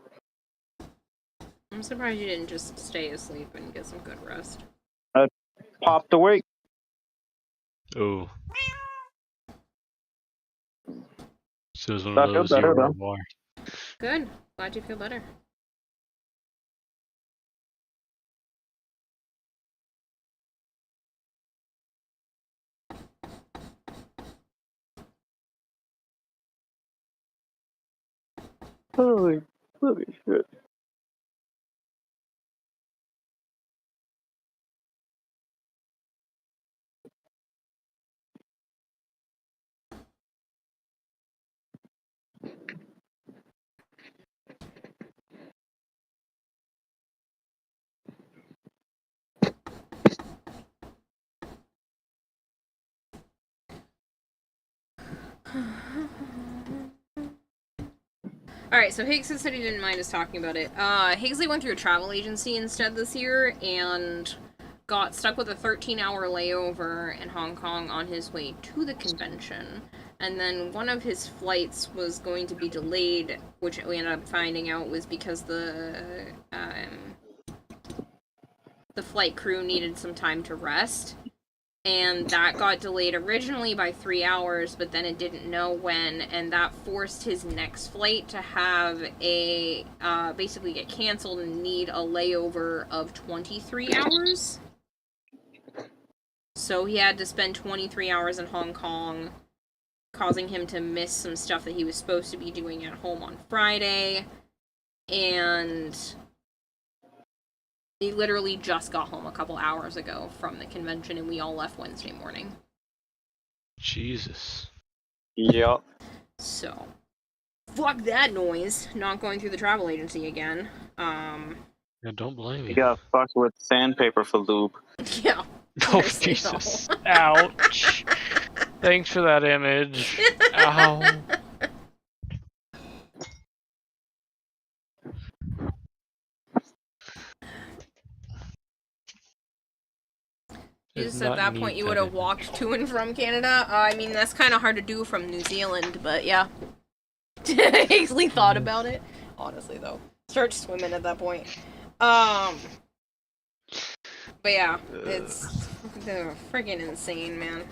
I'm surprised you didn't just stay asleep and get some good rest. I popped awake. Oh. So it was one I of feel those better, you were though. more. Good. Glad you feel better. Holy shit. Alright, so Higgs said he didn't mind us talking about it. Higsley went through a travel agency instead this year and got stuck with a 13-hour layover in Hong Kong on his way to the convention. And then one of his flights was going to be delayed, which we ended up finding out was because the flight crew needed some time to rest. And that got delayed originally by 3 hours, but then it didn't know when, and that forced his next flight to have a, basically get canceled and need a layover of 23 hours. So he had to spend 23 hours in Hong Kong, causing him to miss some stuff that he was supposed to be doing at home on Friday, and he literally just got home a couple hours ago from the convention, and we all left Wednesday morning. Jesus. Yep. So, fuck that noise. Not going through the travel agency again. Yeah, don't blame You me. got fucked with sandpaper for lube. Yeah. Oh, Jesus. Ouch. Thanks for that image. Ow. Just at that point, you would have walked to and from Canada. I mean, that's kind of hard to do from New Zealand, but yeah. Haisley thought about it. Honestly, though. Start swimming at that point. But yeah, it's they're friggin' insane, man.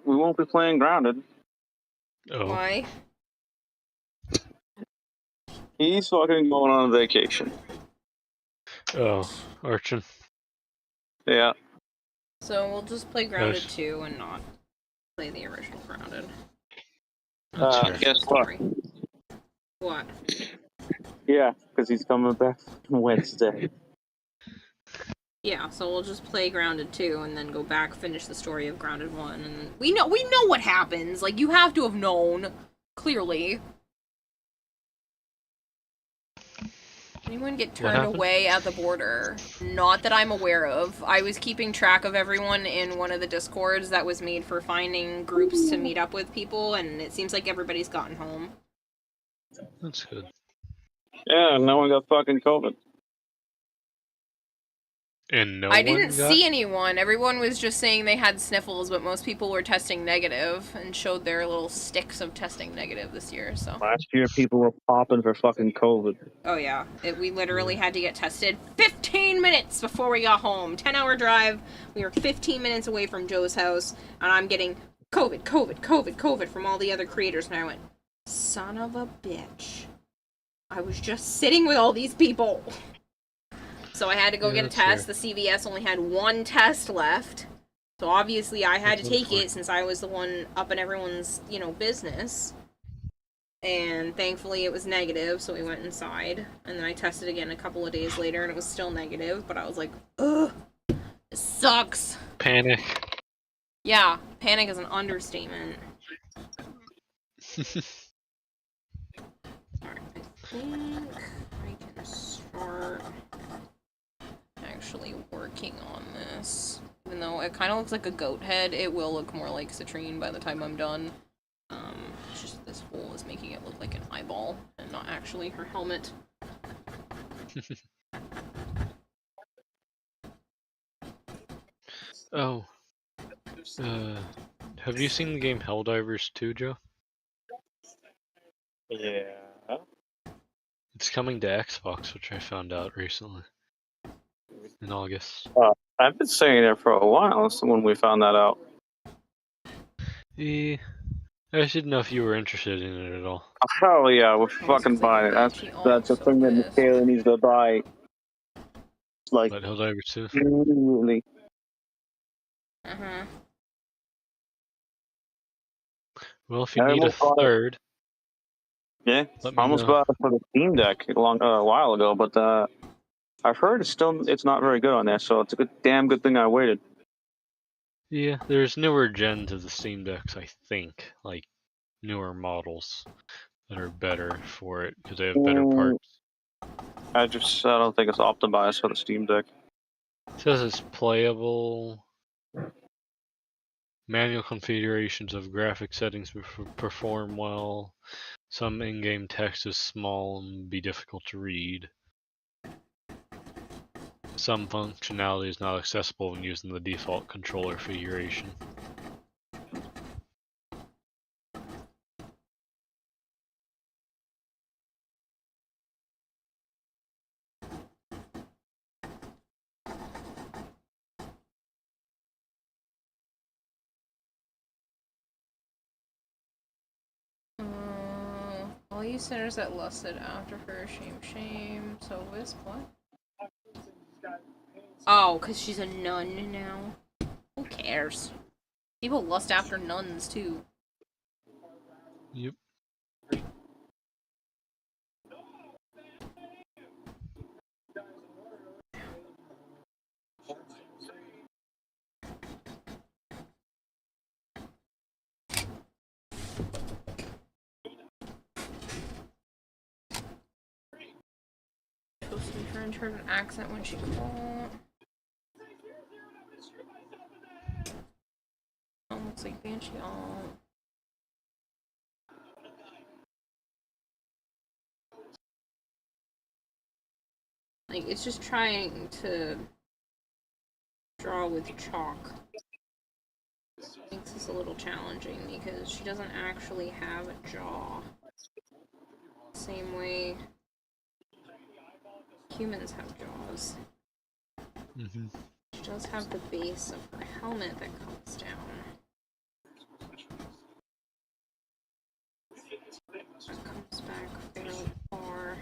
We won't be playing Grounded. Oh. Why? He's fucking going on vacation. Oh, Archon. Yeah. So we'll just play Grounded 2 and not play the original Grounded. Guess what? What? Yeah, because he's coming back Wednesday. Yeah, so we'll just play Grounded 2 and then go back, finish the story of Grounded 1, and then we know what happens. Like, you have to have known, clearly. Anyone get turned away at the border? Not that I'm aware of. I was keeping track of everyone in one of the Discords that was made for finding groups to meet up with people, and it seems like everybody's gotten home. That's good. Yeah, no one got fucking COVID. And I didn't see anyone. Everyone was just saying they had sniffles, but most people were testing negative and showed their little sticks of testing negative this year, so. Last year, people were popping for fucking COVID. Oh, yeah. We literally had to get tested 15 minutes before we got home. 10-hour drive. We were 15 minutes away from Joe's house, and I'm getting COVID from all the other creators, and I went, son of a bitch. I was just sitting with all these people. So I had to go get a test. The CVS only had one test left. So obviously I had to take it since I was the one up in everyone's, business. And thankfully it was negative, so we went inside. And then I tested again a couple of days later and it was still negative, but I was like, ugh, this sucks. Panic. Yeah, panic is an understatement. Alright, I think I can start actually working on this. Even though it kind of looks like a goat head, it will look more like Citrine by the time I'm done. It's just this hole is making it look like an eyeball and not actually her helmet. Oh. Have you seen the game Helldivers 2, Joe? Yeah. It's coming to Xbox, which I found out recently. In August. I've been saying it for a while. So when we found that out. Yeah. I just didn't know if you were interested in it at all. Hell yeah, we're fucking buying it. That's the thing that Michaela needs to buy. Like, But Helldivers 2. immediately. Well, if you need a third, yeah, let I me almost know. bought it for the Steam Deck a while ago, but I've heard it's not very good on there. So it's a damn good thing I waited. Yeah, there's newer gens of the Steam Decks, I think, like newer models that are better for it because they have better parts. I don't think it's optimized for the Steam Deck. It says it's playable. Manual configurations of graphic settings perform well. Some in-game text is small and be difficult to read. Some functionality is not accessible when using the default controller configuration. All you sinners that lusted after her, shame, shame. So Wisp, what? Oh, because she's a nun now. Who cares? People lust after nuns, too. Yep. Supposed to be French, heard an accent when she called. Looks like Banshee. Oh. Like, it's just trying to draw with chalk. Makes this a little challenging because she doesn't actually have a jaw. Same way humans have jaws. Mm-hmm. She does have the base of her helmet that comes down. It comes back fairly far.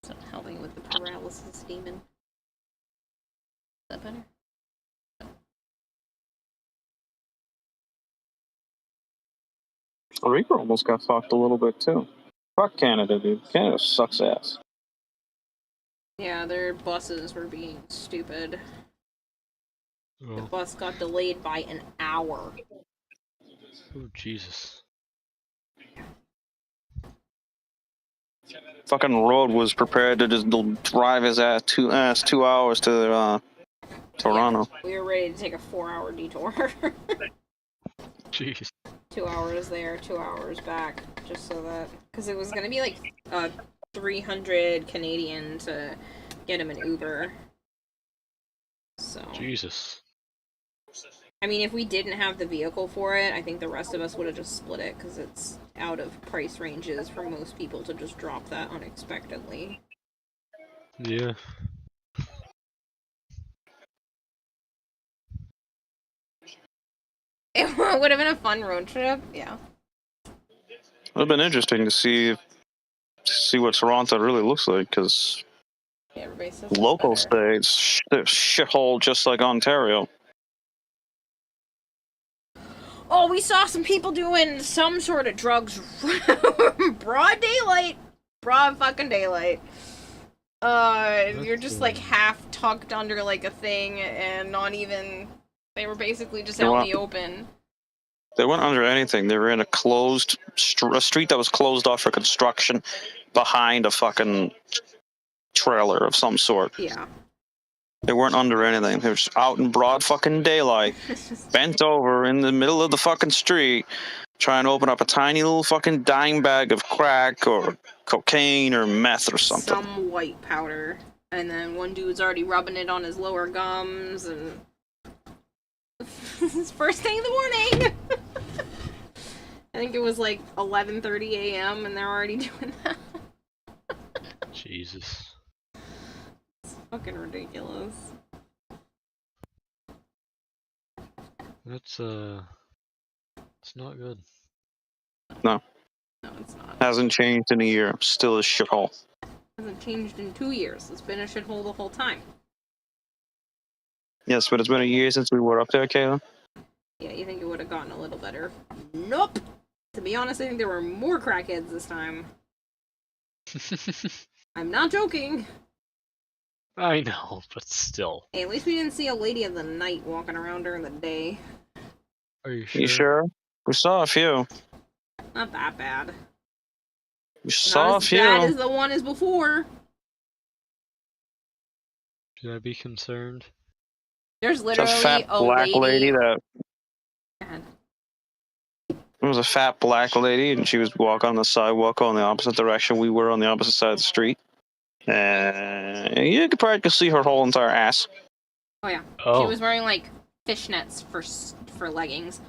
So helping with the paralysis demon. Is that better? Reaper almost got fucked a little bit too. Fuck Canada, dude. Canada sucks ass. Yeah, their buses were being stupid. Oh. The bus got delayed by an hour. Oh, Jesus. Fucking road was prepared to just drive his ass 2 hours to Toronto. Yeah, we were ready to take a 4-hour detour. Jeez. 2 hours there, 2 hours back, just so that... Because it was going to be like 300 Canadian to get him an Uber. So... Jesus. I mean, if we didn't have the vehicle for it, I think the rest of us would have just split it, because it's out of price ranges for most people to just drop that unexpectedly. Yeah. It would have been a fun road trip, yeah. It would have been interesting to see what Toronto really looks like, because Yeah, local states, shithole just like Ontario. Oh, we saw some people doing some sort of drugs. Broad daylight. Broad fucking daylight. You're just like half tucked under like a thing and not even... They were basically just out in the open. They weren't under anything. They were in a closed a street that was closed off for construction behind a fucking trailer of some sort. Yeah. They weren't under anything. They were just out in broad fucking daylight, bent over in the middle of the fucking street, trying to open up a tiny little fucking dime bag of crack or cocaine or meth or something. Some white powder. And then one dude's already rubbing it on his lower gums, and it's first thing in the morning. I think it was like 11:30 a.m. and they're already doing that. Jesus. It's fucking ridiculous. That's it's not good. No. No, it's not. Hasn't changed in a year. Still a shithole. Hasn't changed in 2 years. It's been a shithole the whole time. Yes, but it's been a year since we were up there, Kayla. Yeah, you think it would have gotten a little better? Nope. To be honest, I think there were more crackheads this time. I'm not joking. I know, but still. Hey, at least we didn't see a lady of the night walking around during the day. Are you sure? You sure? We saw a few. Not that bad. We saw Not a as few. bad as the one as before. Should I be concerned? There's It's literally a fat black lady that. It was a fat black lady, and she was walking on the sidewalk on the opposite direction. We were on the opposite side of the street. And you could probably see her whole entire ass. Oh yeah. Oh. She was wearing like fishnets for leggings.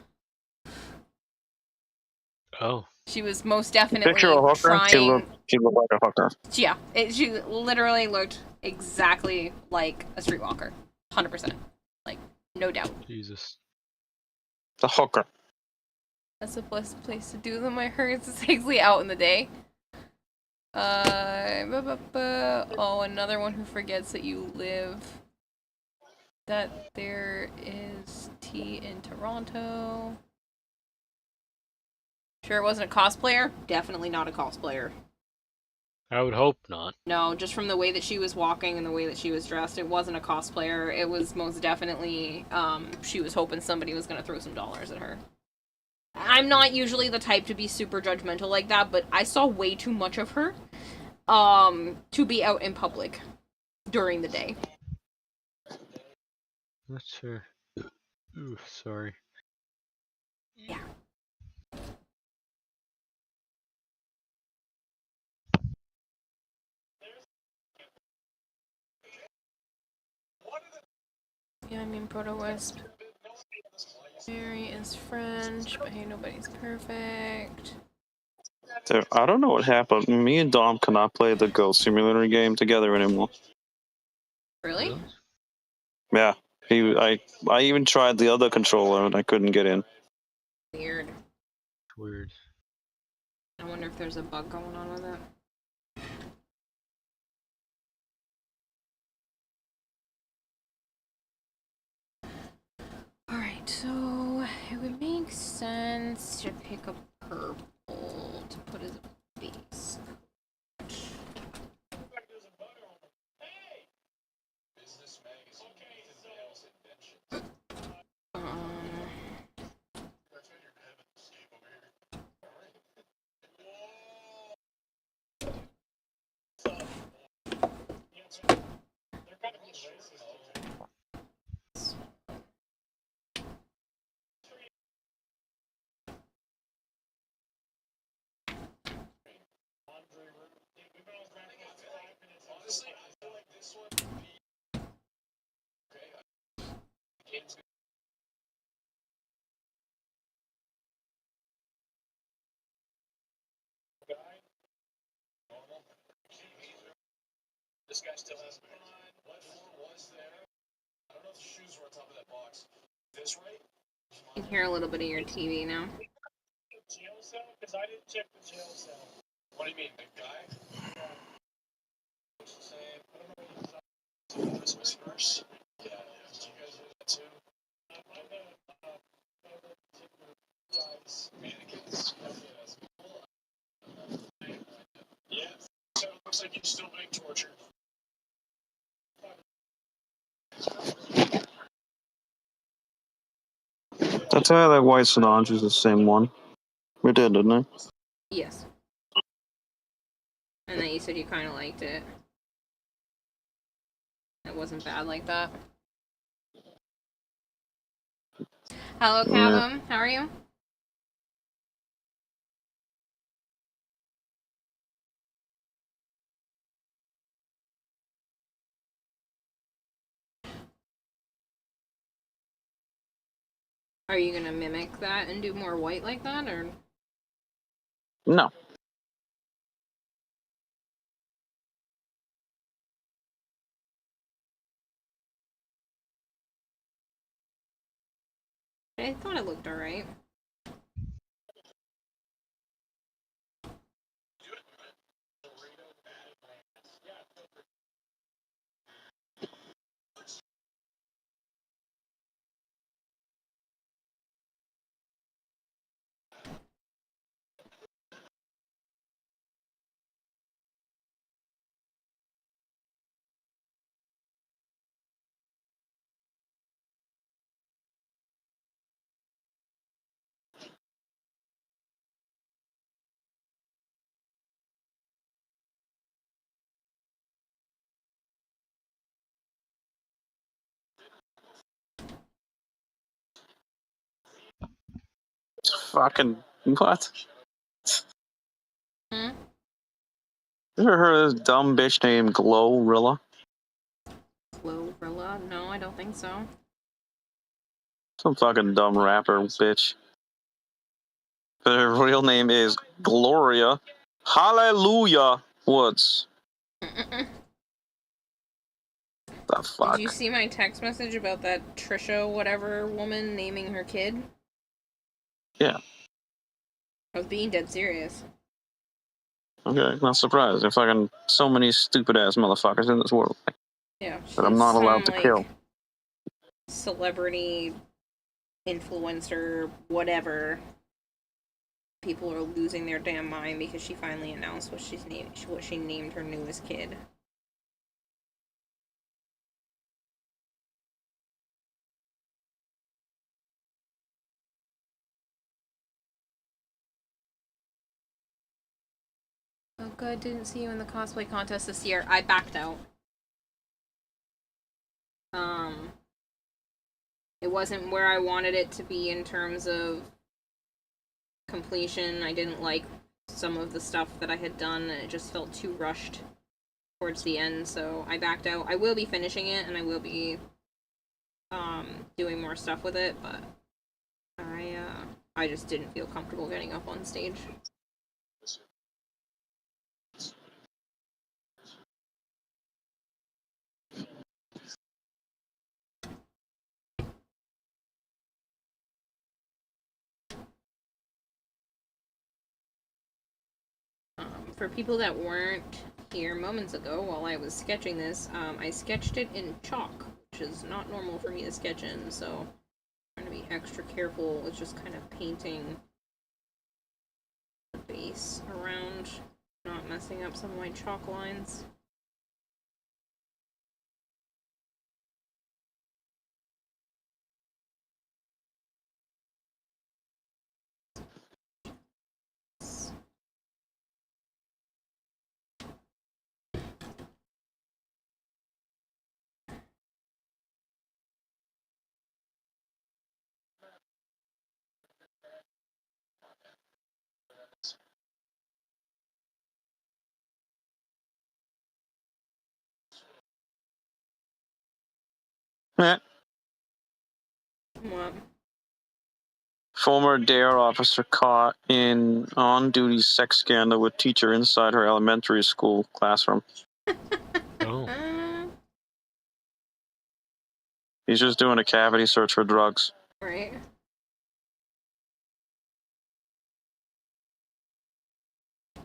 Oh. She was most definitely Picture a hooker. trying. She looked like a hooker. Yeah, she literally looked exactly like a streetwalker. 100%. Like, no doubt. Jesus. The hooker. That's the best place to do them, I heard. It's actually out in the day. Oh, another one who forgets that you live. That there is tea in Toronto. Sure it wasn't a cosplayer? Definitely not a cosplayer. I would hope not. No, just from the way that she was walking and the way that she was dressed, it wasn't a cosplayer. It was most definitely, she was hoping somebody was going to throw some dollars at her. I'm not usually the type to be super judgmental like that, but I saw way too much of her, to be out in public during the day. Not sure. Ooh, sorry. Yeah. Yeah, I mean, Proto-Wisp. Mary is French, but hey, nobody's perfect. Dude, I don't know what happened. Me and Dom cannot play the Ghost Simulator game together anymore. Really? Yeah. I even tried the other controller and I couldn't get in. Weird. Weird. I wonder if there's a bug going on with it. Alright, so it would make sense to pick up purple to put as a base. This guy still has been on. What floor was there? I don't know if the shoes were on top of that box. This right? You can hear a little bit of your TV now. Jail cell? Because I didn't check the jail cell. What do you mean, big guy? What's the same? I don't know what Christmas first. Yeah. Did you guys do that too? Mannequins. Yeah. So it looks like you're still being tortured. That's how that white Solange is the same one. We did, didn't I? Yes. And then you said you kind of liked it. It wasn't bad like that. Hello, Yeah. Cavum. How are you? Are you gonna mimic that and do more white like that, or? No. I thought it looked alright. Fucking what? Hmm? You ever heard of this dumb bitch named Glorilla? Glorilla? No, I don't think so. Some fucking dumb rapper bitch. But her real name is Gloria Hallelujah Woods. The Did fuck? you see my text message about that Trisha whatever woman naming her kid? Yeah. I was being dead serious. Okay, not surprised. There's fucking so many stupid ass motherfuckers in this world Yeah, that I'm she's not allowed some, to like, kill. celebrity, influencer, whatever. People are losing their damn mind because she finally announced what she named her newest kid. Oh good, didn't see you in the cosplay contest this year. I backed out. It wasn't where I wanted it to be in terms of completion. I didn't like some of the stuff that I had done, and it just felt too rushed towards the end, so I backed out. I will be finishing it, and I will be doing more stuff with it, but I just didn't feel comfortable getting up on stage. For people that weren't here moments ago while I was sketching this, I sketched it in chalk, which is not normal for me to sketch in, so I'm trying to be extra careful with just kind of painting the base around, not messing up some of my chalk lines. Yeah. What? Former DARE officer caught in on-duty sex scandal with teacher inside her elementary school classroom. Oh. He's just doing a cavity search for drugs. Right. I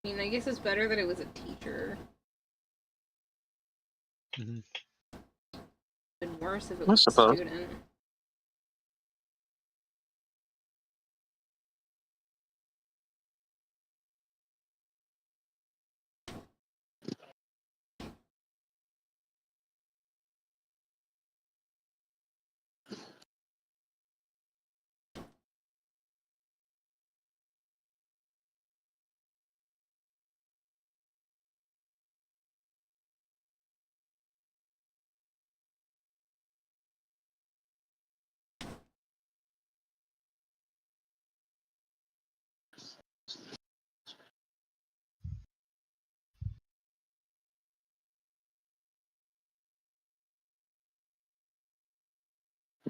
mean, I guess it's better that it was a teacher. Mm-hmm. Been worse if it I was a suppose. student.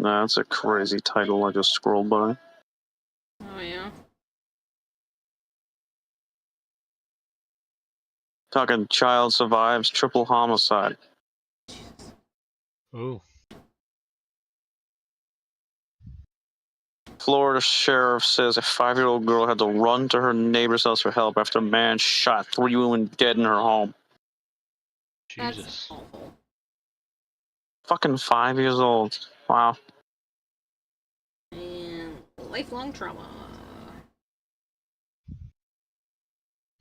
Nah, that's a crazy title I just scrolled by. Oh yeah. Talking child survives triple homicide. Oh. Florida sheriff says a 5-year-old girl had to run to her neighbor's house for help after a man shot 3 women dead in her home. Jesus. That's awful. Fucking 5 years old. Wow. And lifelong trauma.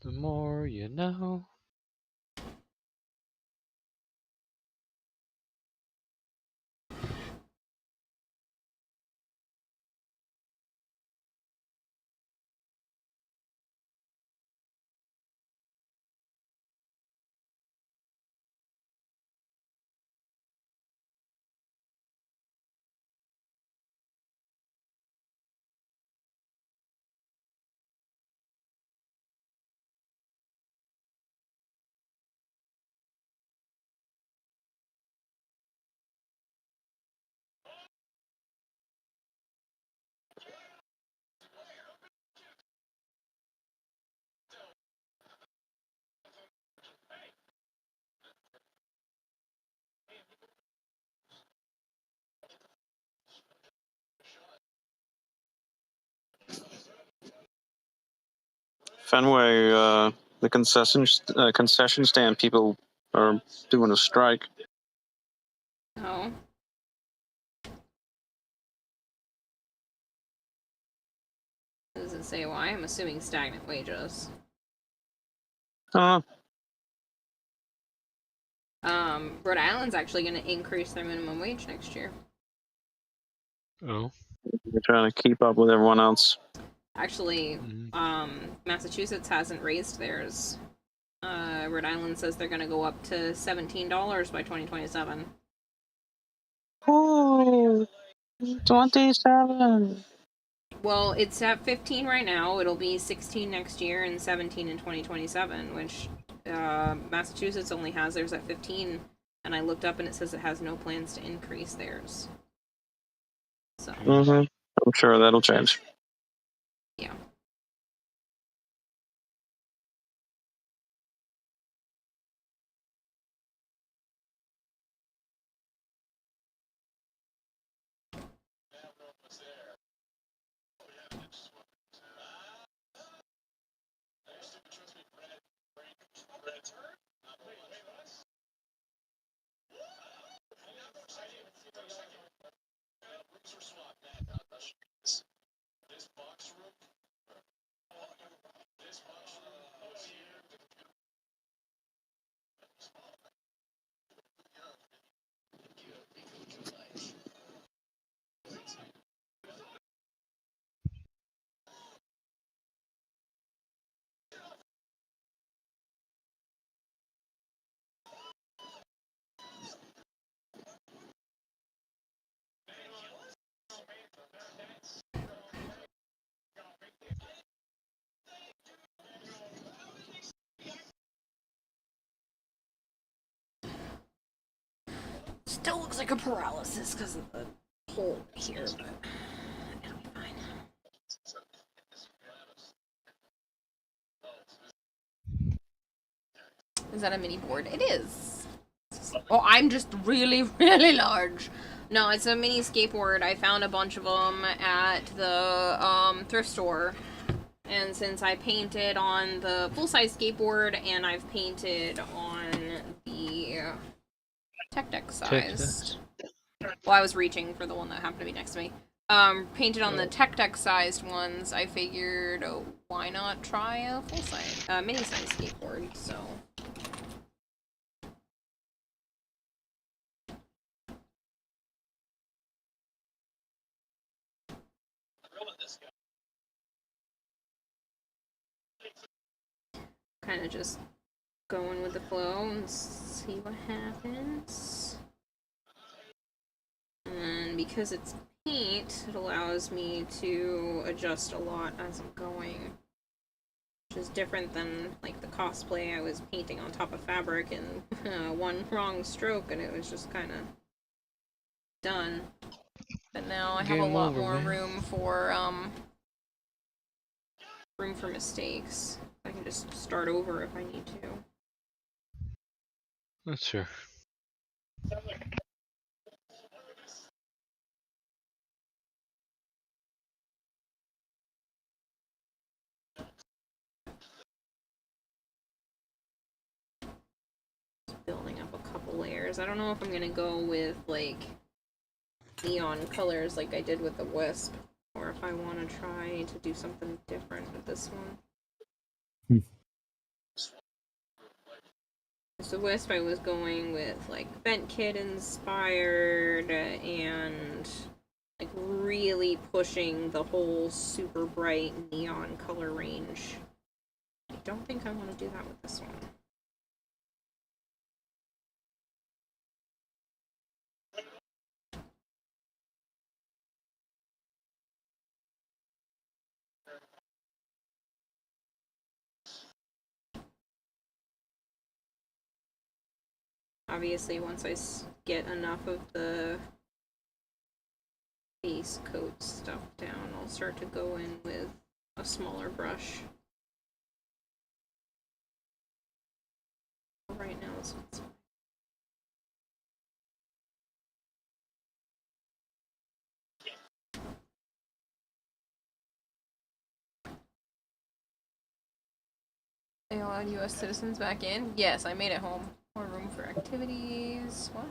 The more you know. Fenway, the concession stand people are doing a strike. Oh. Does it say why? I'm assuming stagnant wages. Rhode Island's actually going to increase their minimum wage next year. Oh. They're trying to keep up with everyone else. Actually, Massachusetts hasn't raised theirs. Rhode Island says they're going to go up to $17 by 2027. Oh, 27. Well, it's at 15 right now. It'll be 16 next year and 17 in 2027, which Massachusetts only has theirs at 15. And I looked up and it says it has no plans to increase theirs. So. I'm sure that'll change. Yeah. Still looks like a paralysis because of the hole here, but it'll be fine. Is that a mini board? It is. Oh, I'm just really, really large. No, it's a mini skateboard. I found a bunch of them at the thrift store. And since I painted on the full-size skateboard and I've painted on the tech deck sized. Well, I was reaching for the one that happened to be next to me. Painted on the tech deck sized ones, I figured, oh, why not try a full-size, mini-size skateboard, so. Kind of just going with the flow and see what happens. And because it's paint, it allows me to adjust a lot as I'm going. Which is different than, like, the cosplay. I was painting on top of fabric and one wrong stroke and it was just kind of done. But now I have a Game lot over, more man. room for mistakes. I can just start over if I need to. That's sure. Just building up a couple layers. I don't know if I'm gonna go with like neon colors like I did with the Wisp, or if I want to try to do something different with this one. The Wisp, I was going with like Vent Kit inspired and like really pushing the whole super bright neon color range. I don't think I want to do that with this one. Obviously, once I get enough of the base coat stuff down, I'll start to go in with a smaller brush. Right now, this one's fine. They allowed U.S. citizens back in? Yes, I made it home. More room for activities. What?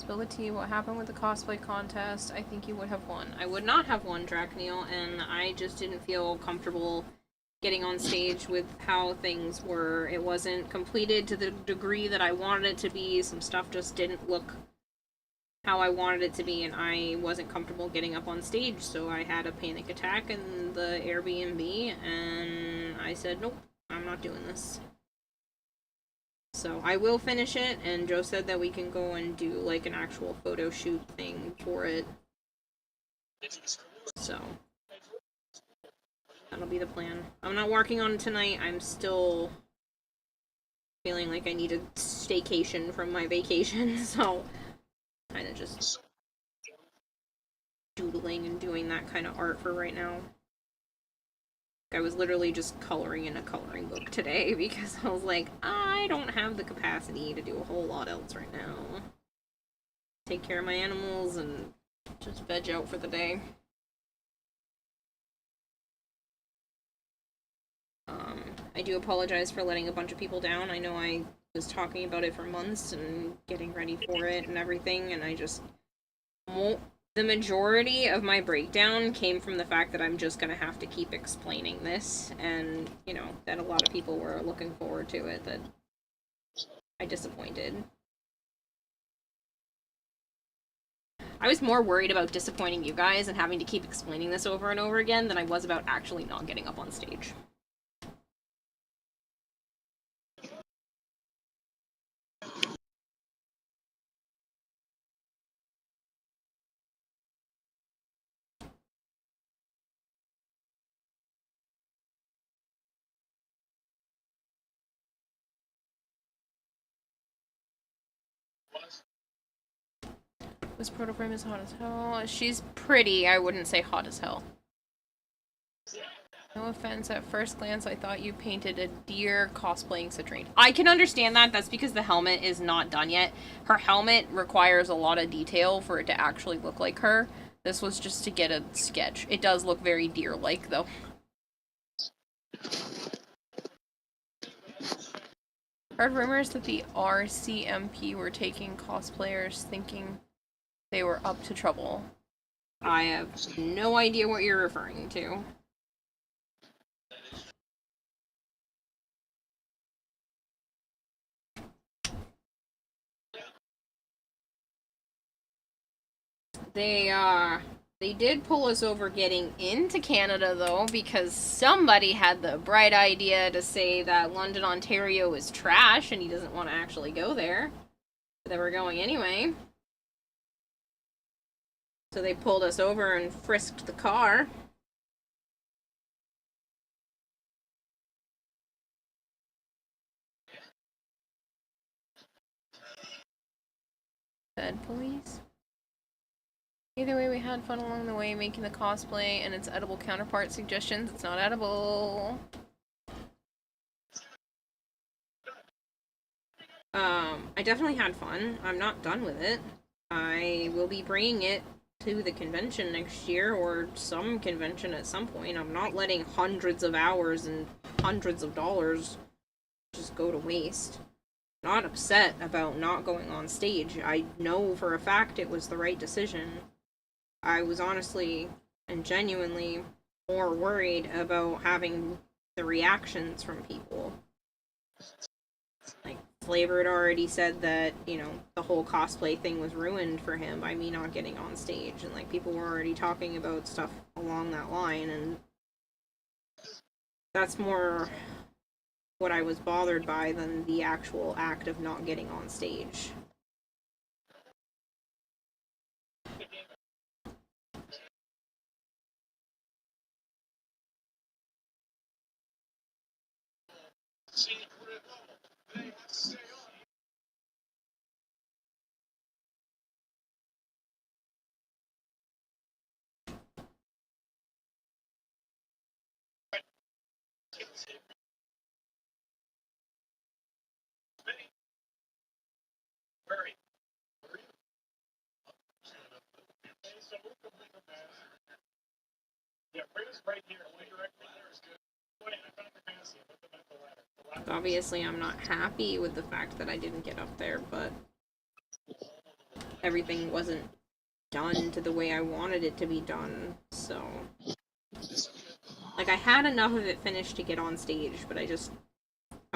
Ability, what happened with the cosplay contest? I think you would have won. I would not have won, Drakneil, and I just didn't feel comfortable getting on stage with how things were. It wasn't completed to the degree that I wanted it to be. Some stuff just didn't look how I wanted it to be, and I wasn't comfortable getting up on stage, so I had a panic attack in the Airbnb, and I said, nope, I'm not doing this. So I will finish it, and Joe said that we can go and do like an actual photo shoot thing for it. So that'll be the plan. I'm not working on it tonight. I'm still feeling like I need a staycation from my vacation, so kind of just doodling and doing that kind of art for right now. I was literally just coloring in a coloring book today because I was like, I don't have the capacity to do a whole lot else right now. Take care of my animals and just veg out for the day. I do apologize for letting a bunch of people down. I know I was talking about it for months and getting ready for it and everything, and I just won't. The majority of my breakdown came from the fact that I'm just gonna have to keep explaining this, and, you know, that a lot of people were looking forward to it, that I disappointed. I was more worried about disappointing you guys and having to keep explaining this over and over again than I was about actually not getting up on stage. This proto frame is hot as hell. She's pretty, I wouldn't say hot as hell. No offense, at first glance I thought you painted a deer cosplaying Citrine. I can understand that, that's because the helmet is not done yet. Her helmet requires a lot of detail for it to actually look like her. This was just to get a sketch. It does look very deer-like, though. Heard rumors that the RCMP were taking cosplayers thinking they were up to trouble. I have no idea what you're referring to. They did pull us over getting into Canada, though, because somebody had the bright idea to say that London, Ontario is trash and he doesn't want to actually go there. But they were going anyway. So they pulled us over and frisked the car. Said police. Either way, we had fun along the way making the cosplay and its edible counterpart suggestions. It's not edible. I definitely had fun. I'm not done with it. I will be bringing it to the convention next year, or some convention at some point. I'm not letting hundreds of hours and hundreds of dollars just go to waste. Not upset about not going on stage. I know for a fact it was the right decision. I was honestly and genuinely more worried about having the reactions from people. Like, Flavor had already said that, you know, the whole cosplay thing was ruined for him by me not getting on stage, and like people were already talking about stuff along that line, and that's more what I was bothered by than the actual act of not getting on stage. Obviously, I'm not happy with the fact that I didn't get up there, but everything wasn't done to the way I wanted it to be done, so... Like, I had enough of it finished to get on stage, but I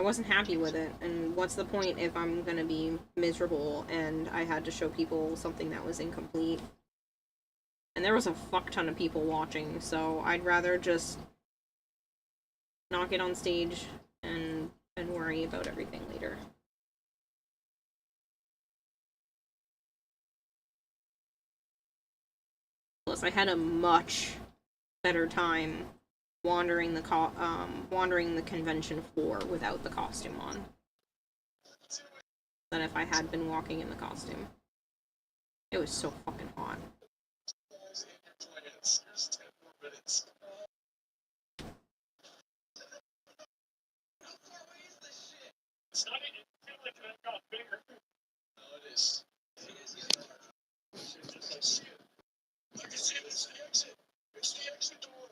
wasn't happy with it, and what's the point if I'm gonna be miserable and I had to show people something that was incomplete? And there was a fuck ton of people watching, so I'd rather just not get on stage and worry about everything later. Plus, I had a much better time wandering the convention floor without the costume on than if I had been walking in the costume. It was so fucking hot. It's not even feel like that got bigger. No, it is. I can see this exit. It's the exit door.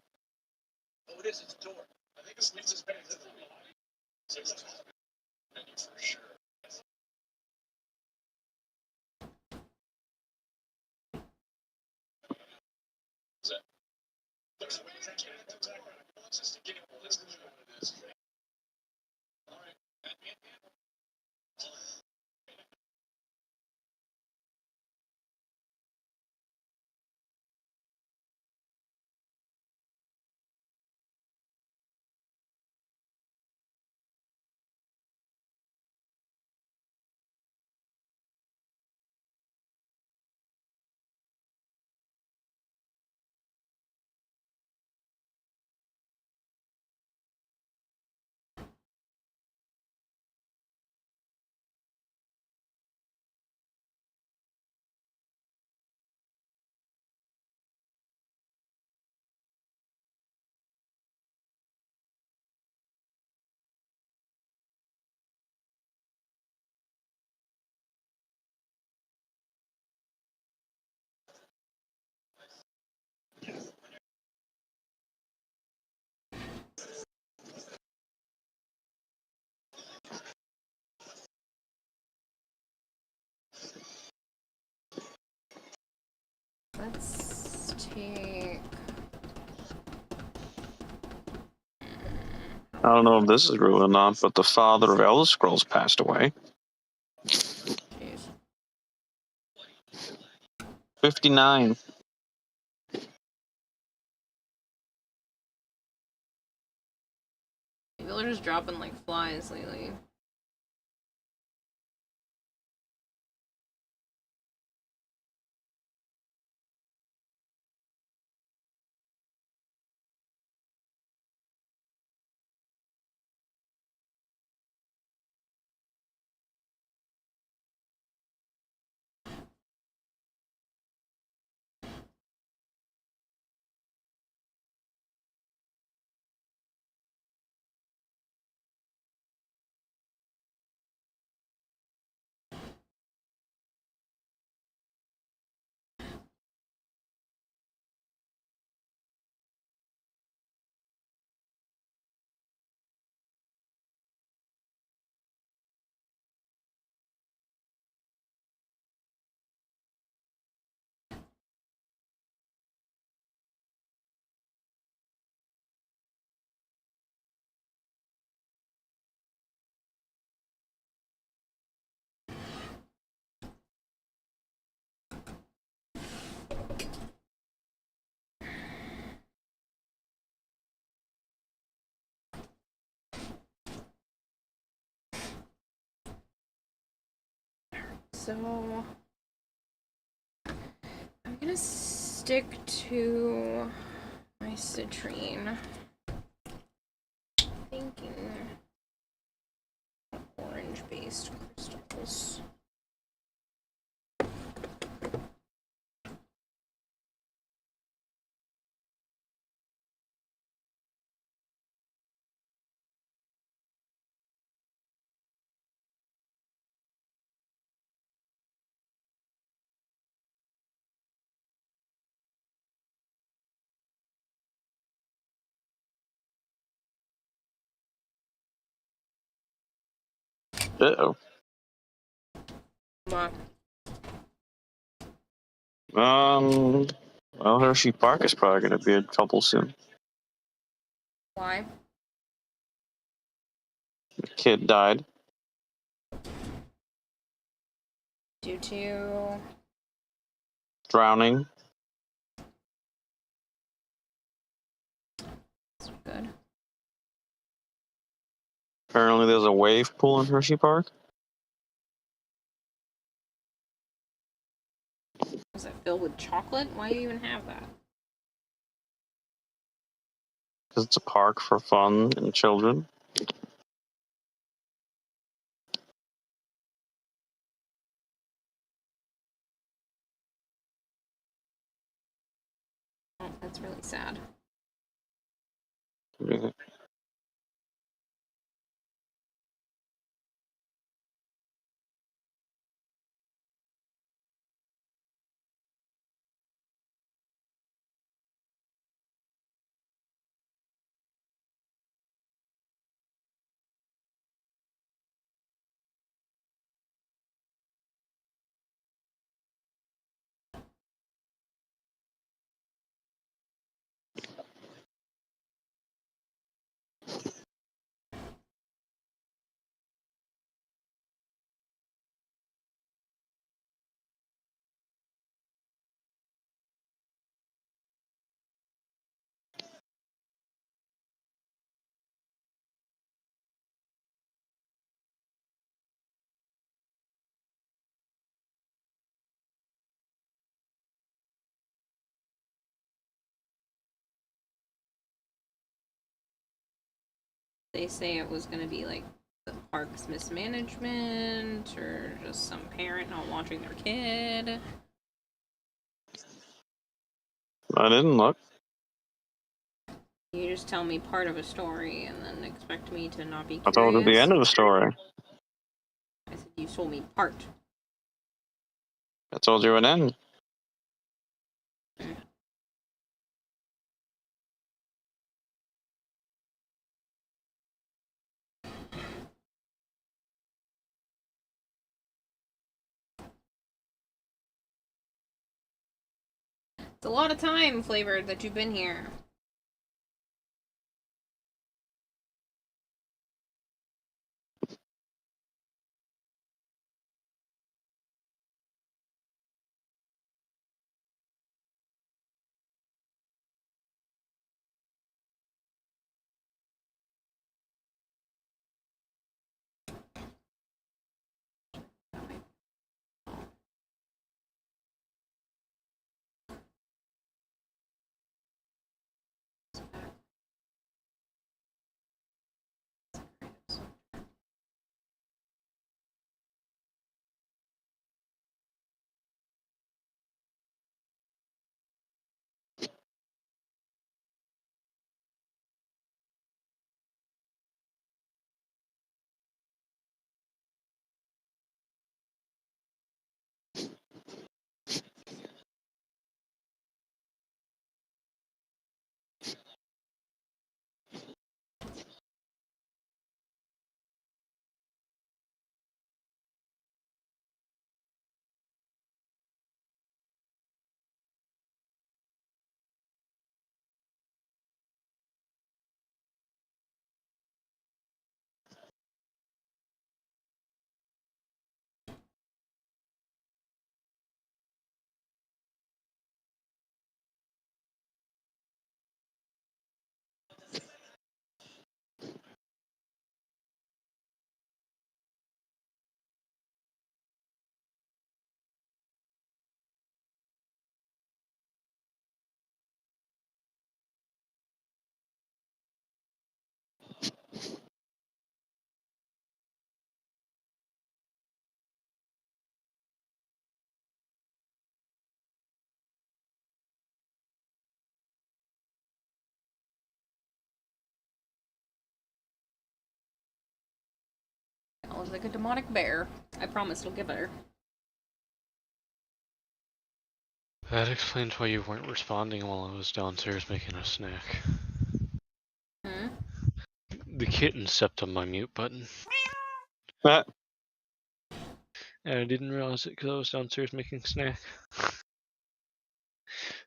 Oh, it is. It's a door. I think this leads us back to the line. So it's menu for sure. There's a way to get it. Exactly. It wants us to get it. Well, let's know what it is. All right. Let's take... I don't know if this is real or not, but the father of Elder Scrolls passed away. Jeez. 59. People are just dropping like flies lately. So I'm gonna stick to my citrine. Thinking orange-based crystals. Uh-oh. What? Well, Hershey Park is probably going to be in trouble soon. Why? The kid died. Due to... Drowning. That's good. Apparently there's a wave pool in Hershey Park. Was it filled with chocolate? Why do you even have that? Because it's a park for fun and children. Oh, that's really sad. Yeah. They say it was going to be like the park's mismanagement or just some parent not watching their kid. I didn't look. You just tell me part of a story and then expect me to not be curious. I told you the end of the story. I said you told me part. I told you an end. It's a lot of time, Flavored, that you've been here. Sounds like a demonic bear. I promise it'll get better. That explains why you weren't responding while I was downstairs making a snack. Hmm? The kitten stepped on my mute button. What? And I didn't realize it because I was downstairs making a snack.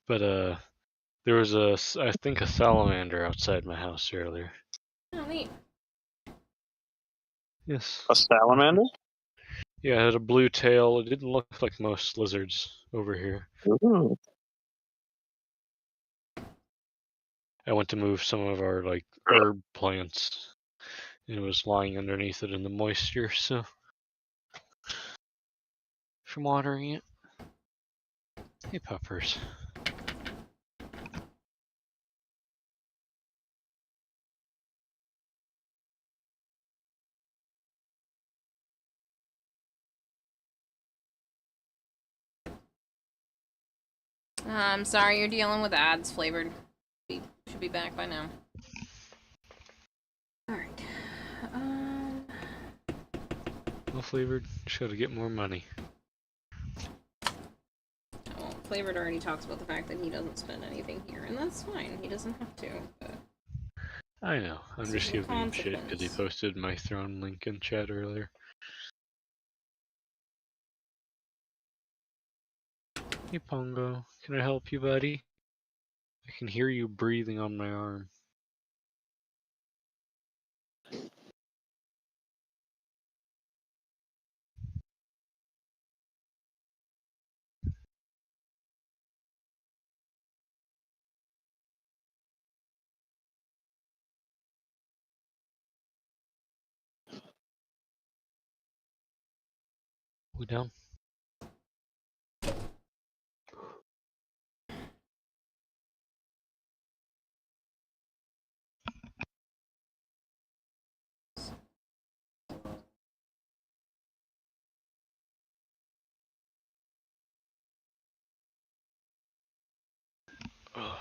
But, there was I think a salamander outside my house earlier. Oh, neat. Yes. A salamander? Yeah, it had a blue tail. It didn't look like most lizards over here. Ooh. I went to move some of our, like, herb plants. And it was lying underneath it in the moisture, so... from watering it. Hey, puppers. I'm sorry you're dealing with ads, Flavored. We should be back by now. Alright. Well, Flavored, just gotta get more money. Well, Flavored already talks about the fact that he doesn't spend anything here, and that's fine. He doesn't have to, but... I know. I'm just giving him shit because he posted my throne link in chat earlier. Hey, Pongo. Can I help you, buddy? I can hear you breathing on my arm. We down? Ugh.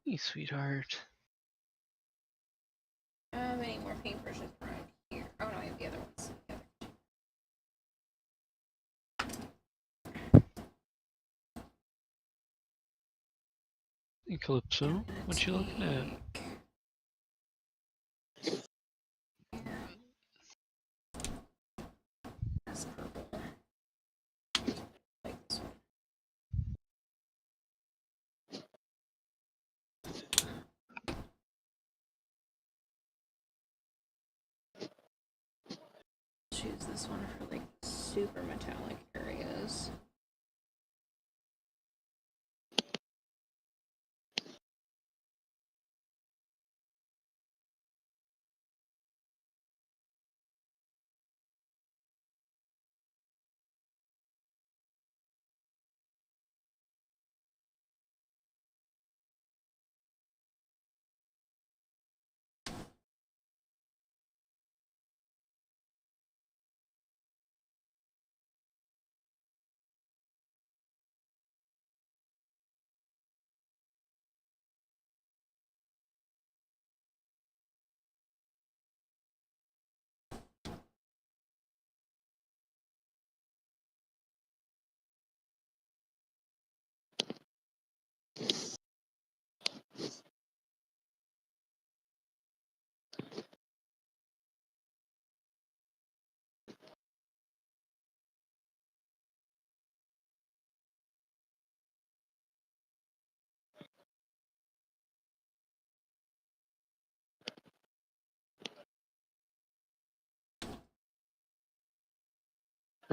Hey, sweetheart. I don't have any more paintbrushes around here. Oh no, I have the other ones. Hey, Calypso. What you looking at? That's purple. Like this one. Choose this one for, like, super metallic areas.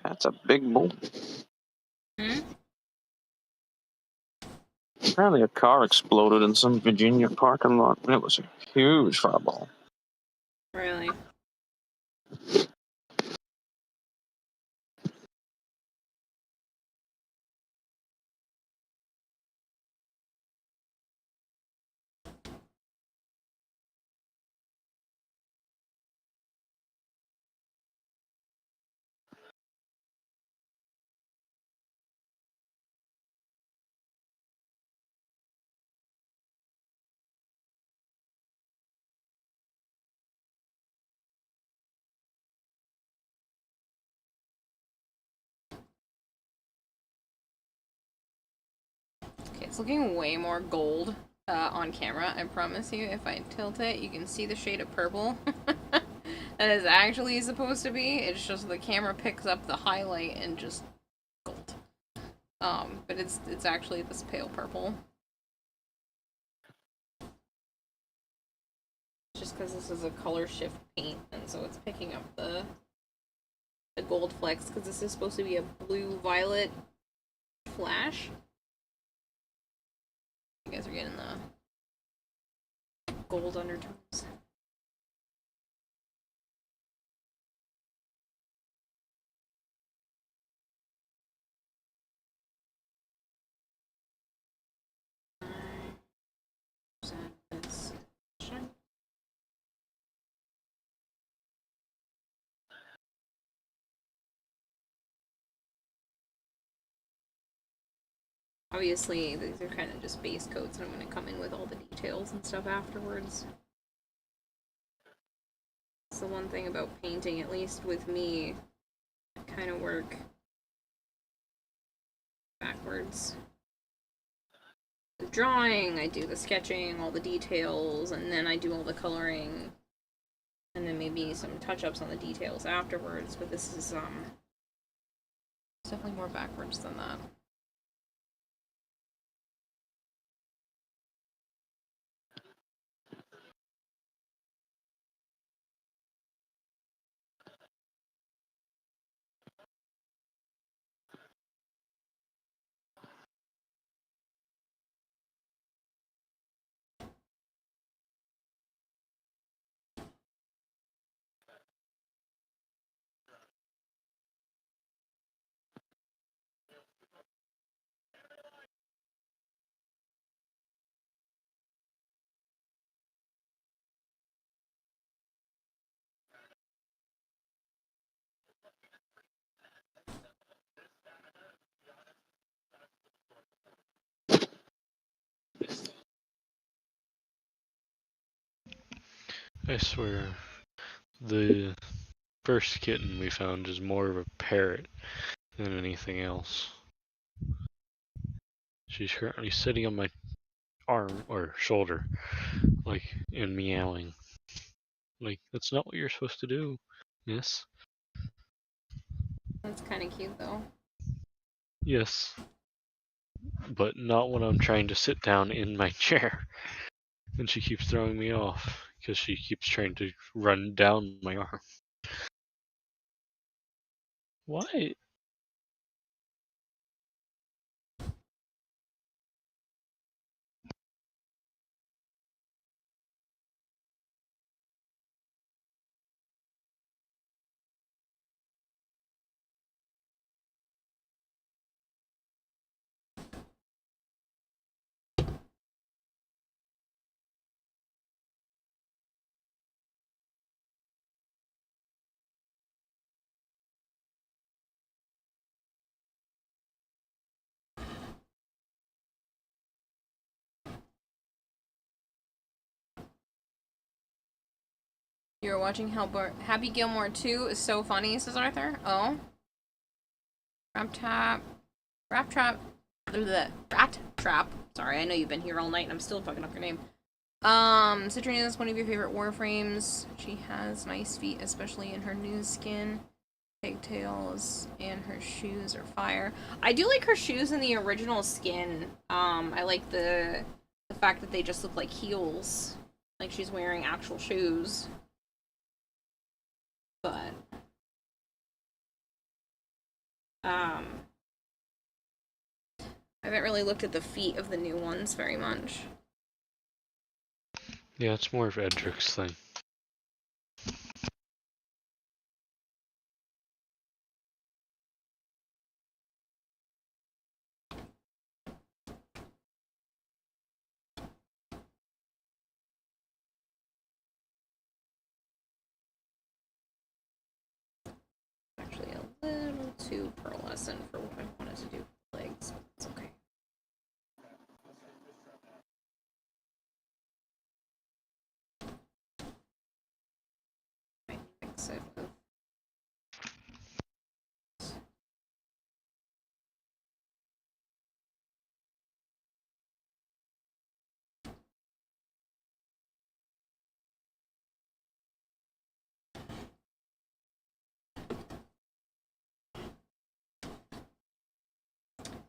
That's a big bull. Hmm? Apparently a car exploded in some Virginia parking lot. It was a huge fireball. Really? Okay, it's looking way more gold on camera. I promise you, if I tilt it, you can see the shade of purple that is actually supposed to be. It's just the camera picks up the highlight and just gold. But it's actually this pale purple. Just because this is a color shift paint, and so it's picking up the gold flecks, because this is supposed to be a blue-violet flash. You guys are getting the gold undertones. Obviously, these are kind of just base coats, and I'm going to come in with all the details and stuff afterwards. That's the one thing about painting, at least with me, I kind of work backwards. The drawing, I do the sketching, all the details, and then I do all the coloring, and then maybe some touch-ups on the details afterwards, but this is, definitely more backwards than that. I swear, the first kitten we found is more of a parrot than anything else. She's currently sitting on my arm or shoulder, like, and meowing. Like, that's not what you're supposed to do, miss. That's kind of cute, though. Yes. But not when I'm trying to sit down in my chair. And she keeps throwing me off, because she keeps trying to run down my arm. Why? You're watching Happy Gilmore 2 is so funny, says Arthur. Oh. Rat Trap. Rat Trap. Sorry, I know you've been here all night and I'm still fucking up your name. Citrina is one of your favorite Warframes. She has nice feet, especially in her new skin. Pigtails and her shoes are fire. I do like her shoes in the original skin. I like the fact that they just look like heels. Like she's wearing actual shoes. But I haven't really looked at the feet of the new ones very much. Yeah, it's more of Edric's thing. Actually, a little too pearlescent for what I wanted to do with the legs, but it's okay. Might mix it with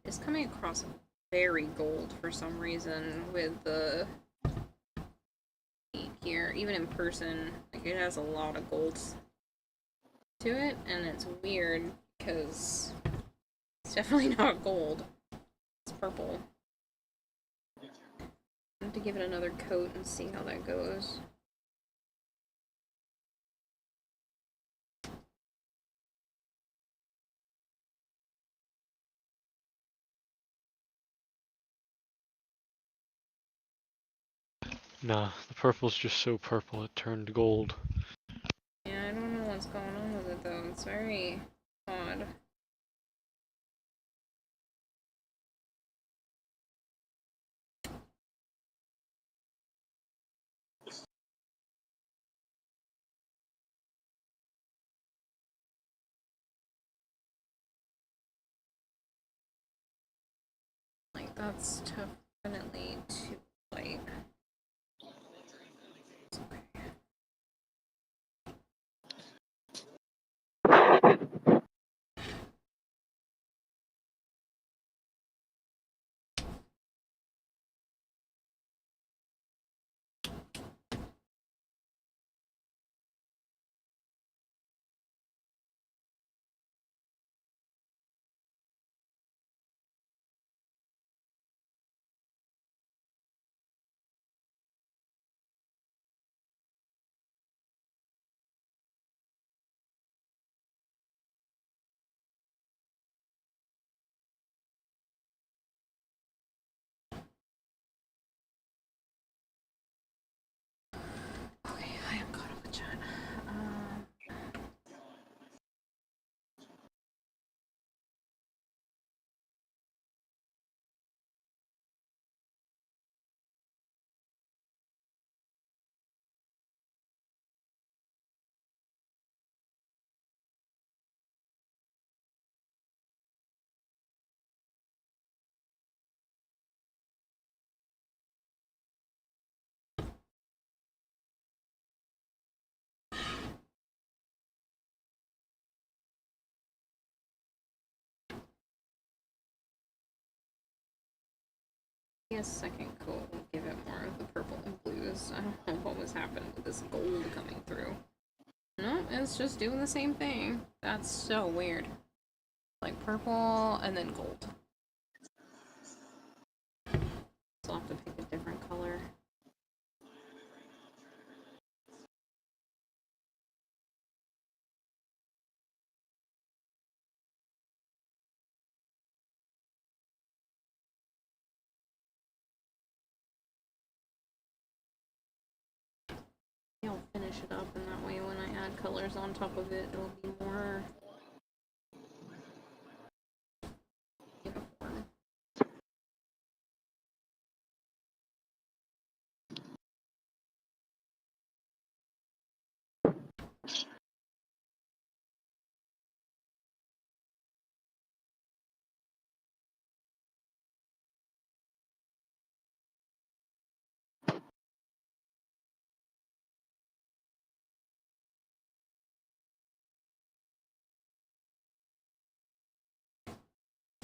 it's coming across very gold for some reason with the here, even in person. Like, it has a lot of gold to it, and it's weird because it's definitely not gold. It's purple. I have to give it another coat and see how that goes. Nah, the purple's just so purple it turned gold. Yeah, I don't know what's going on with it though. It's very odd. Like, that's definitely too light. It's okay. Okay, I am caught up with chat. A second coat will give it more of the purple and blues. I don't know what was happening with this gold coming through. No, it's just doing the same thing. That's so weird. Like purple and then gold. So I'll have to pick a different color. I'll finish it up, and that way when I add colors on top of it, it'll be more uniform.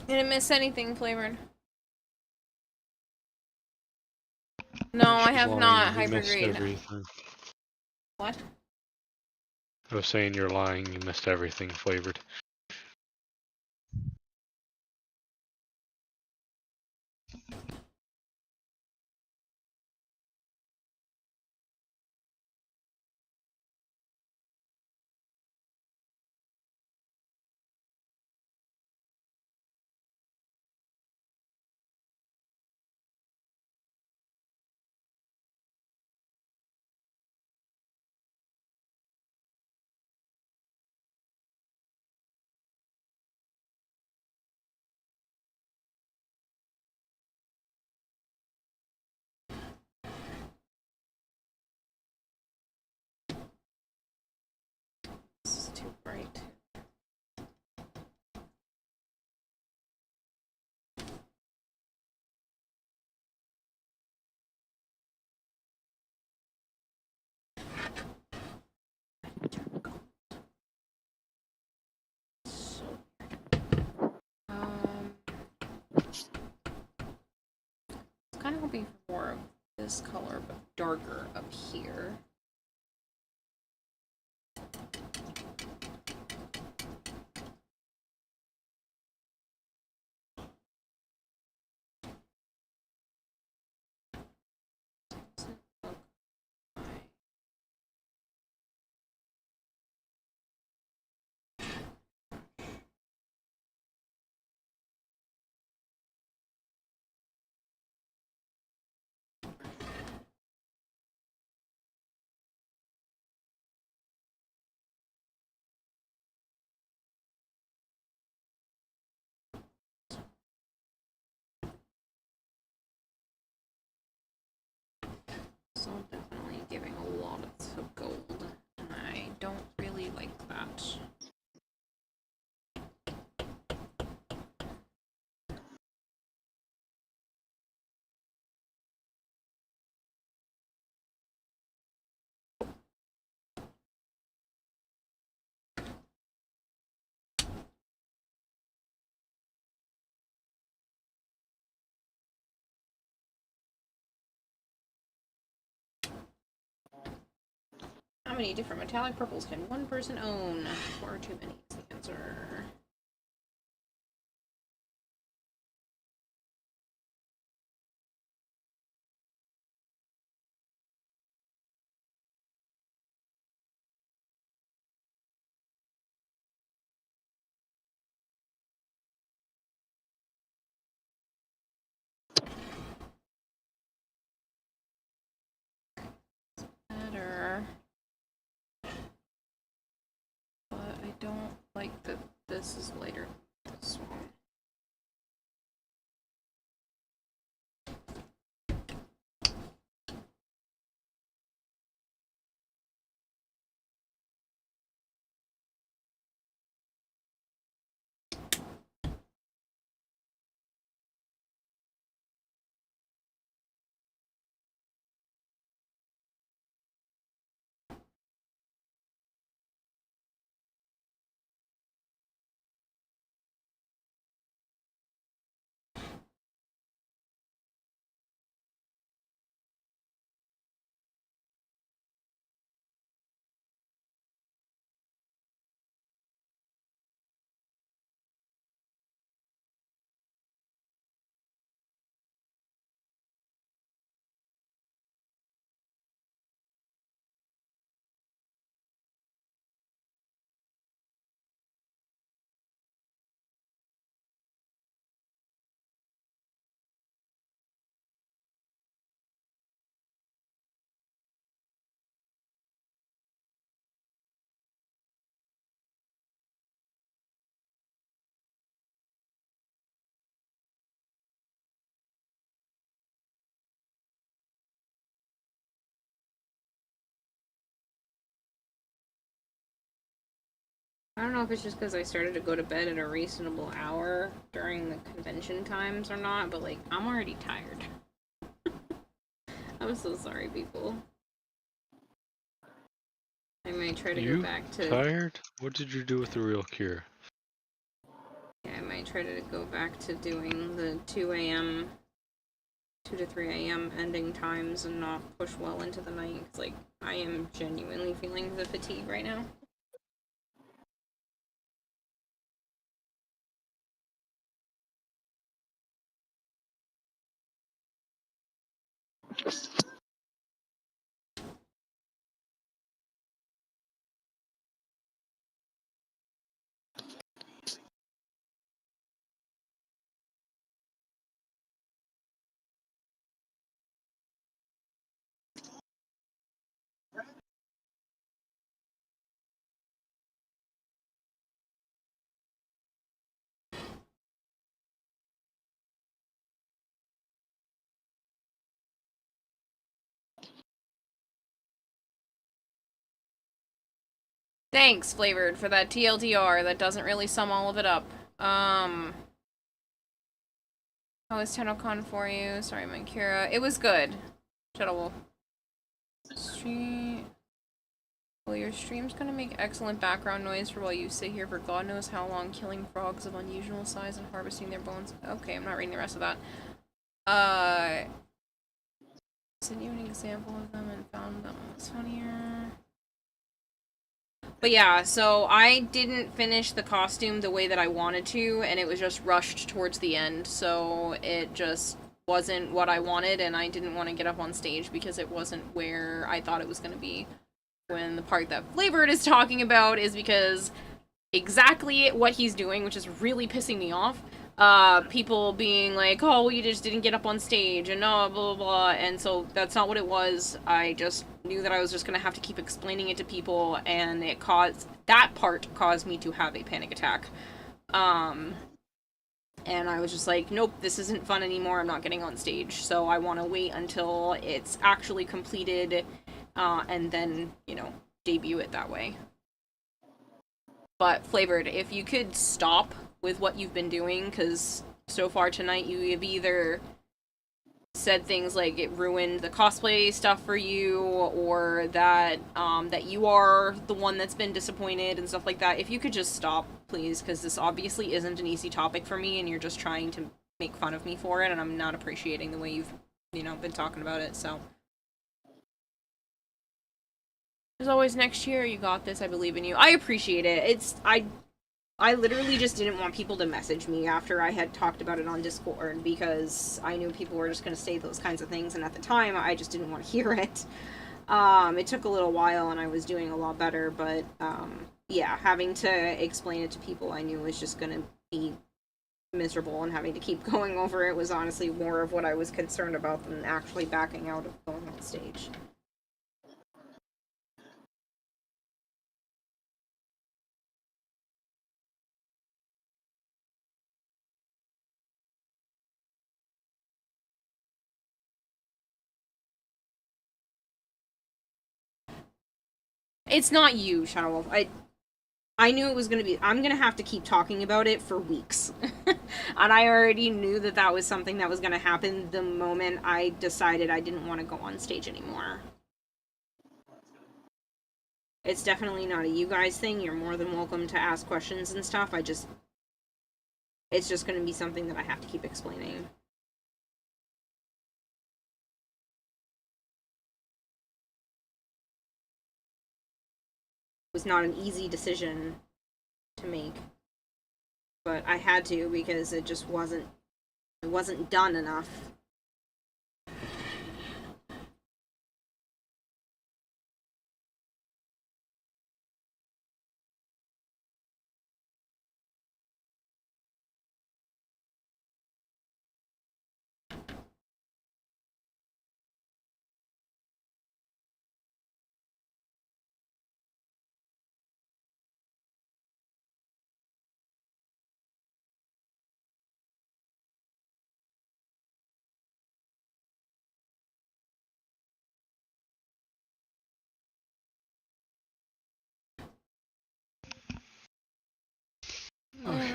Didn't miss anything flavored. No, I have not hypergrade. What? I was saying you're lying, you missed everything flavored. right. Kind of hoping for more of this color, but darker up here. So I'm definitely giving a lot of gold, and I don't really like that. How many different metallic purples can one person own? Far too many is the answer. Better. But I don't like that this is lighter than this one. I don't know if it's just because I started to go to bed at a reasonable hour during the convention times or not, but like, I'm already tired. I'm so sorry, people. I might try to go back to... tired? What did you do with the real cure? Yeah, I might try to go back to doing the 2 a.m., 2 to 3 a.m. ending times and not push well into the night. Cause, like, I am genuinely feeling the fatigue right now. Thanks, Flavored, for that TLDR. That doesn't really sum all of it up. How was Tennocon for you? Sorry, Mankira. It was good. Shuttle. Stream. Well, your stream's gonna make excellent background noise for while you sit here for God knows how long, killing frogs of unusual size and harvesting their bones. Okay, I'm not reading the rest of that. Sent you an example of them and found them was funnier. But yeah, so I didn't finish the costume the way that I wanted to, and it was just rushed towards the end, so it just wasn't what I wanted, and I didn't want to get up on stage because it wasn't where I thought it was going to be. When the part that Flavored is talking about is because exactly what he's doing, which is really pissing me off. People being like, oh, well, you just didn't get up on stage, and blah, blah, blah, and so that's not what it was. I just knew that I was just gonna have to keep explaining it to people, and that part caused me to have a panic attack. And I was just like, nope, this isn't fun anymore, I'm not getting on stage, so I want to wait until it's actually completed, and then, you know, debut it that way. But Flavored, if you could stop with what you've been doing, because so far tonight you have either said things like it ruined the cosplay stuff for you, or that that you are the one that's been disappointed and stuff like that. If you could just stop, please, because this obviously isn't an easy topic for me, and you're just trying to make fun of me for it, and I'm not appreciating the way you've, you know, been talking about it, so. As always, next year, you got this, I believe in you. I appreciate it. I literally just didn't want people to message me after I had talked about it on Discord, because I knew people were just going to say those kinds of things, and at the time, I just didn't want to hear it. It took a little while, and I was doing a lot better, but, yeah, having to explain it to people I knew was just going to be miserable, and having to keep going over it was honestly more of what I was concerned about than actually backing out of going on stage. It's not you, Shadow Wolf. I knew it was gonna be. I'm gonna have to keep talking about it for weeks. And I already knew that that was something that was gonna happen the moment I decided I didn't want to go on stage anymore. It's definitely not a you guys thing. You're more than welcome to ask questions and stuff. It's just gonna be something that I have to keep explaining. Was not an easy decision to make, but I had to because it just wasn't done enough.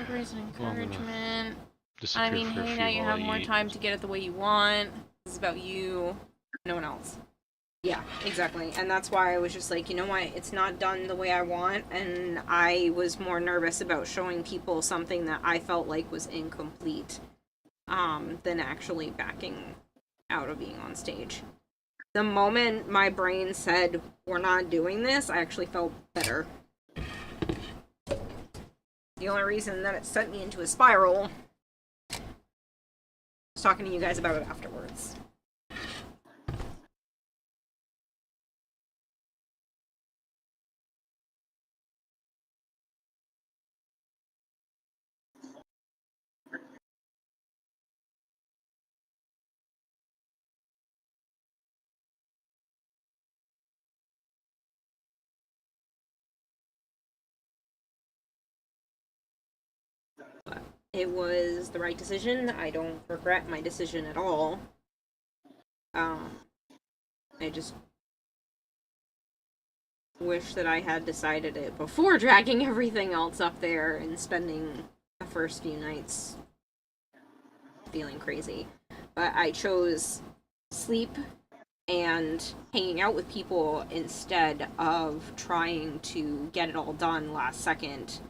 Grace and encouragement. I mean, hey, now you have more time to get it the way you want. This is about you, no one else. Yeah, exactly. And that's why I was just like, you know what, it's not done the way I want, and I was more nervous about showing people something that I felt like was incomplete, than actually backing out of being on stage. The moment my brain said, we're not doing this, I actually felt better. The only reason that it sent me into a spiral was talking to you guys about it afterwards. But it was the right decision. I don't regret my decision at all. I just wish that I had decided it before dragging everything else up there and spending the first few nights feeling crazy. But I chose sleep and hanging out with people instead of trying to get it all done last second.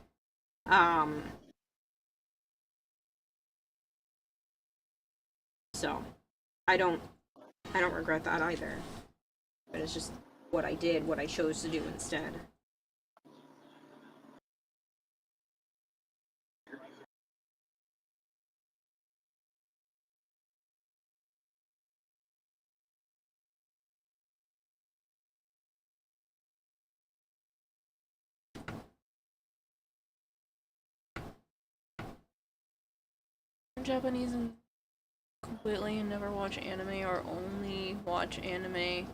So I don't regret that either. But it's just what I did, what I chose to do instead. I'm Japanese and completely and never watch anime or only watch anime.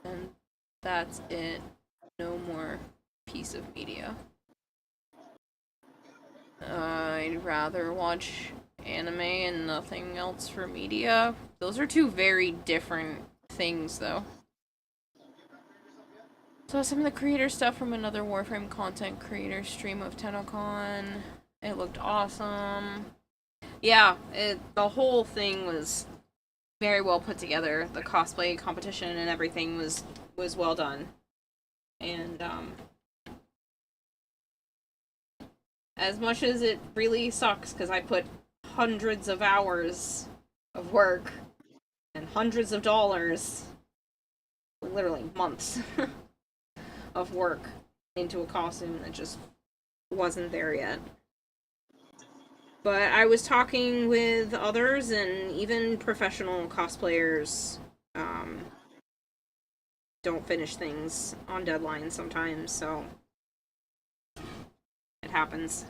And that's it. No more piece of media. I'd rather watch anime and nothing else for media. Those are two very different things, though. So some of the creator stuff from another Warframe content creator stream of Tennocon. It looked awesome. Yeah, the whole thing was very well put together. The cosplay competition and everything was well done. And as much as it really sucks because I put hundreds of hours of work and hundreds of dollars, literally months of work into a costume that just wasn't there yet. But I was talking with others and even professional cosplayers don't finish things on deadline sometimes, so it happens.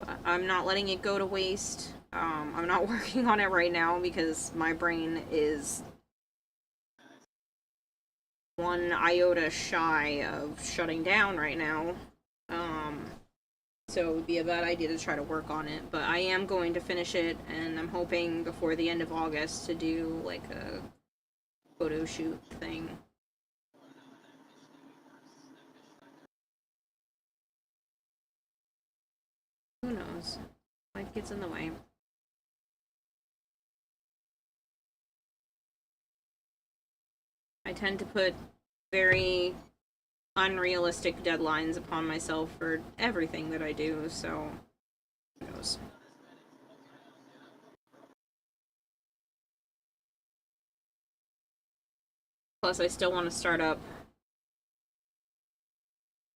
But I'm not letting it go to waste. I'm not working on it right now because my brain is one iota shy of shutting down right now. So it would be a bad idea to try to work on it. But I am going to finish it, and I'm hoping before the end of August to do like a photo shoot thing. Who knows? Life gets in the way. I tend to put very unrealistic deadlines upon myself for everything that I do, so who knows. Plus, I still want to start up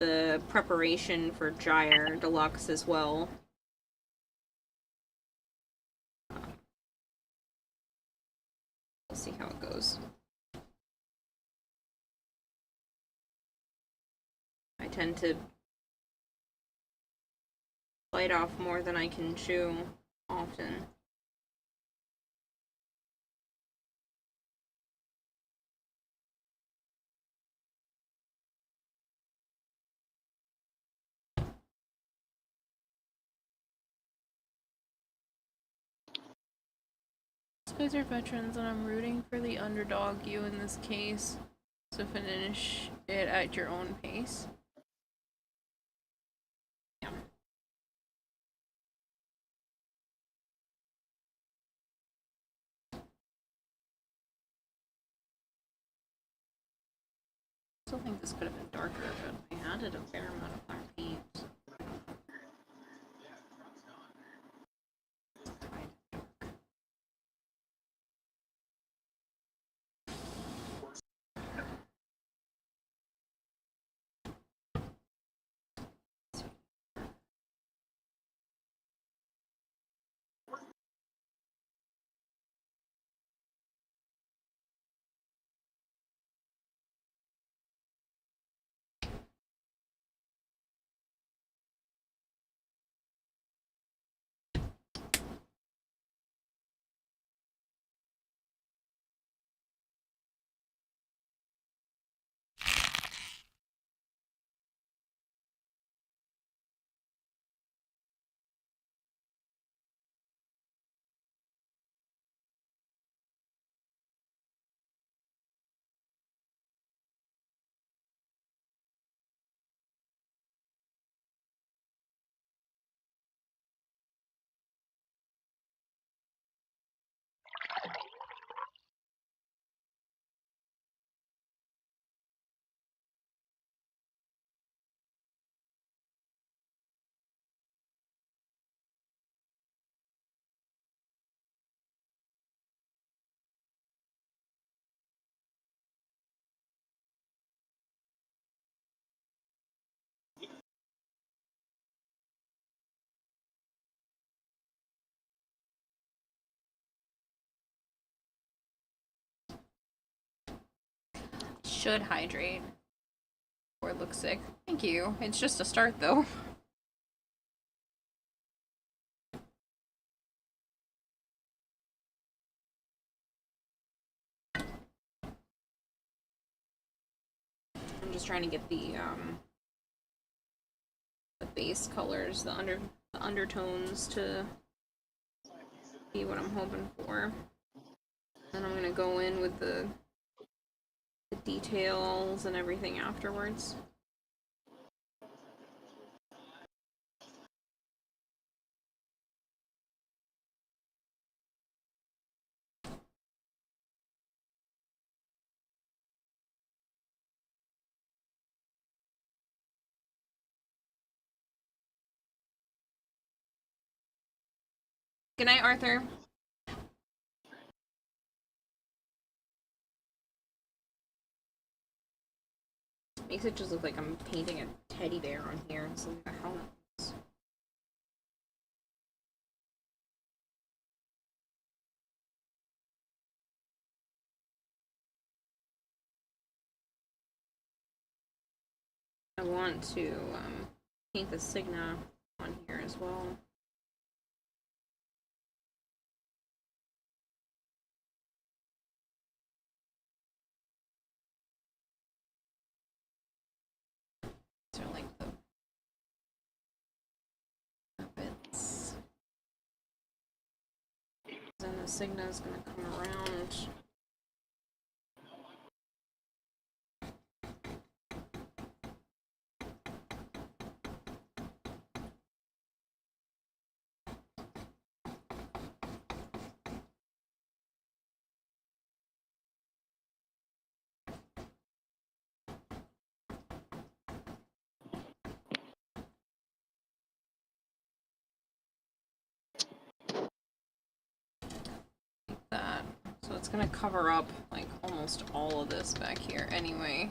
the preparation for Gyre Deluxe as well. We'll see how it goes. I tend to bite off more than I can chew often. These guys are veterans, and I'm rooting for the underdog, you in this case. So finish it at your own pace. Yeah. I still think this could have been darker, but I added a fair amount of black paint. should hydrate. Or look sick. Thank you. It's just a start, though. I'm just trying to get the base colors, the undertones to be what I'm hoping for. Then I'm gonna go in with the details and everything afterwards. Good night, Arthur. Makes it just look like I'm painting a teddy bear on here instead of a helmet. I want to paint the Signa on here as well. These are like the bits. Then the Signa is going to come around. That. So it's gonna cover up like almost all of this back here anyway.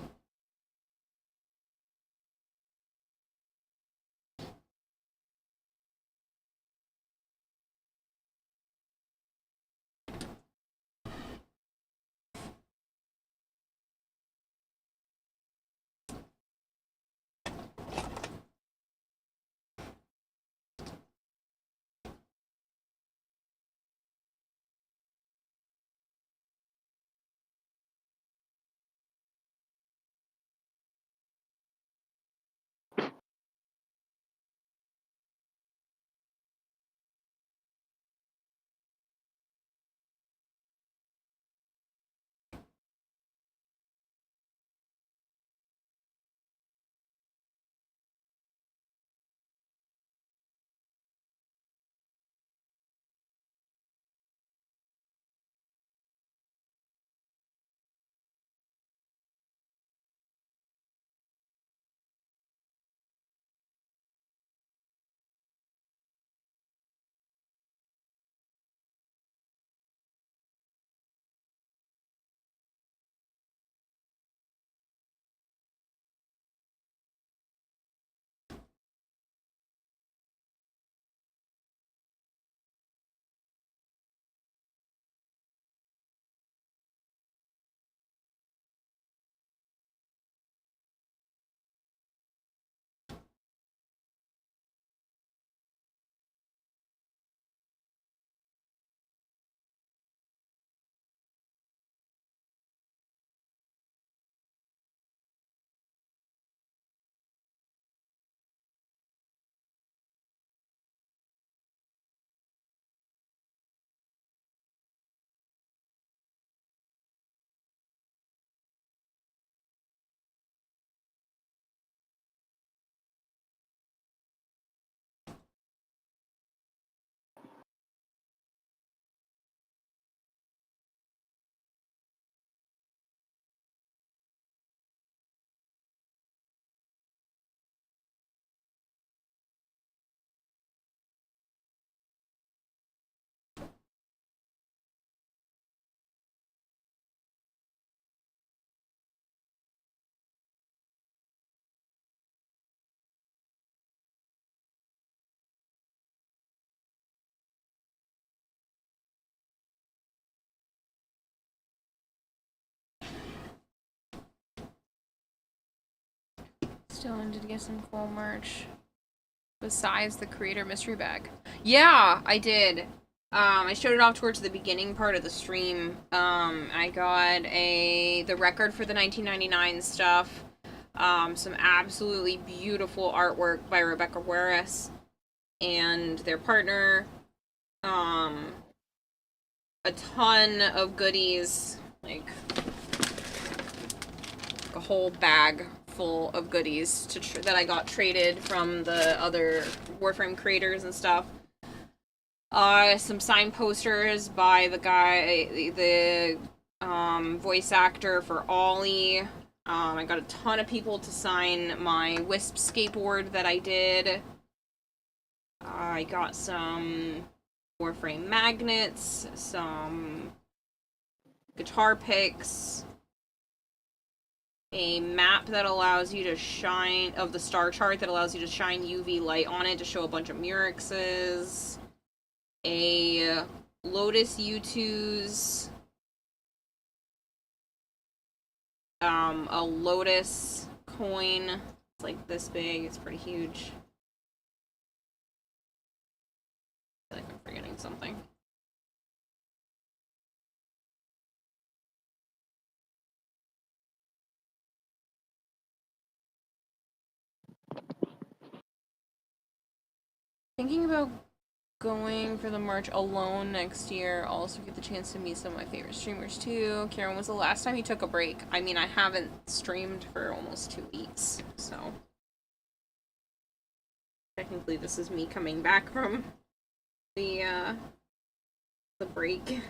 Still need to get some cool merch. Besides the creator mystery bag. Yeah, I did. I showed it off towards the beginning part of the stream. I got the record for the 1999 stuff. Some absolutely beautiful artwork by Rebecca Juarez and their partner. A ton of goodies, like a whole bag full of goodies that I got traded from the other Warframe creators and stuff. Some signed posters by the guy, the voice actor for Ollie. I got a ton of people to sign my Wisp skateboard that I did. I got some Warframe magnets, some guitar picks, a map that allows you to shine, of the star chart that allows you to shine UV light on it to show a bunch of Murexes, a Lotus U2s, a Lotus coin. It's like this big, it's pretty huge. I feel like I'm forgetting something. Thinking about going for the merch alone next year. Also get the chance to meet some of my favorite streamers too. Karen, was the last time you took a break? I mean, I haven't streamed for almost 2 weeks, so technically this is me coming back from the break.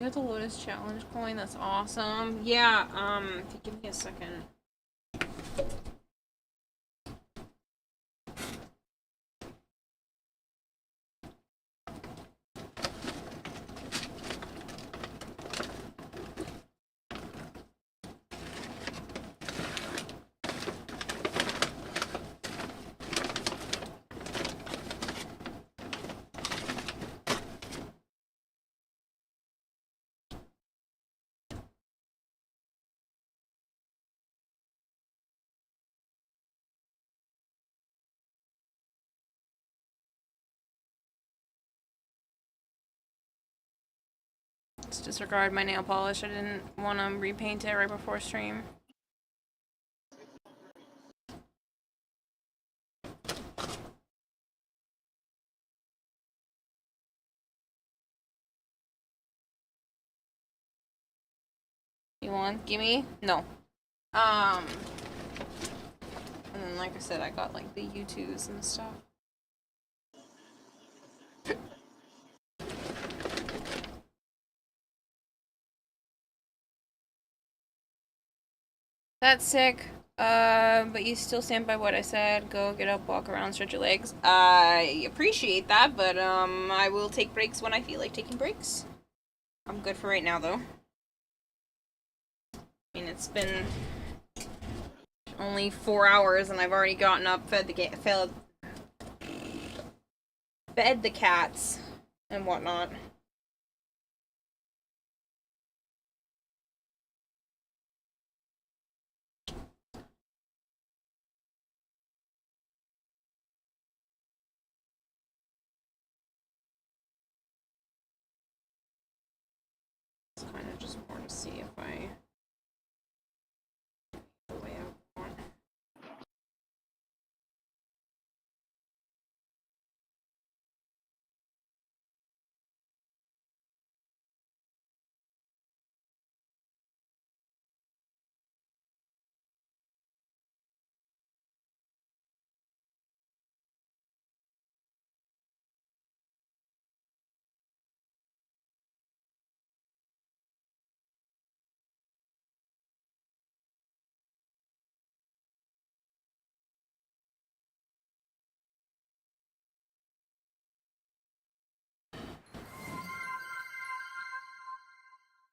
You got the Lotus Challenge coin, that's awesome. Yeah, if you give me a second. Let's disregard my nail polish. I didn't want to repaint it right before stream. You want? Gimme? No. And then, like I said, I got like the U2s and stuff. That's sick. But you still stand by what I said. Go get up, walk around, stretch your legs. I appreciate that, but I will take breaks when I feel like taking breaks. I'm good for right now, though. I mean, it's been only 4 hours, and I've already gotten up, fed the cats, and whatnot. It's kind of just more to see if I the way I want.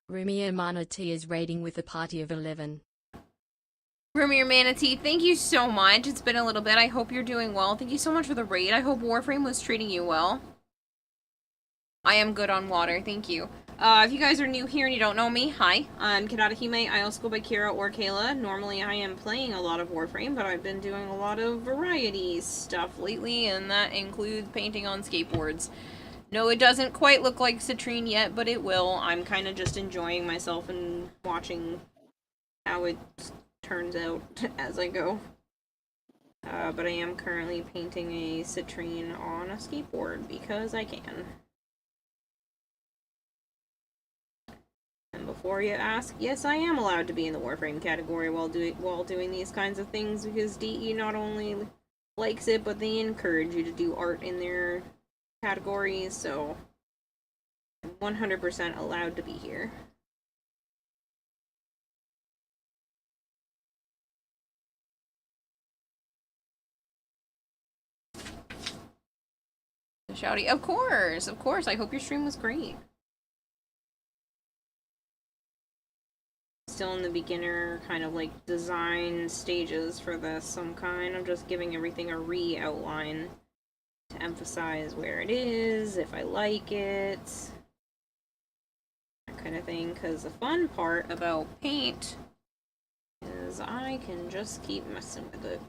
Rumia Manati is raiding with a party of 11. Rumir Manatee, thank you so much. It's been a little bit. I hope you're doing well. Thank you so much for the raid. I hope Warframe was treating you well. I am good on water, thank you. If you guys are new here and you don't know me, hi. I'm Kirarahime. I also go by Kira or Kayla. Normally I am playing a lot of Warframe, but I've been doing a lot of variety stuff lately, and that includes painting on skateboards. No, it doesn't quite look like Citrine yet, but it will. I'm kind of just enjoying myself and watching how it turns out as I go. But I am currently painting a Citrine on a skateboard because I can. And before you ask, yes, I am allowed to be in the Warframe category while doing these kinds of things, because DE not only likes it, but they encourage you to do art in their categories, so I'm 100% allowed to be here. Shouty, of course, I hope your stream was great. Still in the beginner kind of like design stages for this. I'm kind of just giving everything a re-outline to emphasize where it is, if I like it, that kind of thing, because the fun part about paint is I can just keep messing with it.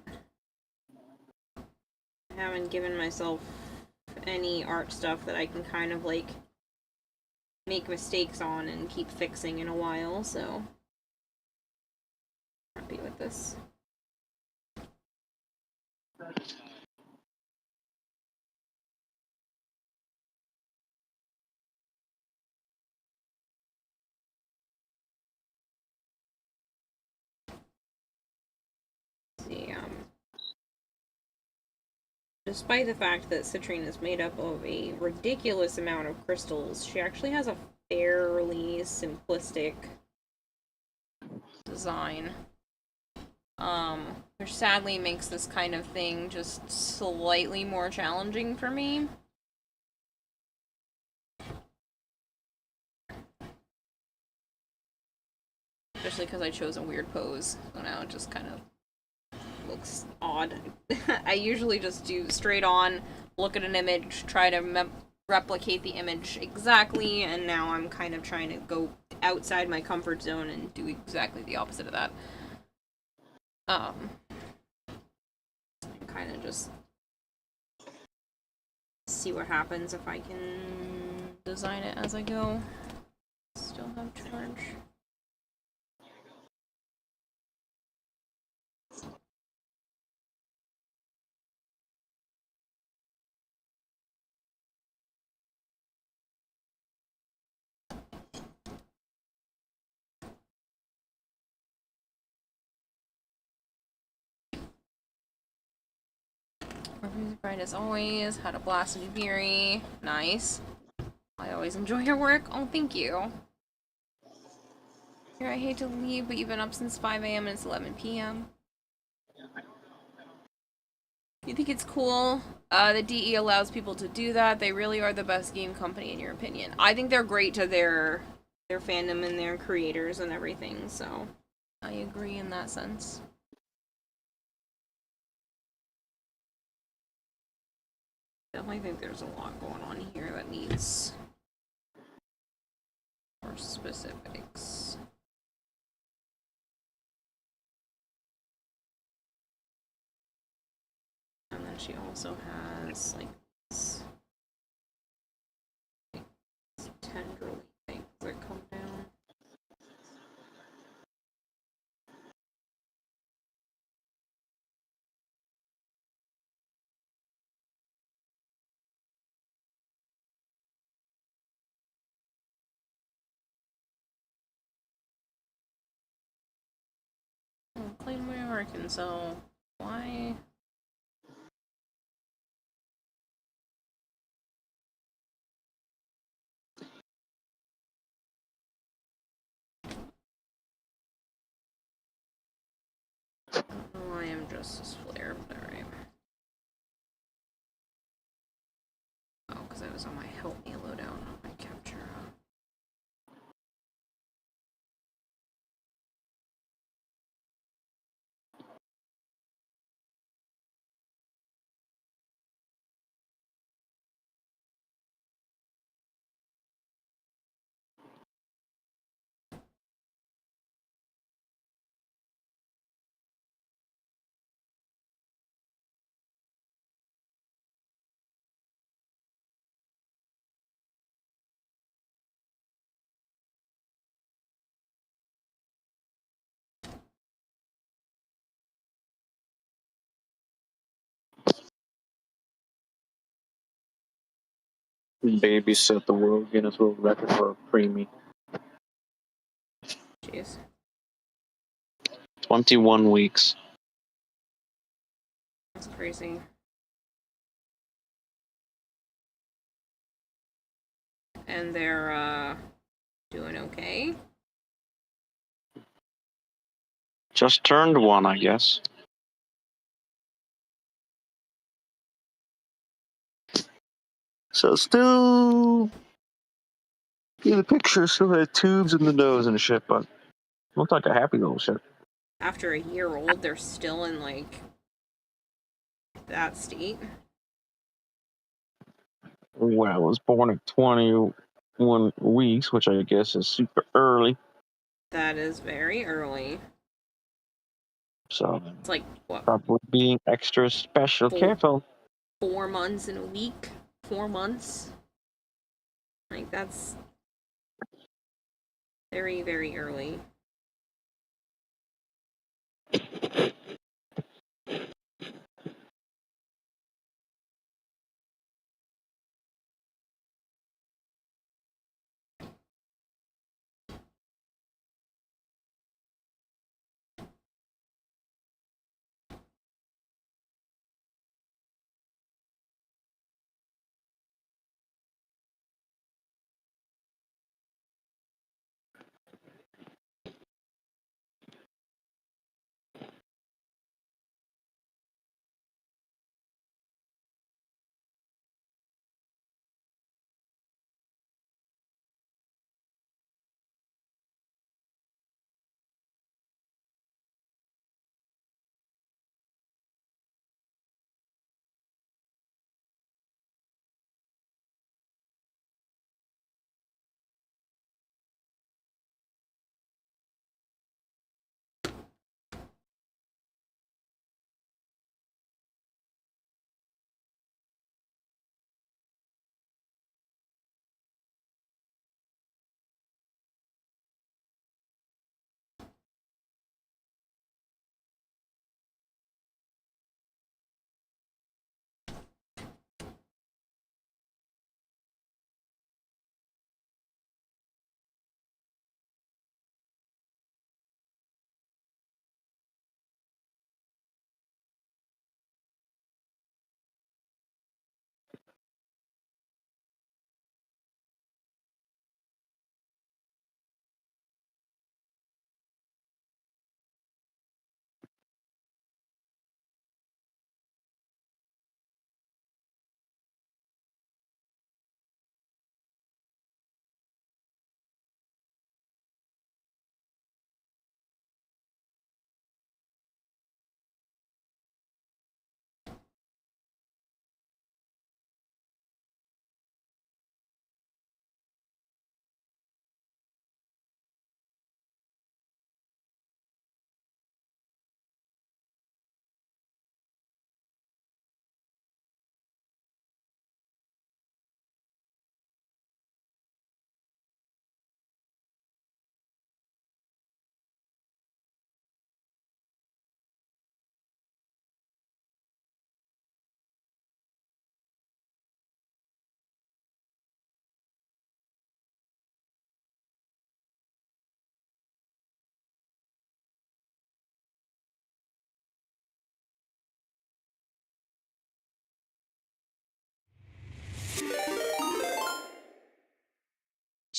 I haven't given myself any art stuff that I can kind of like make mistakes on and keep fixing in a while, so I'm happy with this. See, despite the fact that Citrine is made up of a ridiculous amount of crystals, she actually has a fairly simplistic design. Which sadly makes this kind of thing just slightly more challenging for me. Especially because I chose a weird pose, so now it just kind of looks odd. I usually just do straight on, look at an image, try to replicate the image exactly, and now I'm kind of trying to go outside my comfort zone and do exactly the opposite of that. Kind of just see what happens if I can design it as I go. Still have charge. Bright as always. Had a blast in Iberi. Nice. I always enjoy your work. Oh, thank you. Here, I hate to leave, but you've been up since 5 a.m. and it's 11 p.m. You think it's cool that DE allows people to do that? They really are the best game company, in your opinion. I think they're great to their fandom and their creators and everything, so I agree in that sense. Definitely think there's a lot going on here that needs more specifics. And then she also has like these tendrily things that come down. Played my Arkansas. Why? Oh, I am Justice Flare, but alright. Oh, because I was on my help me loadout, not my capture. Baby set the world Guinness World Record for a preemie. Jeez. 21 weeks. That's crazy. And they're, doing okay? Just turned one, I guess. So still... Yeah, the picture still had tubes in the nose and shit, but looked like a happy little shit. After a year old, they're still in, like, that state? Well, I was born at 21 weeks, which I guess is super early. That is very early. So It's like, what? probably being extra special careful. 4 months in a week? 4 months? Like, that's very, very early.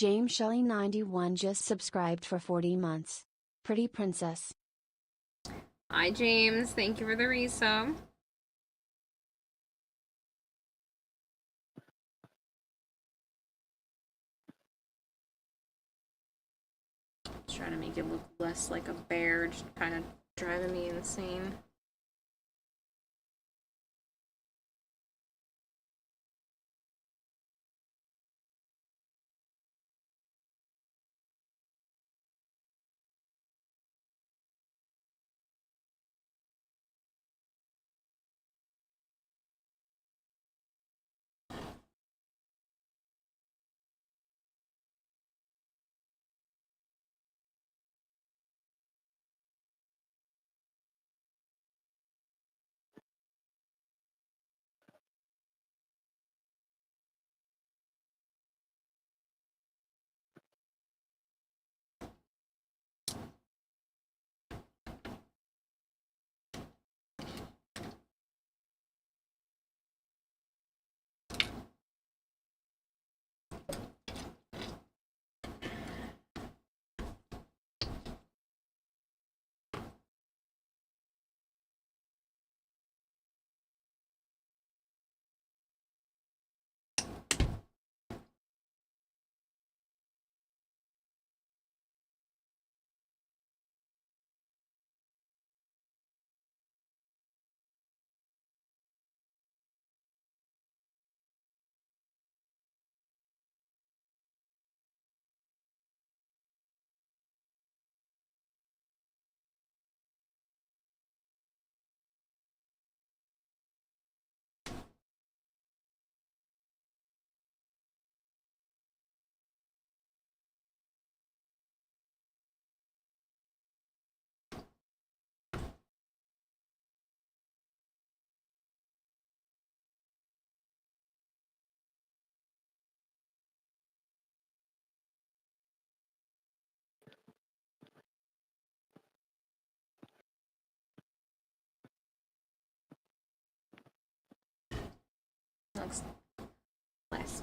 James Shelley 91 just subscribed for 40 months. Pretty princess. Hi, James. Thank you for the resub. Just trying to make it look less like a bear, just kind of driving me insane.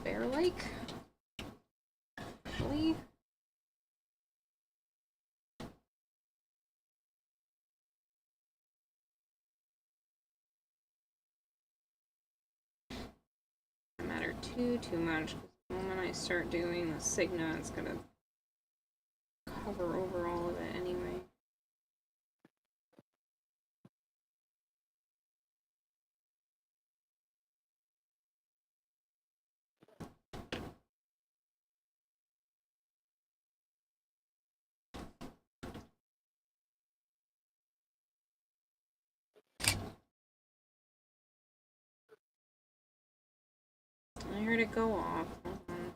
bear-like. Really? Doesn't matter too much. The moment I start doing the Signa, it's gonna cover over all of it anyway. I heard it go off. Hold on.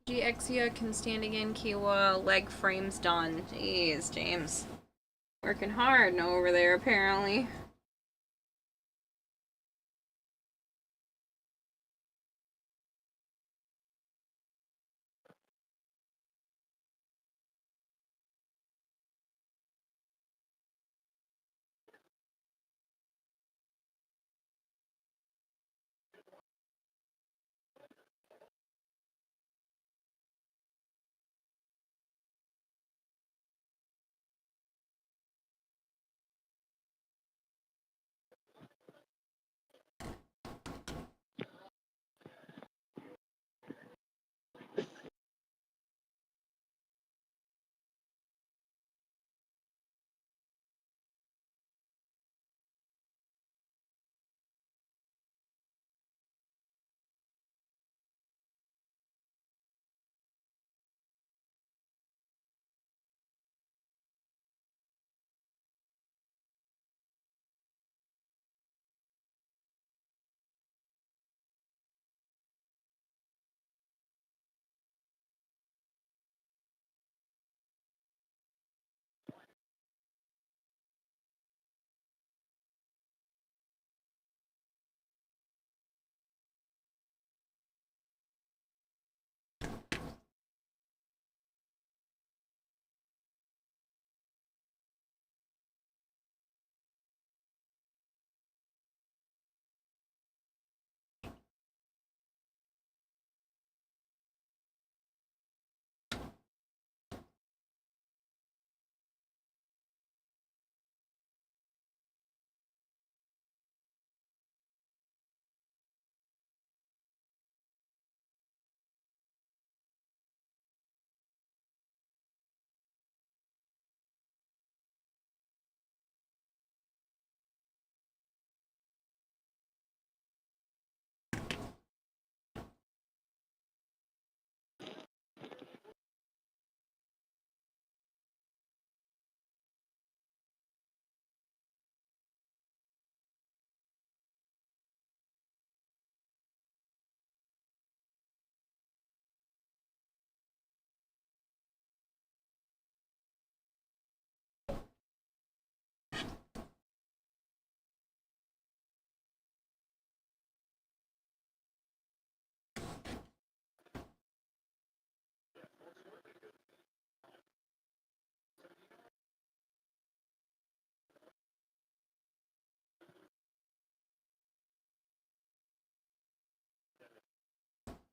Exia can stand again, Kiwa. Leg frame's done. Jeez, James. Working hard over there, apparently.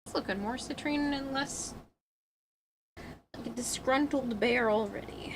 It's looking more citrine and less like a disgruntled bear already.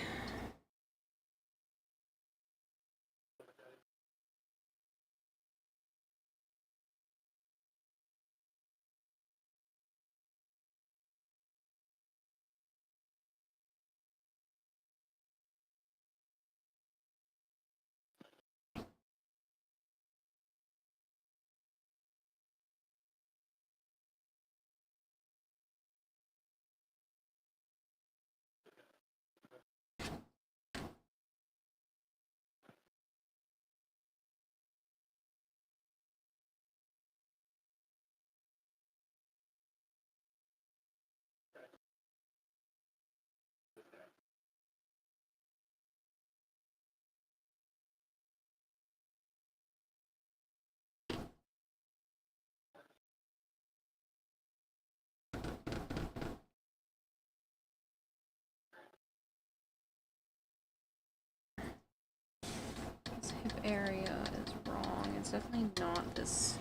it's definitely not this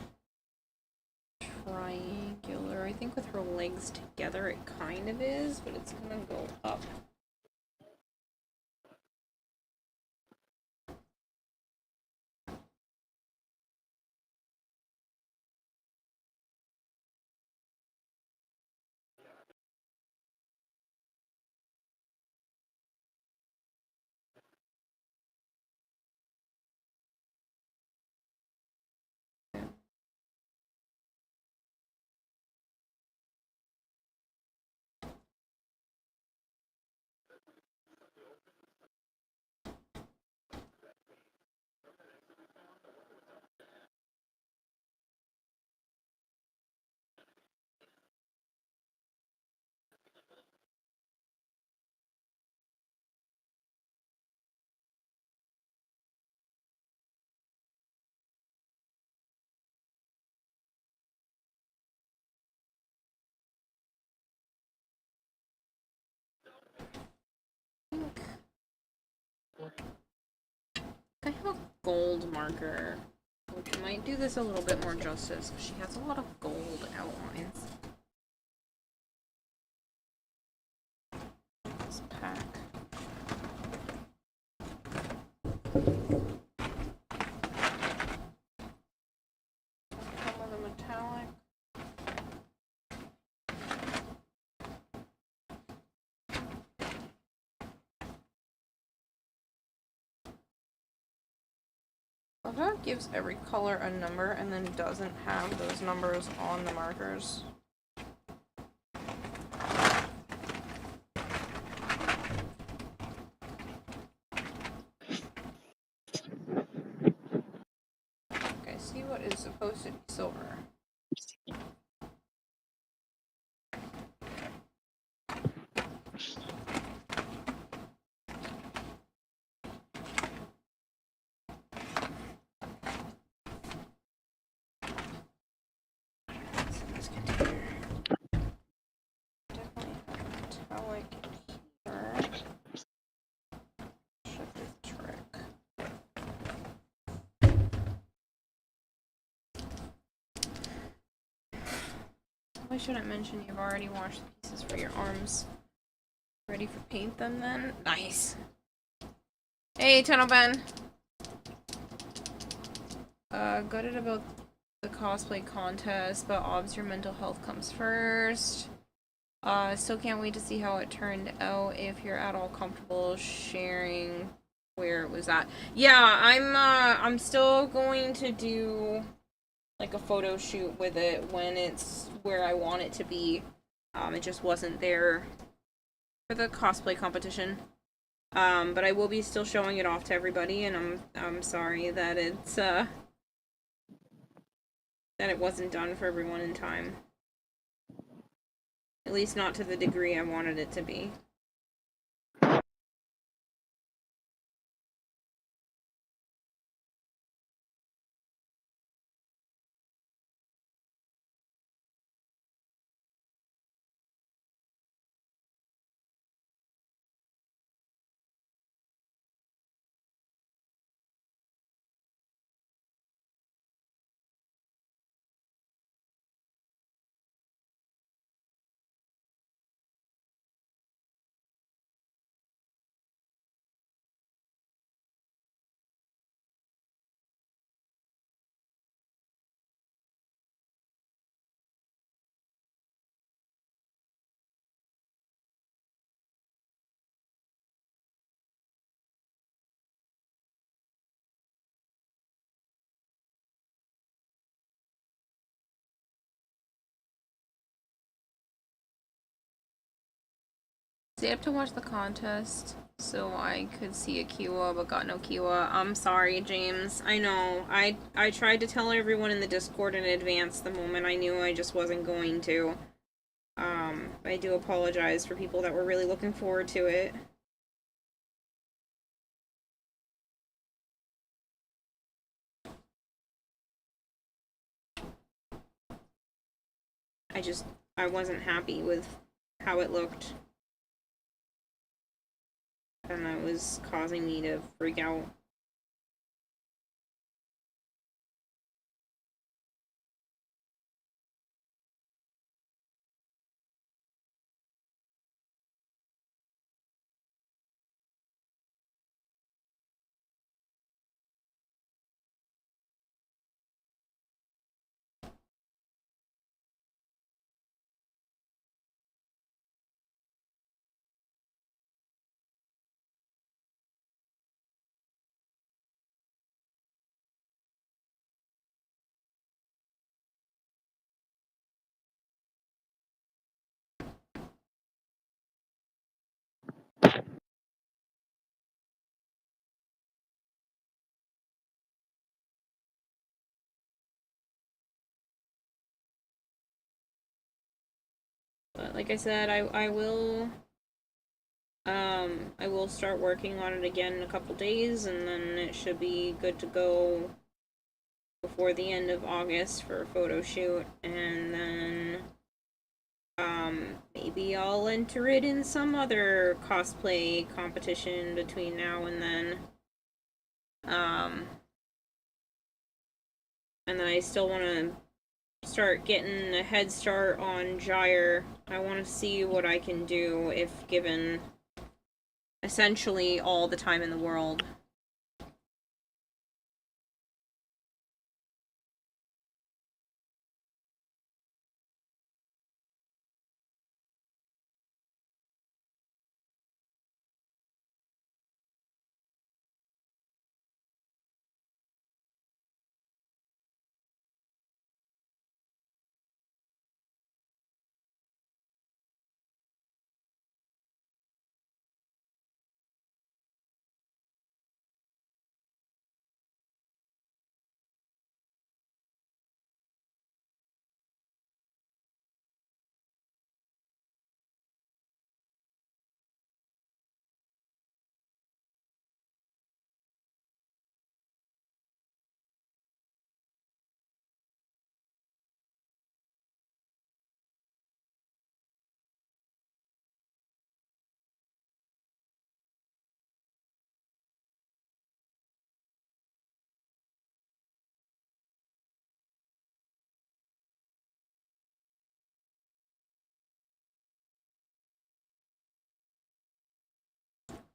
triangular. I think with her legs together it kind of is, but it's gonna go up. I have a gold marker, which might do this a little bit more justice. She has a lot of gold outlines. This pack. Come with a metallic. Well, that gives every color a number and then doesn't have those numbers on the markers. Okay, see what is supposed to be silver. I shouldn't mention you've already washed the pieces for your arms. Ready for paint them then? Nice. Hey, Tennocon. Gutted about the cosplay contest, but obs your mental health comes first. Still can't wait to see how it turned out. If you're at all comfortable sharing where it was at. Yeah, I'm still going to do like a photo shoot with it when it's where I want it to be. It just wasn't there for the cosplay competition. But I will be still showing it off to everybody, and I'm sorry that it's that it wasn't done for everyone in time. At least not to the degree I wanted it to be. Stayed up to watch the contest so I could see a Kiwa, but got no Kiwa. I'm sorry, James. I know. I tried to tell everyone in the Discord in advance the moment I knew I just wasn't going to. I do apologize for people that were really looking forward to it. I wasn't happy with how it looked. And that was causing me to freak out. like I said, I will start working on it again in a couple days, and then it should be good to go before the end of August for a photo shoot, and then maybe I'll enter it in some other cosplay competition between now and then. And then I still want to start getting a head start on Gyre. I want to see what I can do if given essentially all the time in the world.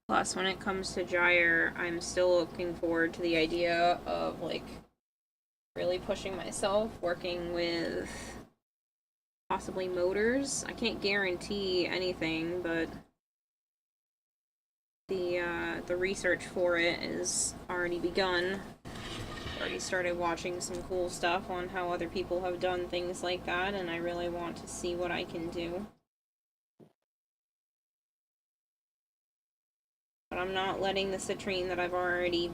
Plus, when it comes to Gyre, I'm still looking forward to the idea of, like, really pushing myself, working with possibly motors. I can't guarantee anything, but the research for it is already begun. Already started watching some cool stuff on how other people have done things like that, and I really want to see what I can do. But I'm not letting the citrine that I've already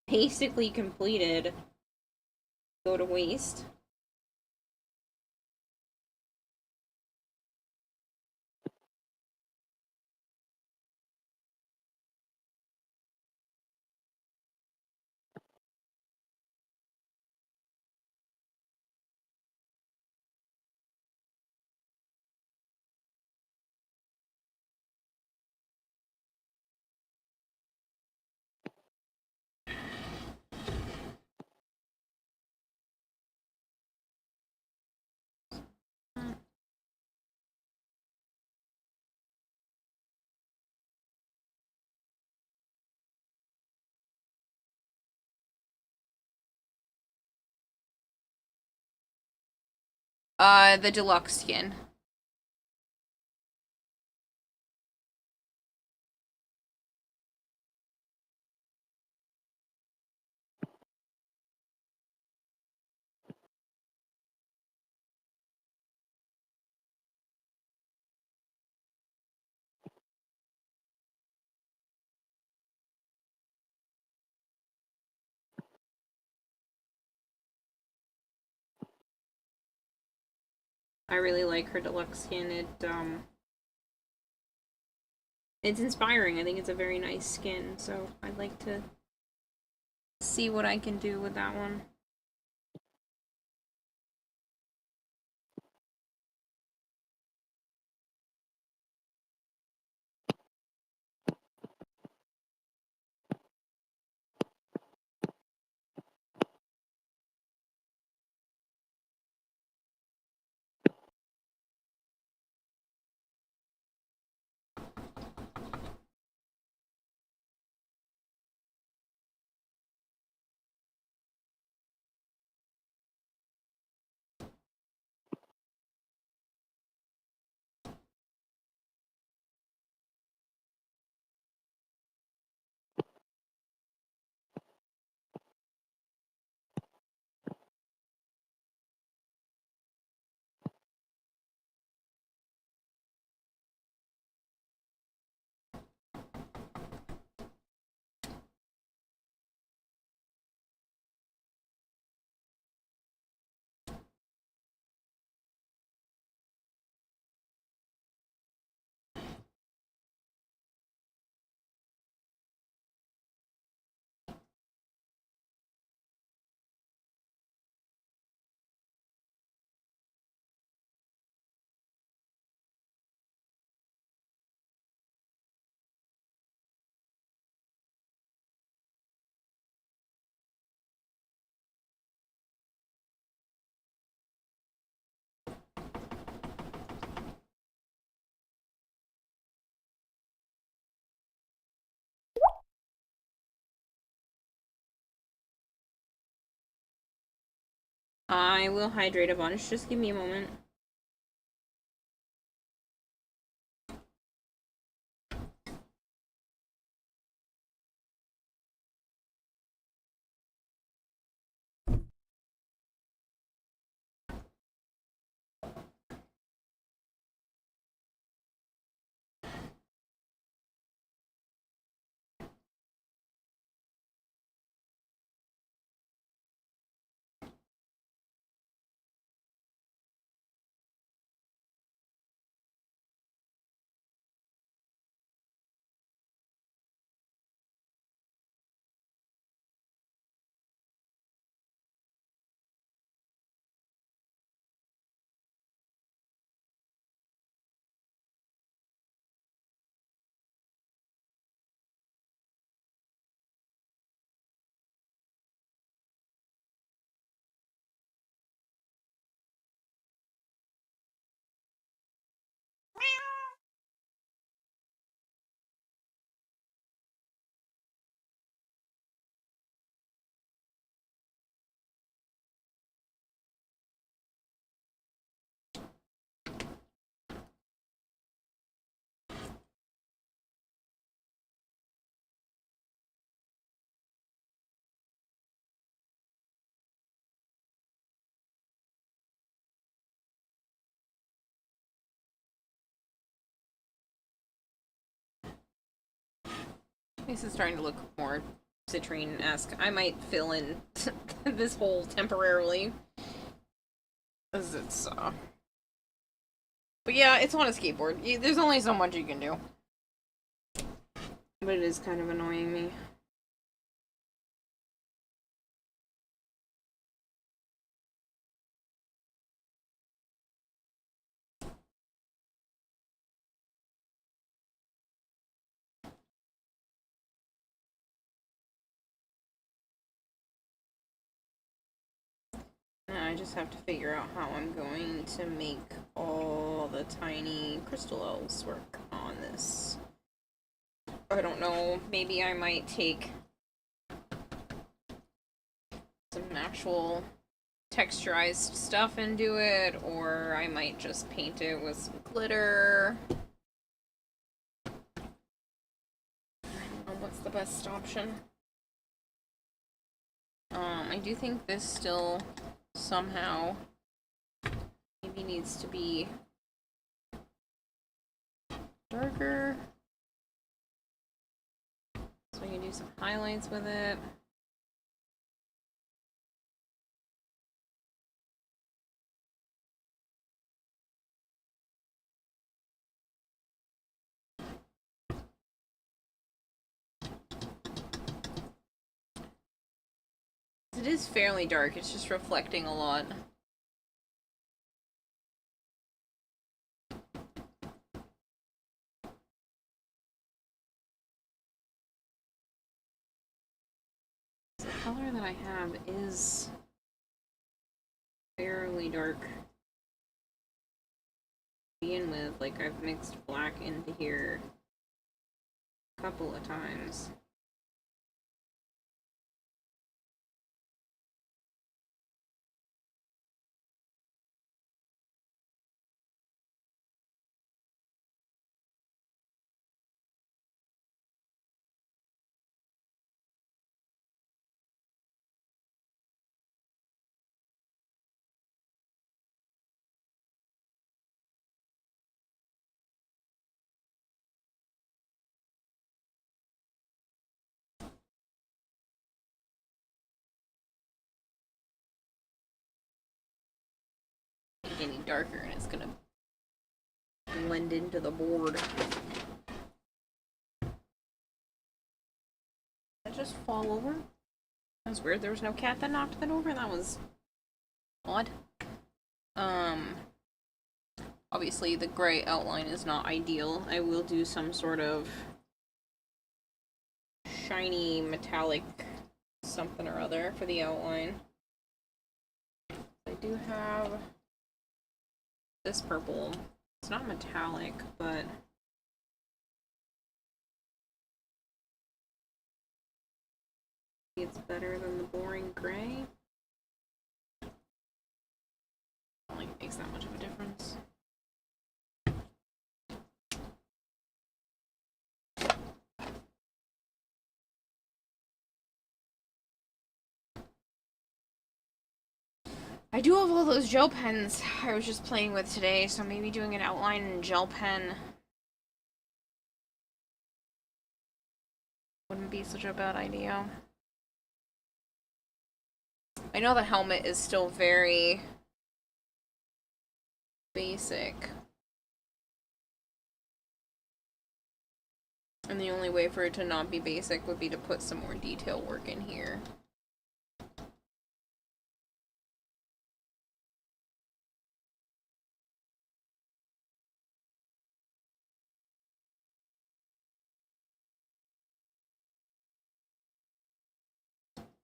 basically completed go to waste. The deluxe skin. I really like her deluxe skin. It's inspiring. I think it's a very nice skin, so I'd like to see what I can do with that one. I will hydrate a bunch. Just give me a moment. This is starting to look more citrine-esque. I might fill in this hole temporarily. Because it's, But yeah, it's on a skateboard. There's only so much you can do. But it is kind of annoying me. Now I just have to figure out how I'm going to make all the tiny crystal elves work on this. I don't know, maybe I might take some actual texturized stuff and do it, or I might just paint it with some glitter. I don't know what's the best option. I do think this still somehow maybe needs to be darker. So I can do some highlights with it. It is fairly dark, it's just reflecting a lot. The color that I have is fairly dark to begin with. Like, I've mixed black into here a couple of times. Any darker and it's gonna blend into the board. Did that just fall over? That was weird. There was no cat that knocked that over. That was odd. Obviously the gray outline is not ideal. I will do some sort of shiny metallic something or other for the outline. I do have this purple. It's not metallic, but it's better than the boring gray. I do have all those gel pens I was just playing with today, so maybe doing an outline in gel pen wouldn't be such a bad idea. I know the helmet is still very basic. And the only way for it to not be basic would be to put some more detail work in here.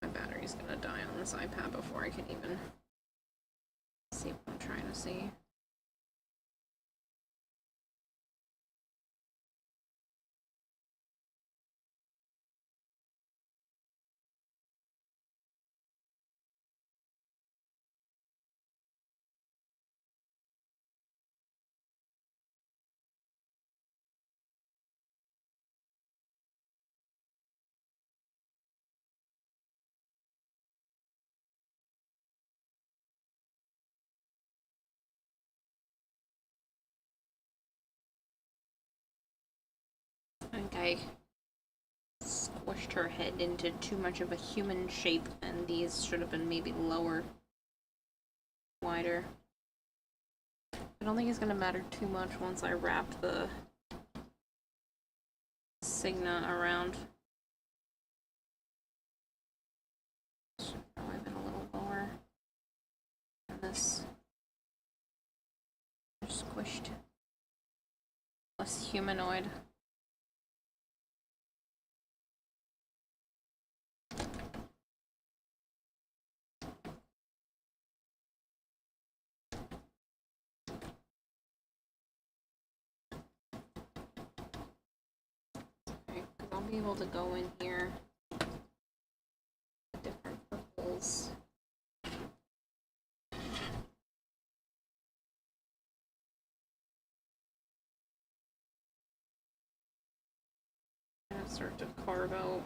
My battery's gonna die on this iPad before I can even see what I'm trying to see. I think I squished her head into too much of a human shape, and these should have been maybe lower, wider. I don't think it's gonna matter too much once I wrap the Signa around. Should have probably been a little lower than this. Squished. Less humanoid. I'll be able to go in here. Different purples. I'm gonna start to carve out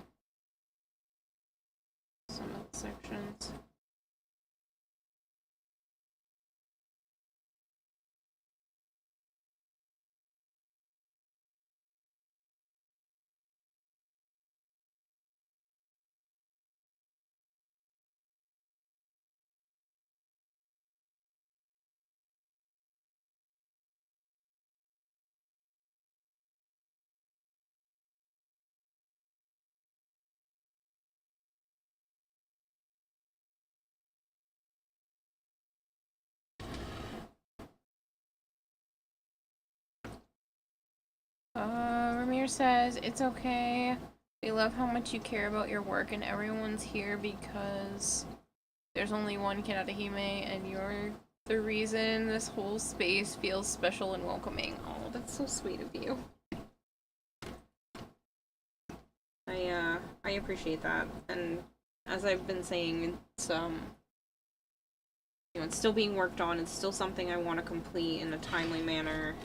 some of the sections. Ramir says, it's okay. We love how much you care about your work, and everyone's here because there's only one Kirarahime, and you're the reason this whole space feels special and welcoming. Oh, that's so sweet of you. I appreciate that, and as I've been saying, it's you know, it's still being worked on. It's still something I want to complete in a timely manner.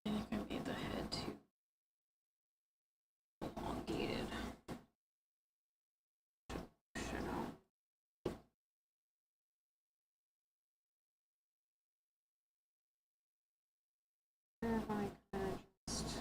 I think I made the head too elongated. Should know. If I could just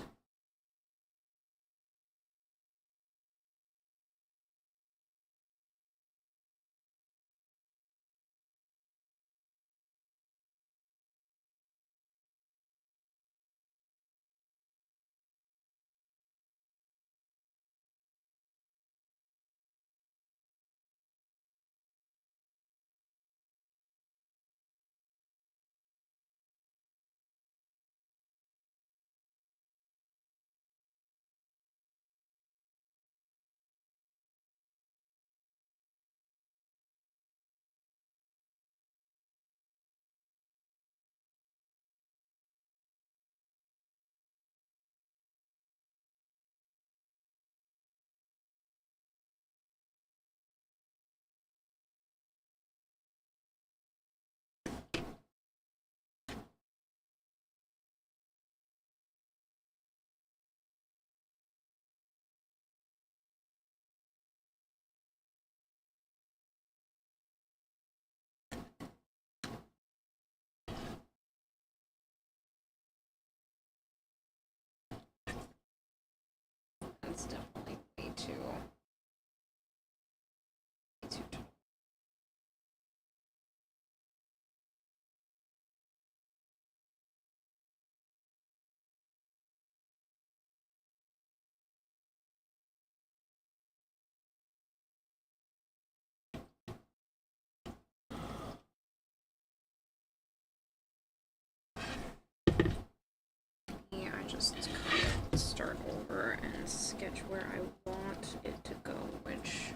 just kind of start over and sketch where I want it to go, which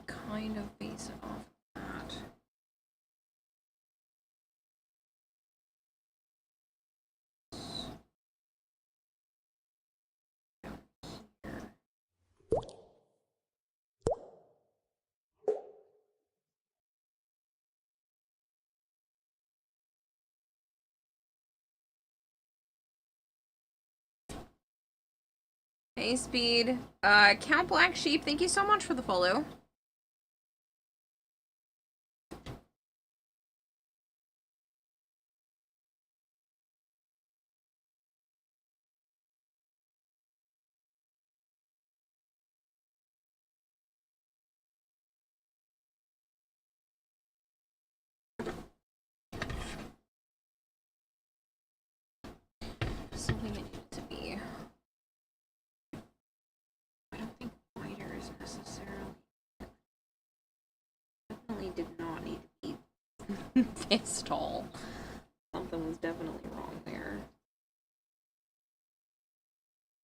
kind of base it off of that. Hey, Speed. Count Black Sheep, thank you so much for the follow. Something it needed to be. I don't think wider is necessarily. Definitely did not need to be this tall. Something was definitely wrong there.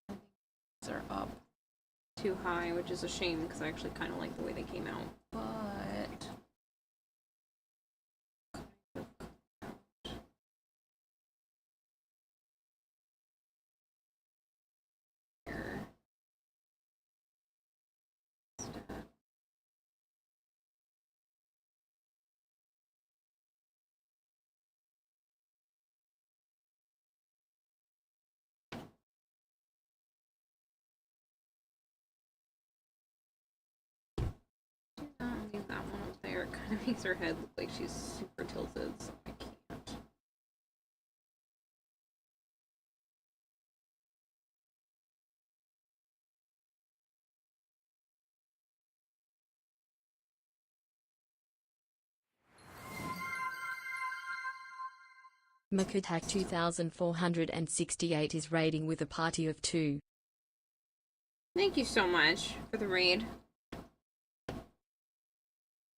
These are up too high, which is a shame because I actually kind of like the way they came out. But leave that one up there. It kind of makes her head look like she's super tilted, so I can't. Makutak 2468 is raiding with a party of 2. Thank you so much for the raid.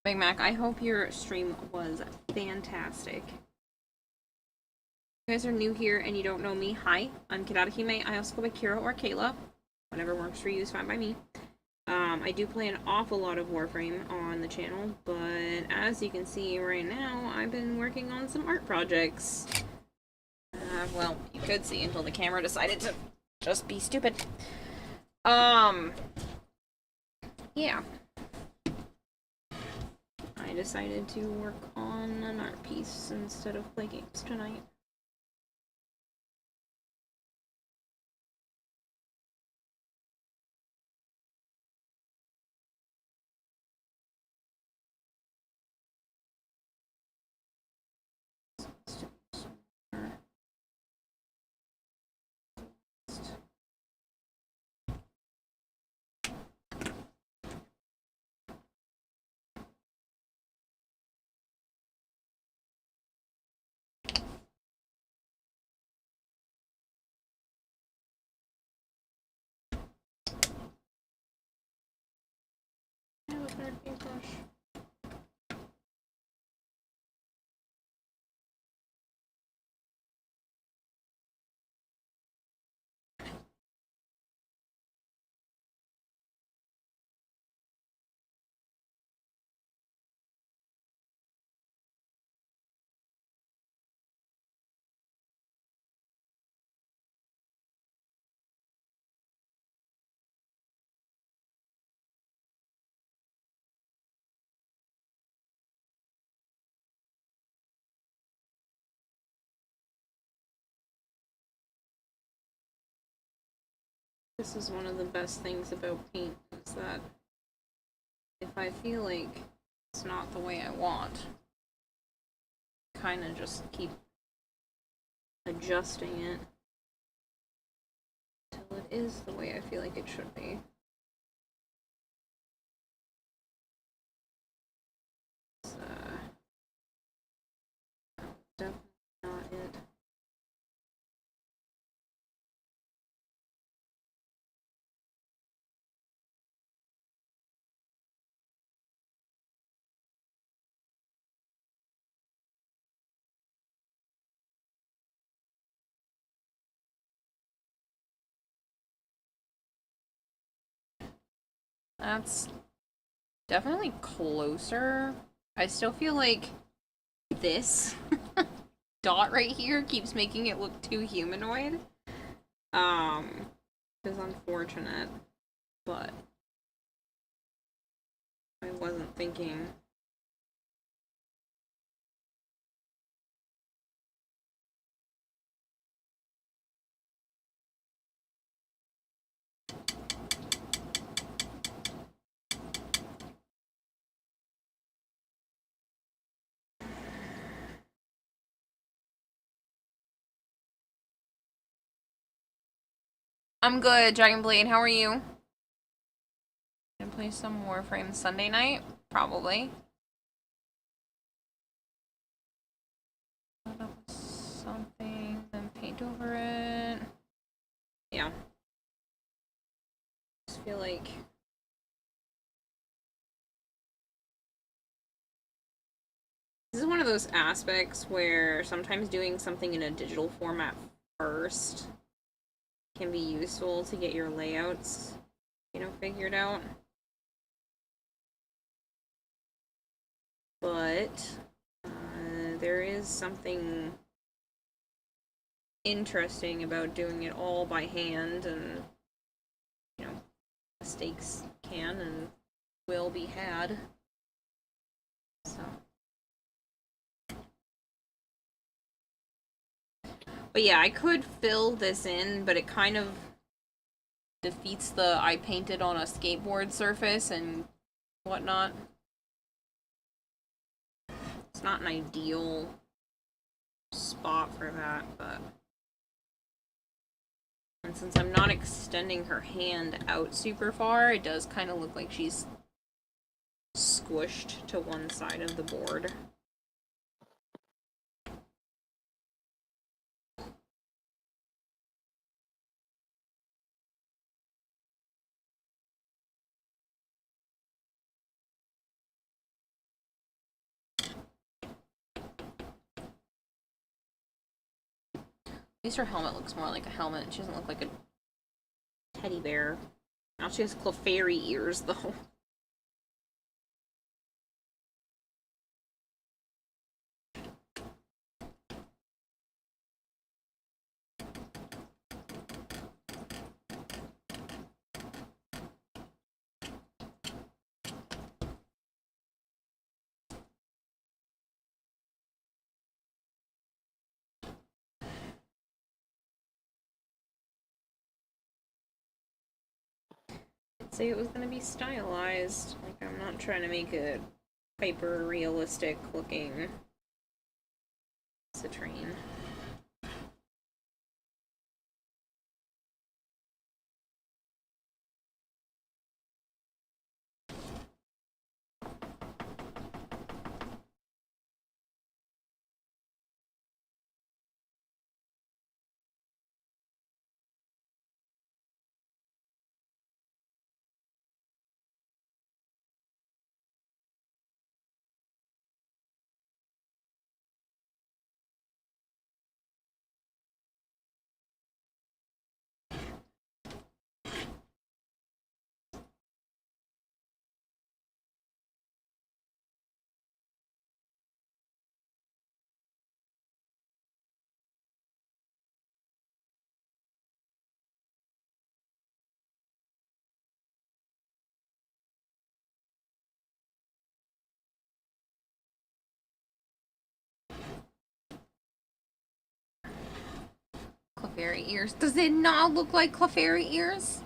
Big Mac, I hope your stream was fantastic. If you guys are new here and you don't know me, hi, I'm Kirarahime. I also go by Kira or Kayla. Whatever works for you is fine by me. I do play an awful lot of Warframe on the channel, but as you can see right now, I've been working on some art projects. Well, you could see until the camera decided to just be stupid. Yeah. I decided to work on an art piece instead of play games tonight. I have a third paintbrush. This is one of the best things about paint, is that if I feel like it's not the way I want, kind of just keep adjusting it until it is the way I feel like it should be. It's definitely not it. That's definitely closer. I still feel like this dot right here keeps making it look too humanoid. Is unfortunate, but I wasn't thinking. I'm good, Dragon Blade. How are you? Gonna play some Warframe Sunday night? Probably. Put up something, then paint over it. Yeah. Just feel like this is one of those aspects where sometimes doing something in a digital format first can be useful to get your layouts, figured out. But there is something interesting about doing it all by hand, and mistakes can and will be had. So, but yeah, I could fill this in, but it kind of defeats the I painted on a skateboard surface and whatnot. It's not an ideal spot for that, but and since I'm not extending her hand out super far, it does kind of look like she's squished to one side of the board. At least her helmet looks more like a helmet. She doesn't look like a teddy bear. Now she has Clefairy ears, though. Say it was gonna be stylized. Like, I'm not trying to make it hyper realistic looking citrine. Clefairy ears. Does it not look like Clefairy ears?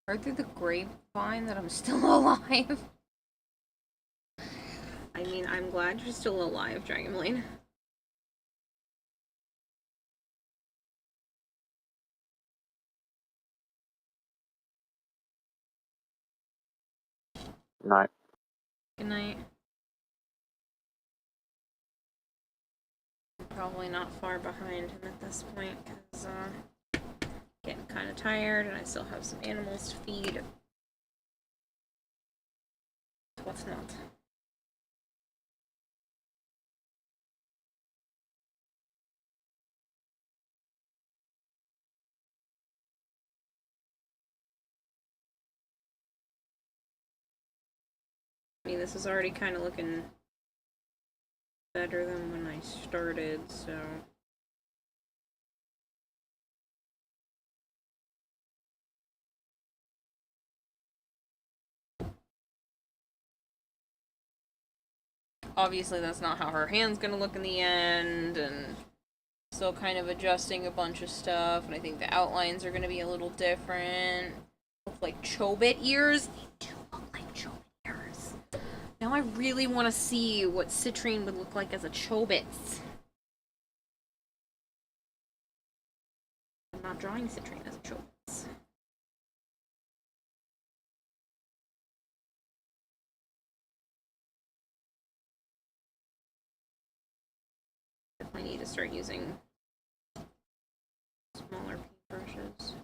Or through the grapevine that I'm still alive? I mean, I'm glad you're still alive, Dragonblade. Night. Good night. I'm probably not far behind him at this point, because, getting kind of tired, and I still have some animals to feed. What's not? mean, this is already kind of looking better than when I started, so... Obviously, that's not how her hand's gonna look in the end, and still kind of adjusting a bunch of stuff, and I think the outlines are gonna be a little different. Look like Chobit ears. They do look like Chobit ears. Now I really want to see what Citrine would look like as a Chobit. I'm not drawing Citrine as a Chobit. Definitely need to start using smaller paintbrushes.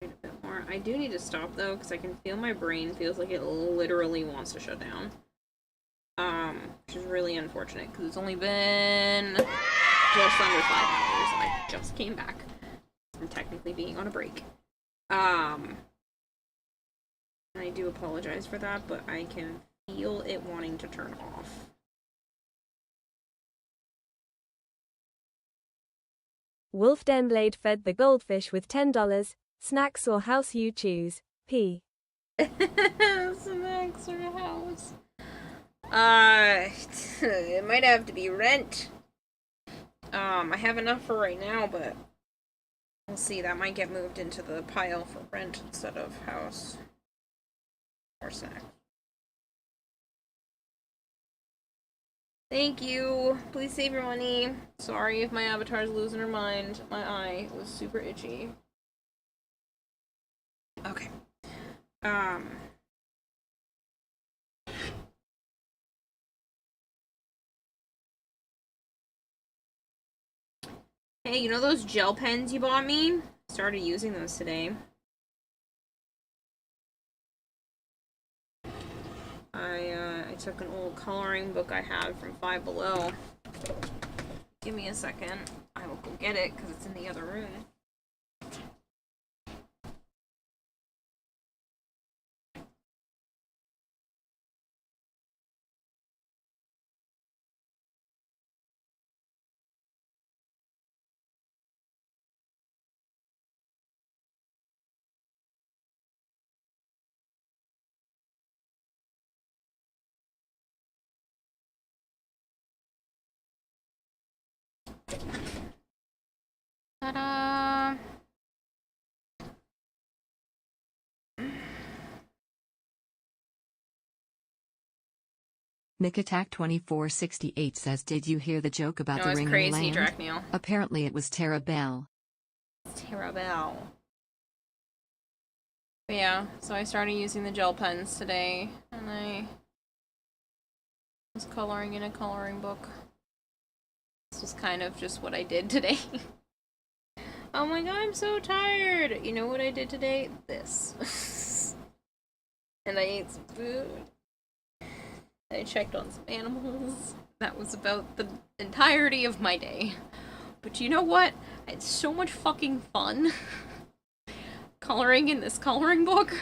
A bit more. I do need to stop though, because I can feel my brain feels like it literally wants to shut down. Which is really unfortunate because it's only been just under 5 hours and I just came back from technically being on a break. I do apologize for that, but I can feel it wanting to turn off. Wolf Denblade fed the goldfish with $10. Snacks or house you choose. P. Snacks or house. It might have to be rent. I have enough for right now, but we'll see. That might get moved into the pile for rent instead of house or snacks. Thank you. Please save your money. Sorry if my avatar's losing her mind. My eye was super itchy. Okay. Hey, you know those gel pens you bought me? Started using those today. I took an old coloring book I had from Five Below. Give me a second. I will go get it because it's in the other room. Ta-da! Mick Attack 2468 says, did you hear the joke about the ring crazy, in the land? Dracneil. Apparently it was Tara Bell. Tara Bell. But yeah, so I started using the gel pens today, and I was coloring in a coloring book. This was kind of just what I did today. Oh my god, I'm so tired! You know what I did today? This. And I ate some food. I checked on some animals. That was about the entirety of my day. But you know what? I had so much fucking fun coloring in this coloring book.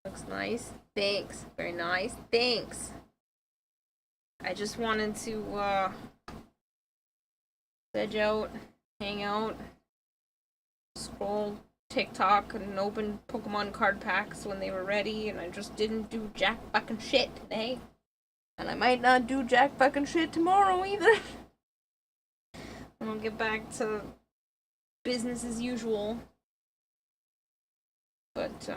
Looks nice. Thanks. Very nice. Thanks. I just wanted to, veg out, hang out, scroll TikTok, and open Pokemon card packs when they were ready, and I just didn't do jack fucking shit today. And I might not do jack fucking shit tomorrow either. And I'll get back to business as usual. But,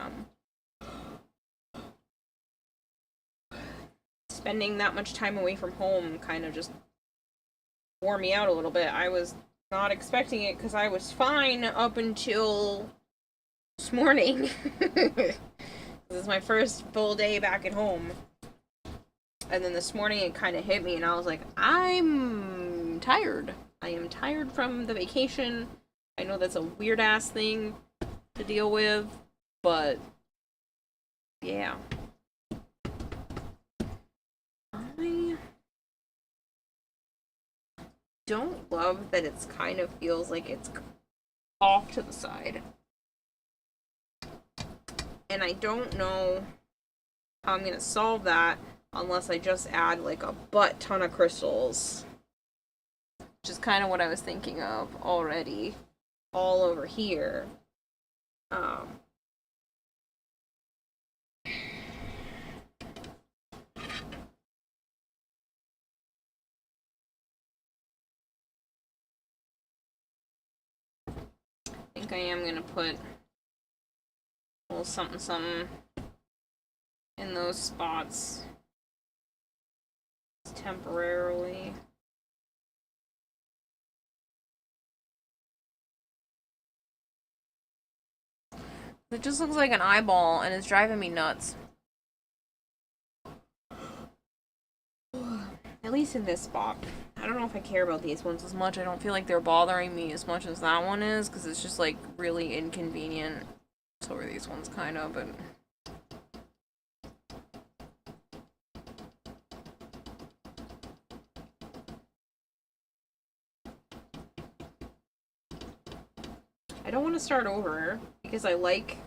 spending that much time away from home kind of just wore me out a little bit. I was Not expecting it because I was fine up until this morning. This is my first full day back at home. And then this morning it kind of hit me and I was like, I'm tired. I am tired from the vacation. I know that's a weird ass thing to deal with, but yeah. I don't love that it's kind of feels like it's off to the side. And I don't know how I'm gonna solve that unless I just add like a butt ton of crystals. Which is kind of what I was thinking of already. All over here. I think I am gonna put a little something something in those spots temporarily. It just looks like an eyeball and it's driving me nuts. At least in this spot. I don't know if I care about these ones as much. I don't feel like they're bothering me as much as that one is, because it's just like really inconvenient. So are these ones kind of, but I don't want to start over because I like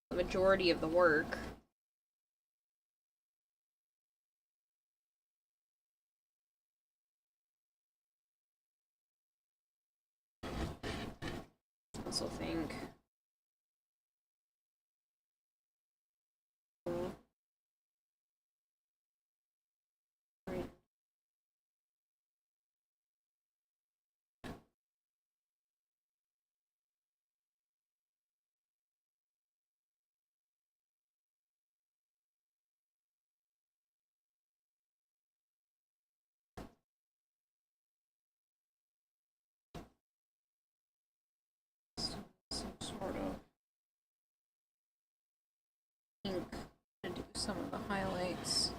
the majority of the work. I also think some sort of ink to do some of the highlights.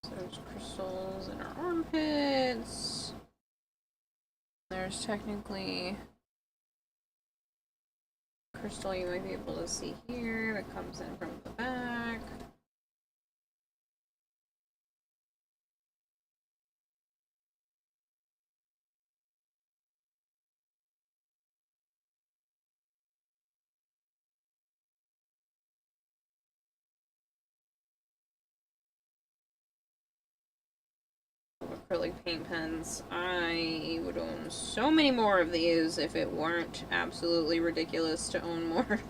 So there's crystals in our armpits. There's technically crystal you might be able to see here that comes in from the back. Acrylic paint pens. I would own so many more of these if it weren't absolutely ridiculous to own more.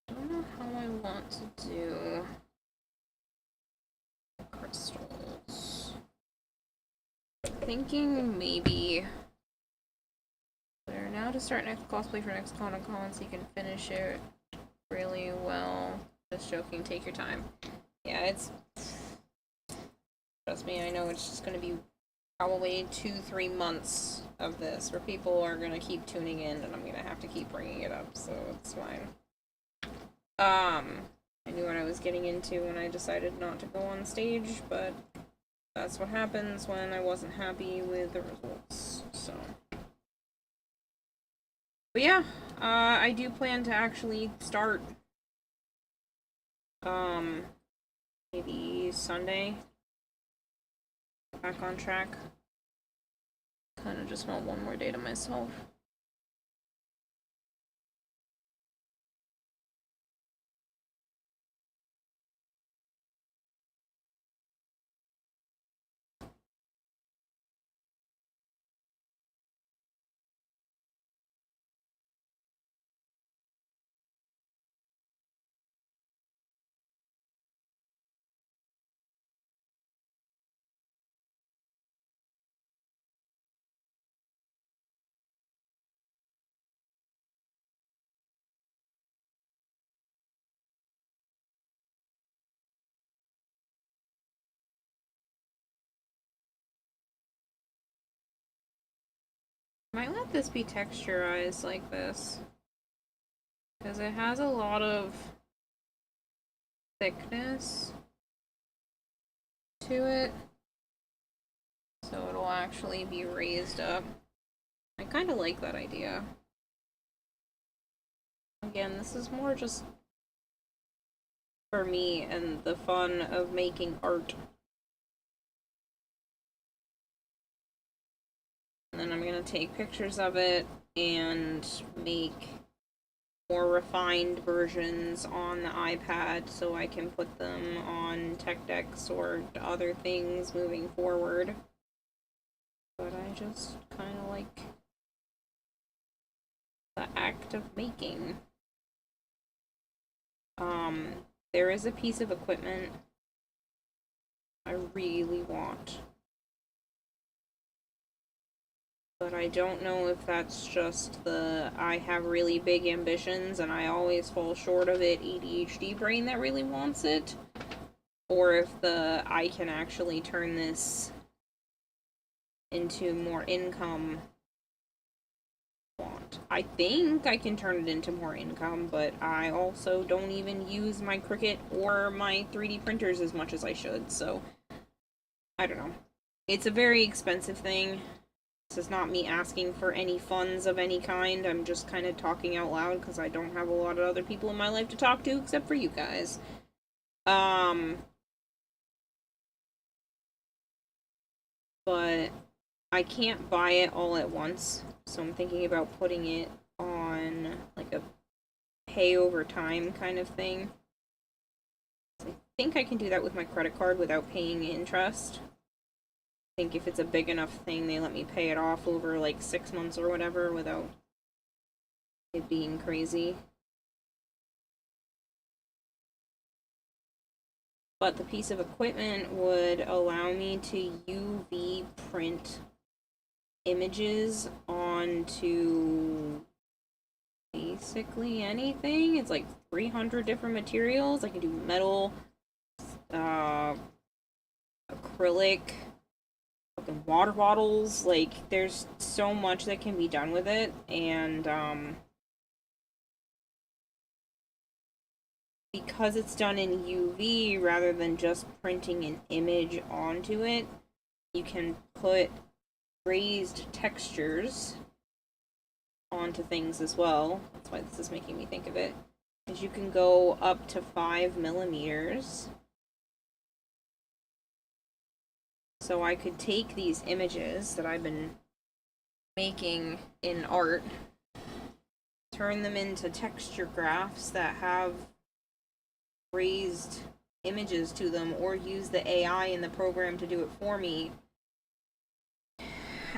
I don't know how I want to do crystals. Thinking maybe now to start next cosplay for next Tennocon so you can finish it really well. Just joking, take your time. Yeah, it's trust me, I know it's just gonna be probably 2-3 months of this where people are gonna keep tuning in and I'm gonna have to keep bringing it up, so it's fine. I knew what I was getting into when I decided not to go on stage, but that's what happens when I wasn't happy with the results, so. But yeah, I do plan to actually start, maybe Sunday, back on track. Kind of just want one more day to myself. Might let this be texturized like this. Because it has a lot of thickness to it. So it'll actually be raised up. I kind of like that idea. Again, this is more just for me and the fun of making art. And then I'm gonna take pictures of it and make more refined versions on the iPad so I can put them on tech decks or other things moving forward. But I just kind of like the act of making. There is a piece of equipment I really want. But I don't know if that's just the I have really big ambitions and I always fall short of it ADHD brain that really wants it, or if the I can actually turn this into more income want. I think I can turn it into more income, but I also don't even use my Cricut or my 3D printers as much as I should, so I don't know. It's a very expensive thing. This is not me asking for any funds of any kind. I'm just kind of talking out loud because I don't have a lot of other people in my life to talk to except for you guys. But I can't buy it all at once, so I'm thinking about putting it on like a pay over time kind of thing. I think I can do that with my credit card without paying interest. I think if it's a big enough thing, they let me pay it off over like 6 months or whatever without it being crazy. But the piece of equipment would allow me to UV print images onto basically anything. It's like 300 different materials. I can do metal, acrylic, fucking water bottles. Like, there's so much that can be done with it, and because it's done in UV rather than just printing an image onto it, you can put raised textures onto things as well. That's why this is making me think of it. Because you can go up to 5 millimeters. So I could take these images that I've been making in art, turn them into texture graphs that have raised images to them, or use the AI in the program to do it for me.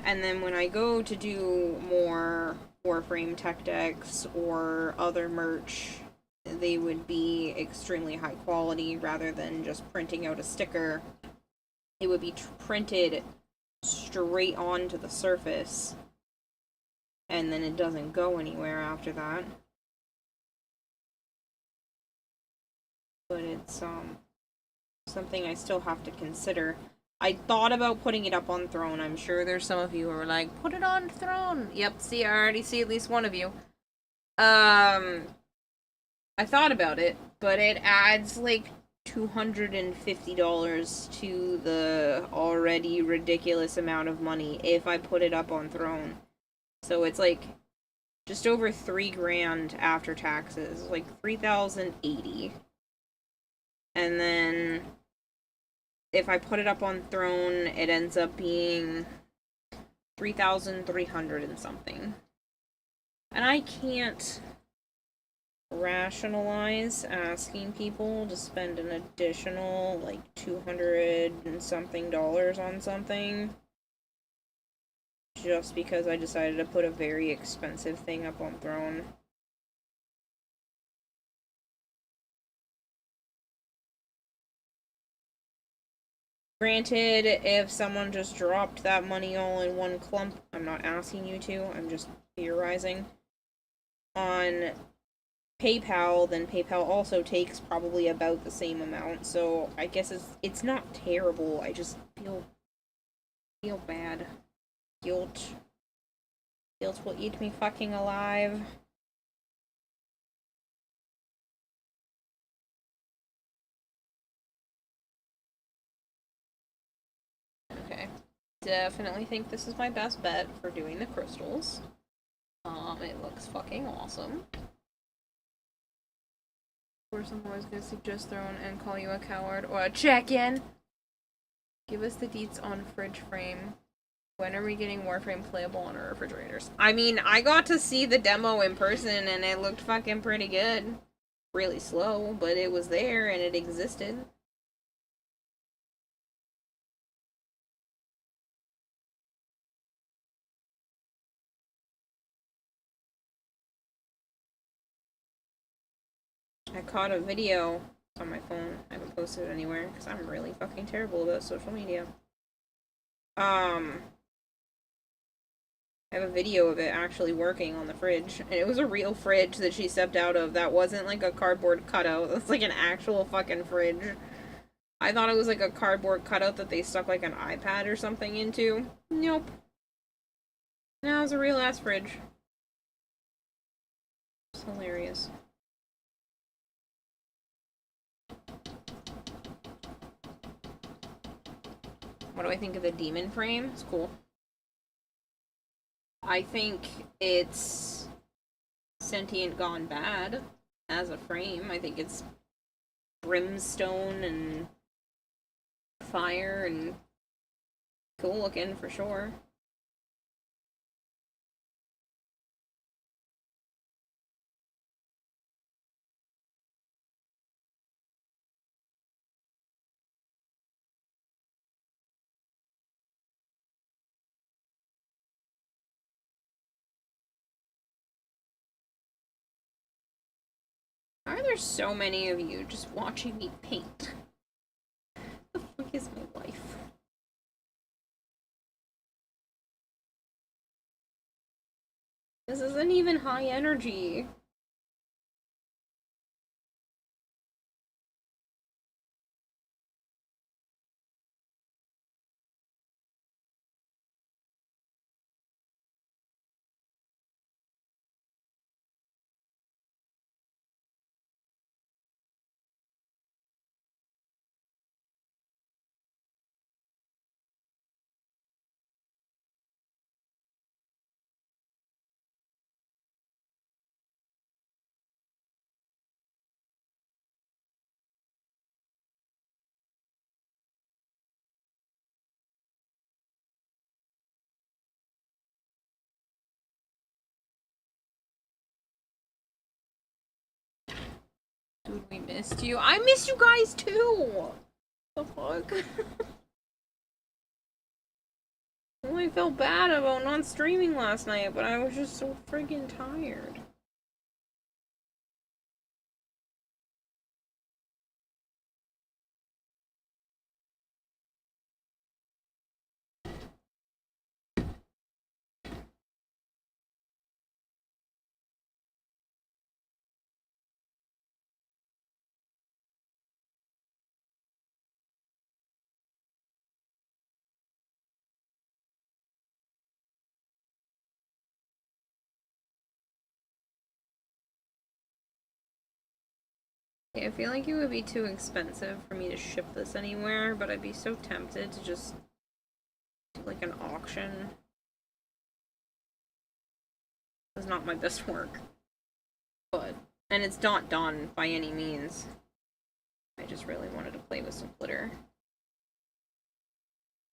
And then when I go to do more Warframe tech decks or other merch, they would be extremely high quality rather than just printing out a sticker. It would be printed straight onto the surface, and then it doesn't go anywhere after that. But it's something I still have to consider. I thought about putting it up on Throne. I'm sure there's some of you who are like, put it on Throne. Yep, see, I already see at least one of you. I thought about it, but it adds like $250 to the already ridiculous amount of money if I put it up on Throne. So it's like just over $3,000 after taxes, like $3,080. And then if I put it up on Throne, it ends up being 3,300 and something. And I can't rationalize asking people to spend an additional like $200 and something on something just because I decided to put a very expensive thing up on Throne. Granted, if someone just dropped that money all in one clump, I'm not asking you to, I'm just theorizing, on PayPal, then PayPal also takes probably about the same amount, so I guess it's not terrible. I just feel bad. Guilt. Guilt will eat me fucking alive. Okay. Definitely think this is my best bet for doing the crystals. It looks fucking awesome. Of course, I'm always gonna suggest throne and call you a coward or a check-in. Give us the deets on fridge frame. When are we getting Warframe playable on our refrigerators? I mean, I got to see the demo in person and it looked fucking pretty good. Really slow, but it was there and it existed. I caught a video on my phone. I haven't posted it anywhere because I'm really fucking terrible about social media. I have a video of it actually working on the fridge, and it was a real fridge that she stepped out of. That wasn't like a cardboard cutout. That's like an actual fucking fridge. I thought it was like a cardboard cutout that they stuck like an iPad or something into. Nope. No, it was a real ass fridge. It's hilarious. What do I think of the demon frame? It's cool. I think it's sentient gone bad as a frame. I think it's brimstone and fire and cool looking for sure. Why are there so many of you just watching me paint? The fuck is my life? This isn't even high energy. Dude, we missed you. I missed you guys too! The fuck? I felt bad about not streaming last night, but I was just so friggin' tired. I feel like it would be too expensive for me to ship this anywhere, but I'd be so tempted to just do like an auction. It's not my best work. And it's not done by any means. I just really wanted to play with some glitter.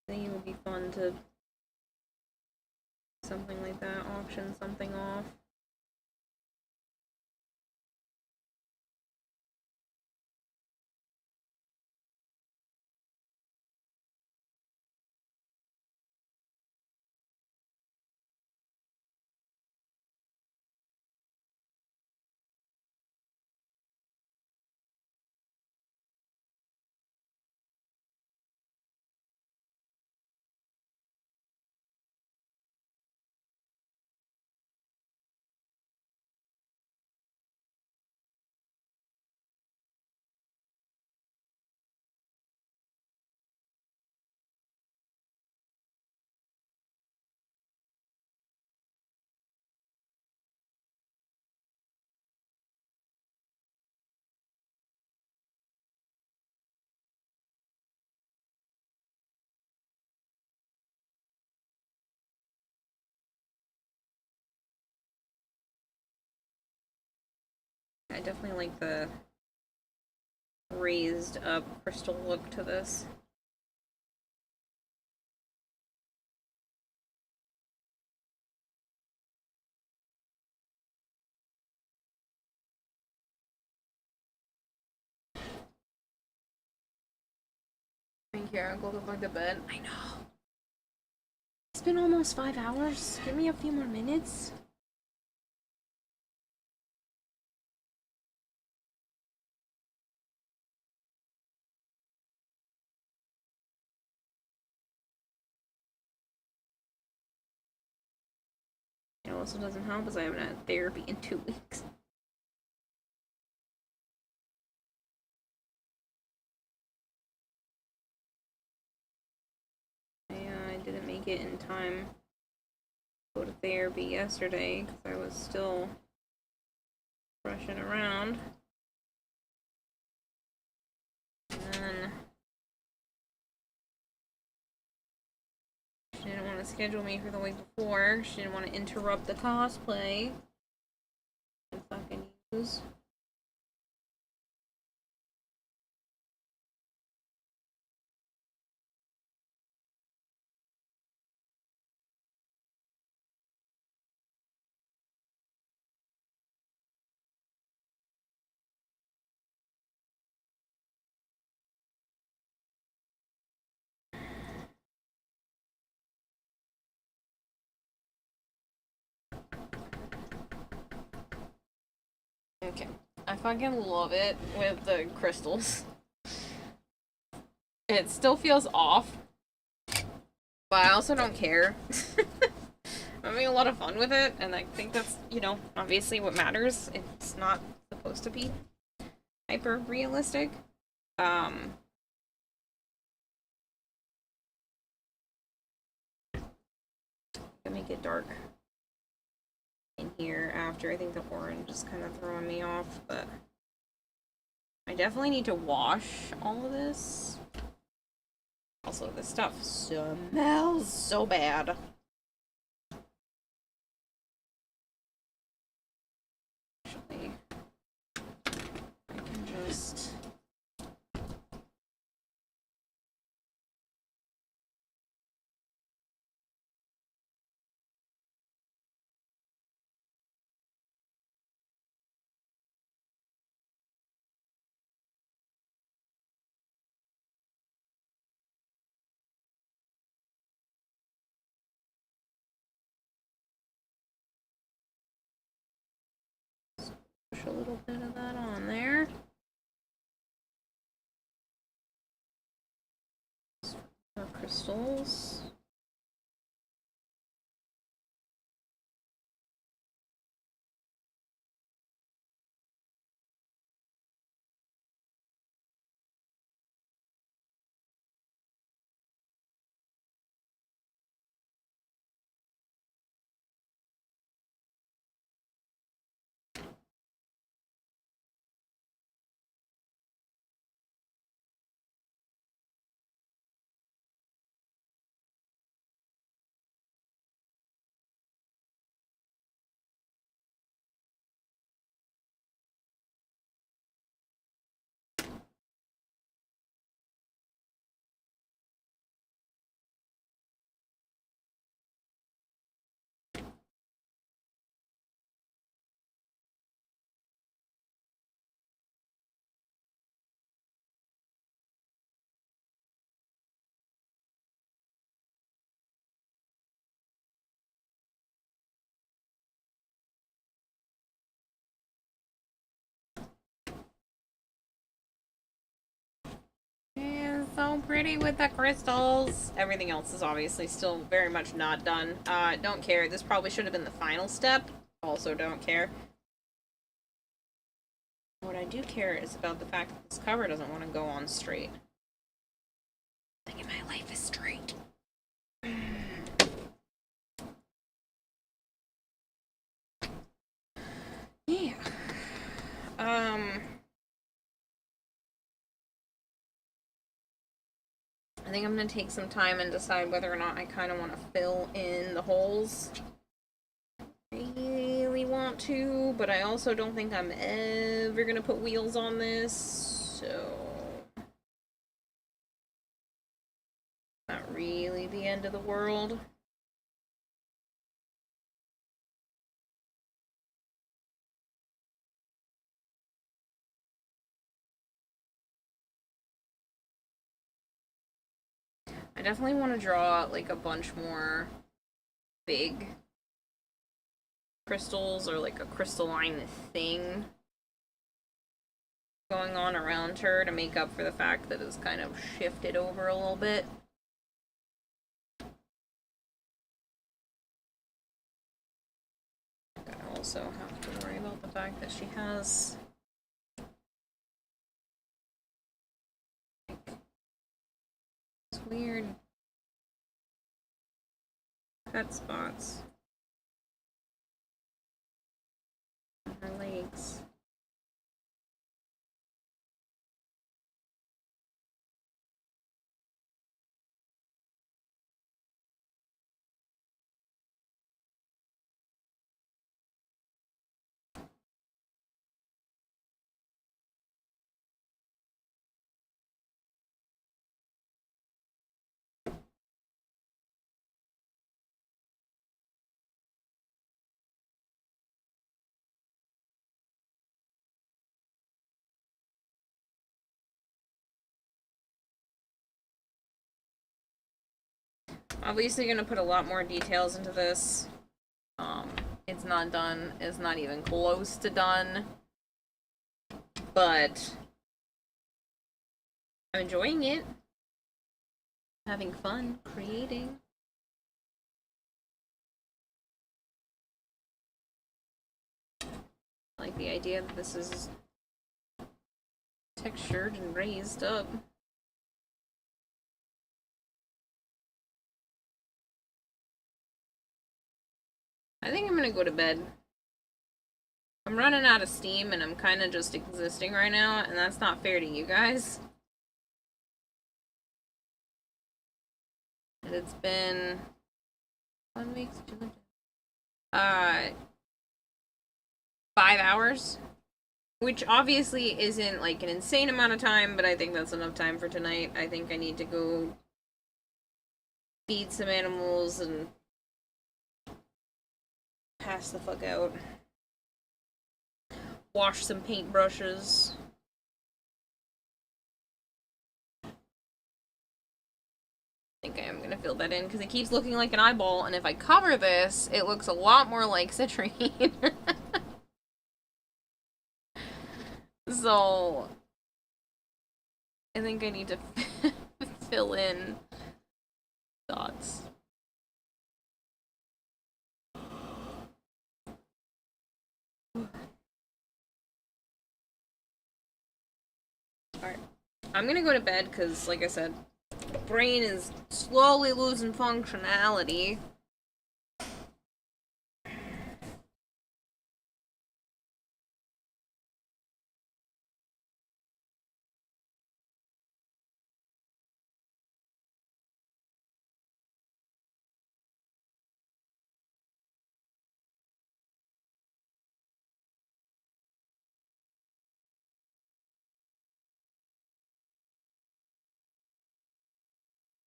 I think it would be fun to something like that, auction something off. I definitely like the raised up crystal look to this. Thank you, I'll go back to bed. I know. It's been almost 5 hours. Give me a few more minutes. It also doesn't help as I haven't had therapy in 2 weeks. I didn't make it in time to go to therapy yesterday because I was still rushing around. And then she didn't want to schedule me for the week before. She didn't want to interrupt the cosplay. I fucking use. Okay. I fucking love it with the crystals. It still feels off, but I also don't care. I'm having a lot of fun with it, and I think that's, you know, obviously what matters. It's not supposed to be hyper realistic. Make it dark in here after. I think the orange is kind of throwing me off, but I definitely need to wash all of this. Also, this stuff smells so bad. Actually, I can just... push a little bit of that on there. More crystals. So pretty with the crystals. Everything else is obviously still very much not done. Don't care. This probably should have been the final step. Also don't care. What I do care is about the fact that this cover doesn't want to go on straight. Thinking my life is straight. Yeah. I think I'm gonna take some time and decide whether or not I kind of want to fill in the holes. Really want want to, but I also don't think I'm ever gonna put wheels on this, so... Not really the end of the world. I definitely want to draw, like, a bunch more big crystals, or, like, a crystalline thing going on around her to make up for the fact that it's kind of shifted over a little bit. I also have to worry about the fact that she has... It's weird cut spots on her legs. Obviously gonna put a lot more details into this. It's not done. It's not even close to done. But I'm enjoying it. Having fun creating. I like the idea that this is textured and raised up. I think I'm gonna go to bed. I'm running out of steam and I'm kind of just existing right now, and that's not fair to you guys. It's been 1 week, 5 hours, which obviously isn't like an insane amount of time, but I think that's enough time for tonight. I think I need to go feed some animals and pass the fuck out. Wash some paintbrushes. I think I am gonna fill that in because it keeps looking like an eyeball, and if I cover this, it looks a lot more like citrine. So I think I need to fill in dots. Alright. I'm gonna go to bed because, like I said, the brain is slowly losing functionality.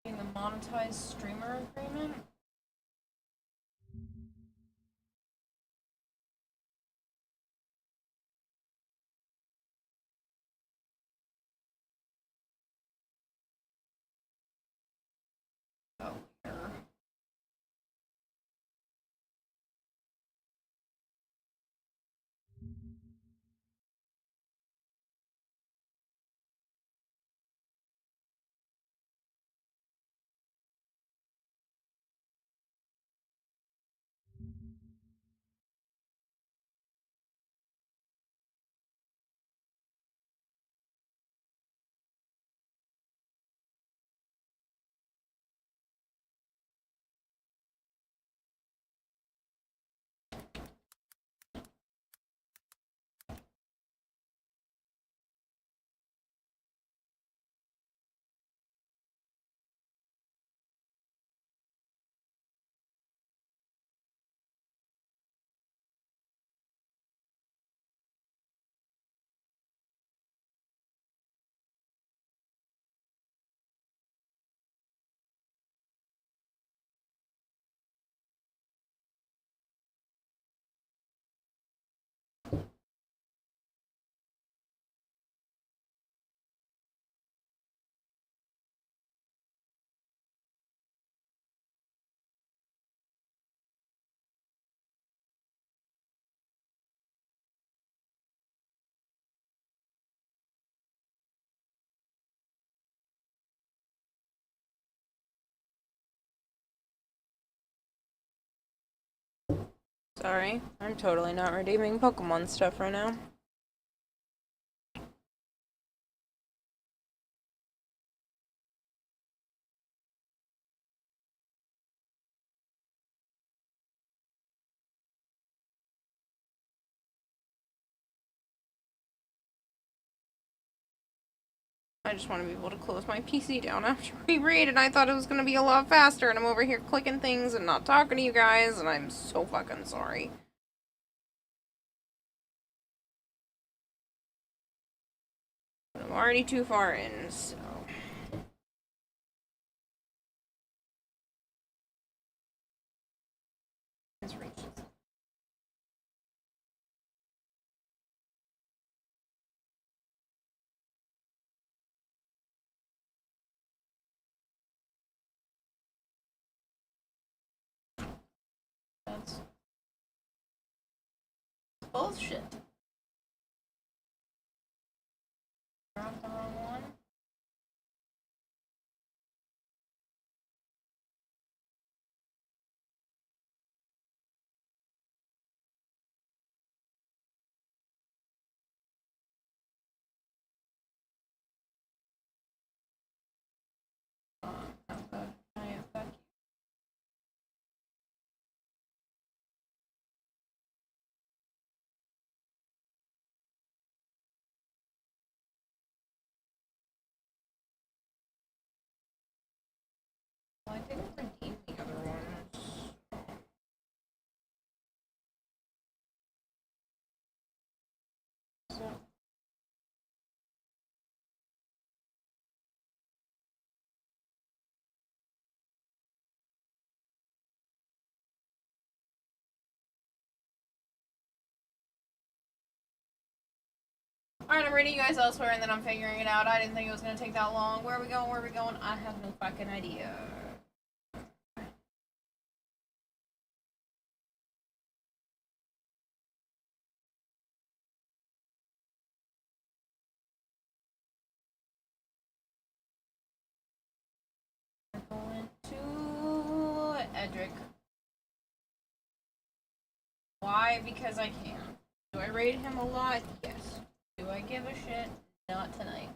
The monetized streamer agreement? Oh, here. Sorry, I'm totally not redeeming Pokemon stuff right now. I just want to be able to close my PC down after we read, and I thought it was going to be a lot faster, and I'm over here clicking things and not talking to you guys, and I'm so fucking sorry. But I'm already too far in, so... Let's reach this. That's bullshit. Dropped the wrong one. Well, I didn't redeem the other ones. So... Alright, I'm reading you guys elsewhere, and then I'm figuring it out. I didn't think it was going to take that long. Where are we going? Where are we going? I have no fucking idea. We're going to Edric. Why? Because I can. Do I rate him a lot? Yes. Do I give a shit? Not tonight.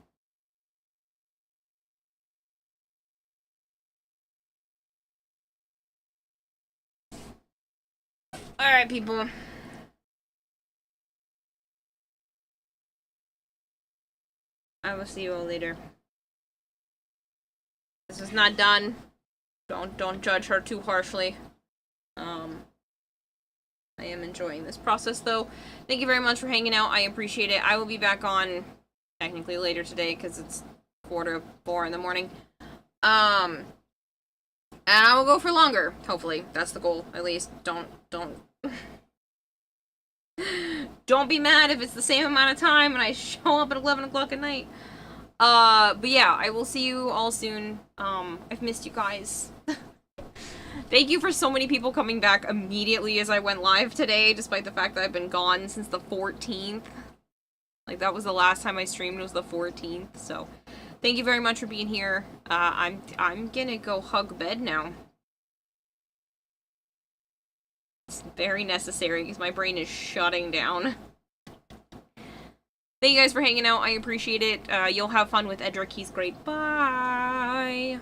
Alright, people. I will see you all later. This is not done. Don't judge her too harshly. I am enjoying this process, though. Thank you very much for hanging out. I appreciate it. I will be back on technically later today because it's 4:45 in the morning. And I will go for longer. Hopefully, that's the goal. At least, don't be mad if it's the same amount of time and I show up at 11 o'clock at night. But yeah, I will see you all soon. I've missed you guys. Thank you for so many people coming back immediately as I went live today, despite the fact that I've been gone since the 14th. Like, that was the last time I streamed, was the 14th, so... Thank you very much for being here. I'm gonna go hug bed now. It's very necessary, because my brain is shutting down. Thank you guys for hanging out, I appreciate it. You'll have fun with Edric, he's great. Bye!